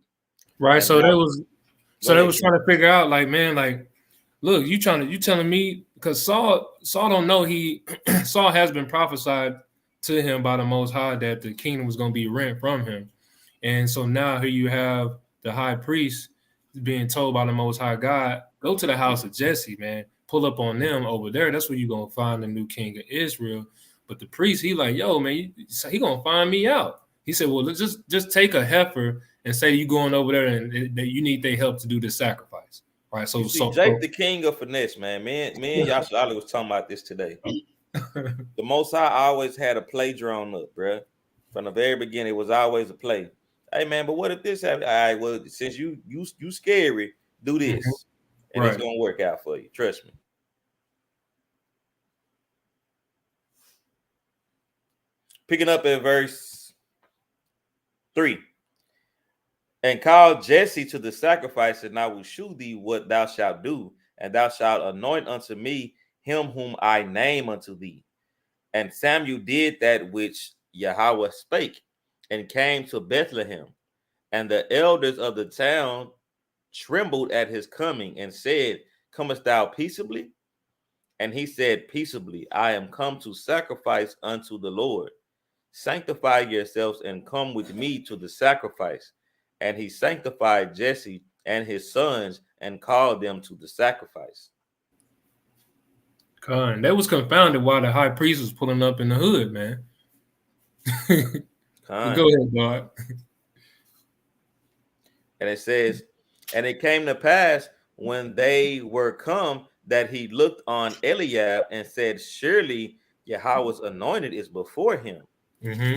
Right. And so they was trying to figure out, like, man, like, look, you telling me, because Saul don't know Saul has been prophesied to him by the Most High that the kingdom was going to be rent from him. And so now here you have the high priest being told by the Most High God, go to the house of Jesse, man. Pull up on them over there. That's where you're going to find the new king of Israel. But the priest, he like, yo, man, he going to find me out. He said, well, let's just take a heifer and say you going over there and that you need their help to do this sacrifice. Right. So, you see, Jake, the king of finesse, man. Me and Yashali was talking about this today. The Most High always had a play drawn up, bro. From the very beginning, it was always a play. Hey, man, but what if this happened? All right, well, since you scary, do this, and it's gonna work out for you. Trust me. Picking up at verse 3. And call Jesse to the sacrifice, and I will shew thee what thou shalt do, and thou shalt anoint unto me him whom I name unto thee. And Samuel did that which Yahweh spake, and came to Bethlehem. And the elders of the town trembled at his coming, and said, comest thou peaceably? And he said, peaceably, I am come to sacrifice unto the Lord. Sanctify yourselves and come with me to the sacrifice. And he sanctified Jesse and his sons and called them to the sacrifice. That was confounded while the high priest was pulling up in the hood, man. Go ahead, God. And it says, and it came to pass when they were come that he looked on Eliab and said, surely Yahweh's anointed is before him.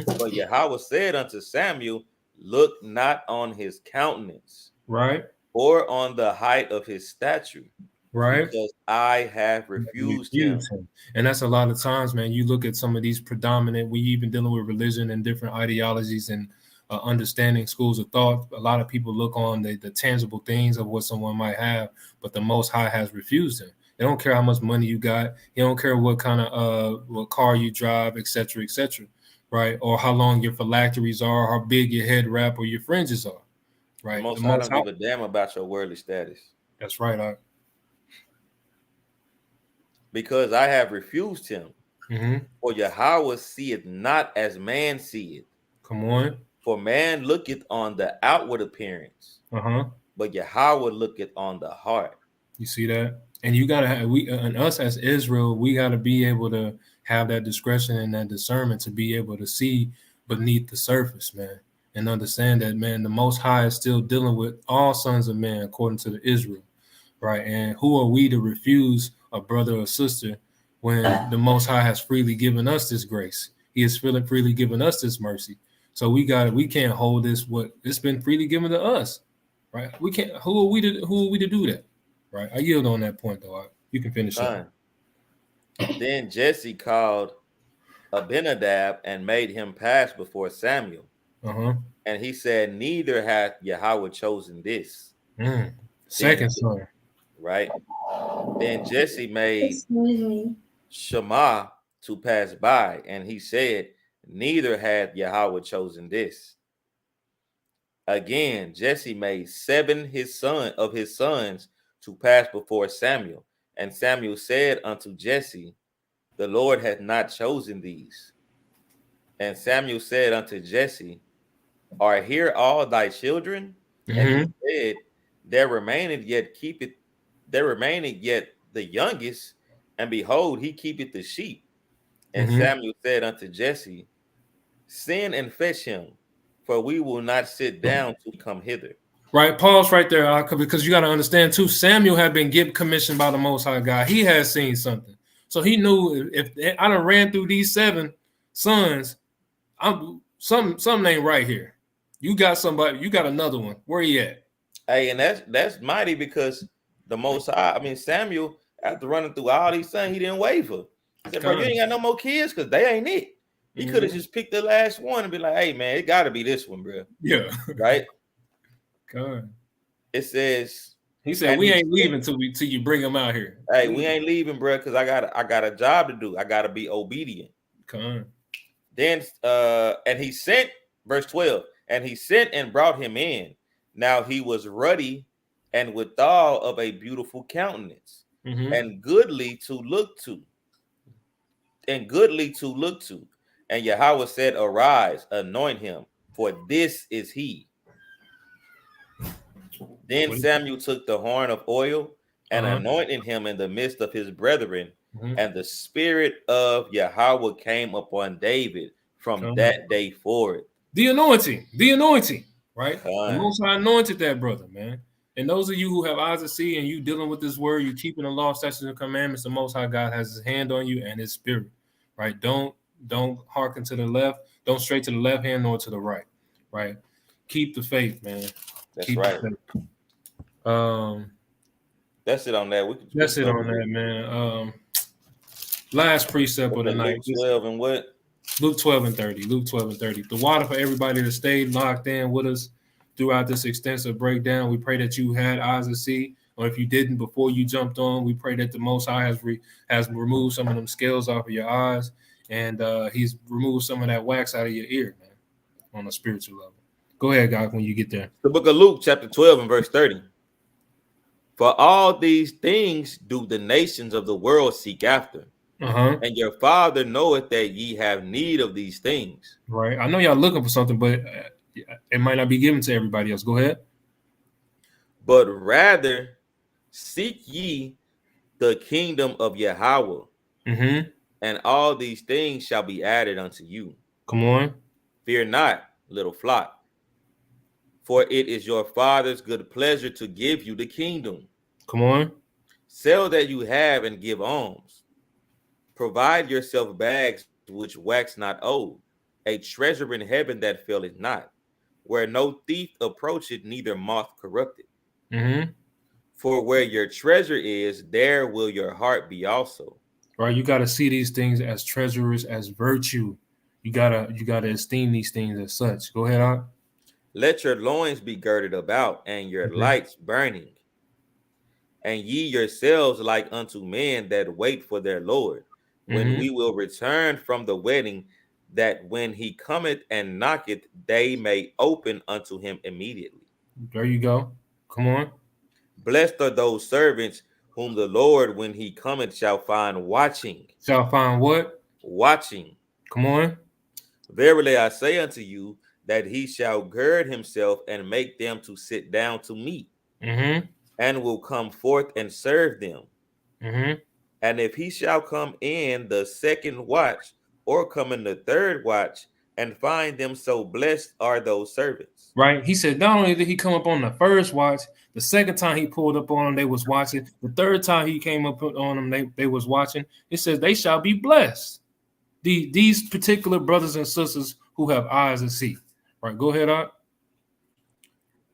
But Yahweh said unto Samuel, look not on his countenance, right, or on the height of his stature, right, because I have refused him. And that's a lot of times, man. You look at some of these predominant, we even dealing with religion and different ideologies and understanding schools of thought. A lot of people look on the tangible things of what someone might have, but the Most High has refused him. They don't care how much money you got. He don't care what kind of what car you drive, etc., etc., right? Or how long your phylacteries are, how big your head wrap or your fringes are, right? The Most High don't give a damn about your worldly status. That's right. Because I have refused him. For Yahweh seeth not as man seeth. Come on. For man looketh on the outward appearance, but Yahweh looketh on the heart. You see that? And you gotta have and us as Israel, we gotta be able to have that discretion and that discernment to be able to see beneath the surface, man, and understand that, man, the Most High is still dealing with all sons of man according to the Israel, right? And who are we to refuse a brother or sister when the Most High has freely given us this grace? He has freely given us this mercy. So we can't hold this what it's been freely given to us, right? We can't. Who are we to do that, right? I yield on that point, though. You can finish up. Then Jesse called Abinadab and made him pass before Samuel. And he said, neither hath Yahweh chosen this. Second son. Right. Then Jesse made Shammah to pass by, and he said, neither hath Yahweh chosen this. Again, Jesse made 7 of his sons to pass before Samuel. And Samuel said unto Jesse, the Lord hath not chosen these. And Samuel said unto Jesse, are here all thy children? And he said, there remaineth yet the youngest, and behold, he keepeth the sheep. And Samuel said unto Jesse, send and fetch him, for we will not sit down to come hither. Right, pause right there, because you got to understand too, Samuel had been given commissioned by the Most High God. He has seen something. So he knew if I done ran through these 7 sons, something ain't right here. You got somebody, you got another one. Where he at? Hey, and that's mighty, because the Most High, Samuel, after running through all these sons, he didn't waver. He said, bro, you ain't got no more kids, because they ain't it. He could have just picked the last one and be like, hey, man, it got to be this one, bro. Yeah. Right? God. It says, he said, we ain't leaving till you bring them out here. Hey, we ain't leaving, bro, because I got a job to do. I got to be obedient. God. Then, and he sent, verse 12, and he sent and brought him in. Now he was ruddy and withal of a beautiful countenance, and goodly to look to. And Yahweh said, arise, anoint him, for this is he. Then What Samuel took the horn of oil and uh-huh. anointed him in the midst of his brethren, Mm-hmm. and the spirit of Yahweh came upon David from Come on. that day forward. The anointing, right? The Fine. Most High anointed that brother, man. And those of you who have eyes to see and you dealing with this word, you keeping the law, statutes, and commandments, the Most High God has His hand on you and His spirit, right? Don't hearken to the left, don't stray to the left hand nor to the right, right? Keep the faith, man. That's Keep right. the faith. That's it on that. That's it on that, man. Last precept of the night. Luke 12 and what? Luke 12 and 30. Luke 12 and 30. The water for everybody that stayed locked in with us throughout this extensive breakdown. We pray that you had eyes to see, or if you didn't before you jumped on, we pray that the Most High has removed some of them scales off of your eyes, and He's removed some of that wax out of your ear, man, on a spiritual level. Go ahead, God, when you get there. The book of Luke, chapter 12 and verse 30. For all these things do the nations of the world seek after. And your Father knoweth that ye have need of these things. Right. I know y'all looking for something, but it might not be given to everybody else. Go ahead. But rather seek ye the kingdom of Yahweh, and all these things shall be added unto you. Come on. Fear not, little flock, for it is your Father's good pleasure to give you the kingdom. Come on. Sell that you have and give alms. Provide yourself bags which wax not old, a treasure in heaven that faileth not, where no thief approacheth, neither moth corrupted. For where your treasure is, there will your heart be also. Right. You got to see these things as treasures, as virtue. You gotta esteem these things as such. Go ahead, Aunt. Let your loins be girded about, and your lights burning, and ye yourselves like unto men that wait for their Lord, when we will return from the wedding, that when he cometh and knocketh, they may open unto him immediately. There you go. Come on. Blessed are those servants whom the Lord, when he cometh, shall find watching. Shall find what? Watching. Come on. Verily I say unto you, that he shall gird himself and make them to sit down to meat, and will come forth and serve them. And if he shall come in the second watch, or come in the third watch, and find them so, blessed are those servants. Right. He said not only did he come up on the first watch, the second time he pulled up on them, they was watching. The third time he came up on them, they was watching. It says they shall be blessed. These particular brothers and sisters who have eyes to see. Right. Go ahead, Art.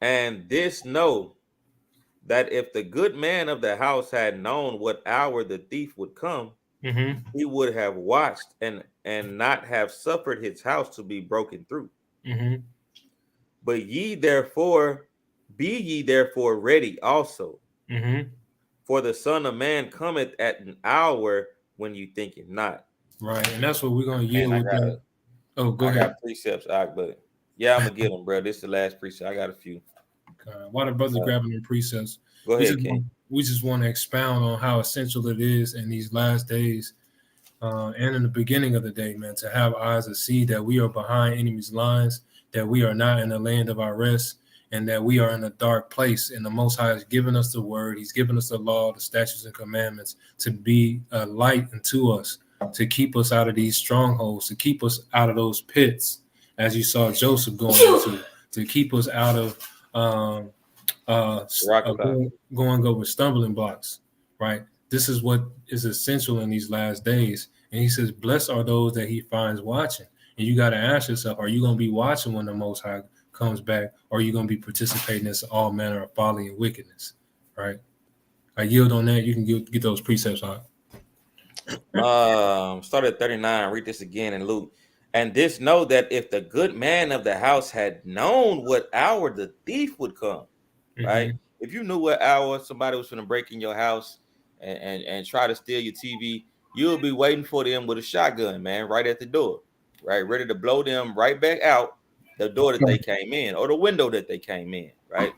And this know, that if the good man of the house had known what hour the thief would come, he would have watched and not have suffered his house to be broken through. But be ye therefore ready also, for the Son of Man cometh at an hour when you think it not. Right, and that's what we're gonna yield with that. Oh, go ahead. I got precepts, but yeah, I'm gonna get them, bro. This is the last precept. I got a few. While the brothers grabbing their precepts, go ahead, King. We just want to expound on how essential it is in these last days, and in the beginning of the day, man, to have eyes to see that we are behind enemy's lines, that we are not in the land of our rest, and that we are in a dark place. And the Most High has given us the word. He's given us the law, the statutes and commandments to be a light unto us, to keep us out of these strongholds, to keep us out of those pits, as you saw Joseph going into, to keep us out of going over stumbling blocks, right? This is what is essential in these last days. And he says, blessed are those that he finds watching. And you got to ask yourself, are you going to be watching when the Most High comes back, or are you going to be participating in all manner of folly and wickedness, right? I yield on that. You can get those precepts out. Start at 39. Read this again in Luke. And this know, that if the good man of the house had known what hour the thief would come, right? If you knew what hour somebody was going to break in your house and try to steal your TV, you'll be waiting for them with a shotgun, man, right at the door, right? Ready to blow them right back out the door that they came in, or the window that they came in, right?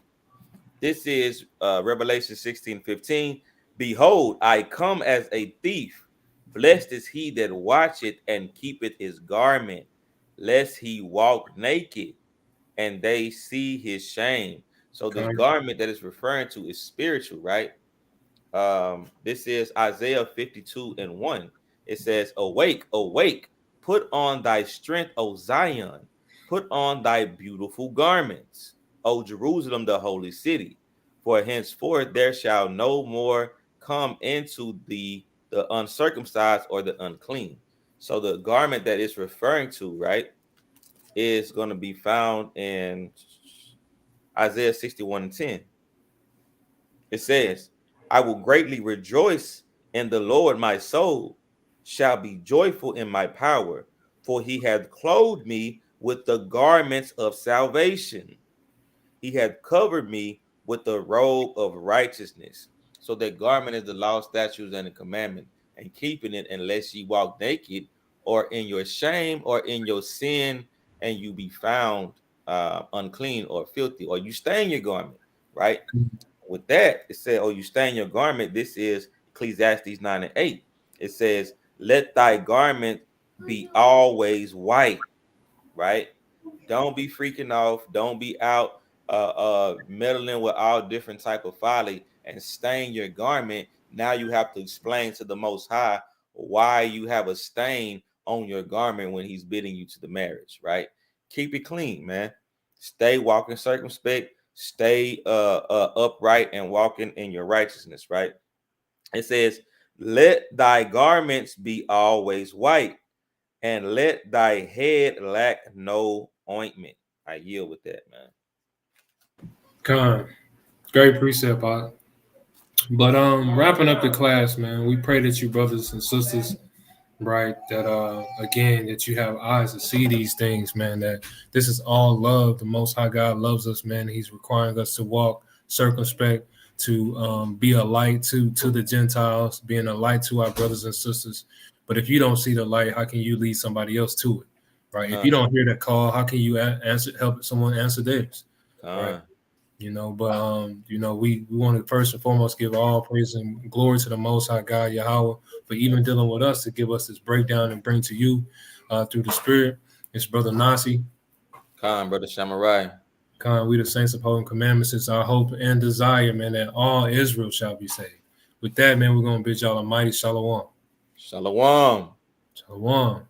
This is Revelation 16:15. Behold, I come as a thief. Blessed is he that watcheth and keepeth his garment, lest he walk naked, and they see his shame. So this garment that is referring to is spiritual, right? This is Isaiah 52:1. It says, awake, awake, put on thy strength, O Zion, put on thy beautiful garments, O Jerusalem, the holy city. For henceforth there shall no more come into the uncircumcised or the unclean. So the garment that it's referring to, right, is going to be found in Isaiah 61:10. It says, I will greatly rejoice in the Lord, my soul shall be joyful in my power, for he hath clothed me with the garments of salvation. He hath covered me with the robe of righteousness. So that garment is the law, statutes, and the commandment, and keeping it unless ye walk naked or in your shame or in your sin, and you be found unclean or filthy, or you stain your garment, right? With that, it said, oh, you stain your garment. This is Ecclesiastes 9:8. It says, let thy garment be always white, right? Don't be freaking off. Don't be out meddling with all different type of folly and stain your garment. Now you have to explain to the Most High why you have a stain on your garment when he's bidding you to the marriage, right? Keep it clean, man. Stay walking circumspect, stay upright and walking in your righteousness, right? It says, let thy garments be always white, and let thy head lack no ointment. I yield with that, man. Great precept, Bob. But wrapping up the class, man, we pray that you brothers and sisters, right, that again, that you have eyes to see these things, man, that this is all love. The Most High God loves us, man. He's requiring us to walk circumspect, to be a light to the Gentiles, being a light to our brothers and sisters. But if you don't see the light, how can you lead somebody else to it, right? If you don't hear that call, how can you help someone answer theirs, right? You know, but you know, we want to first and foremost give all praise and glory to the Most High God, Yahweh, for even dealing with us to give us this breakdown and bring to you through the Spirit. It's Brother Nasi. Brother Shamarai. We the saints upholding commandments. It's our hope and desire, man, that all Israel shall be saved. With that, man, we're going to bid y'all a mighty shalom. Shalom. Shalom.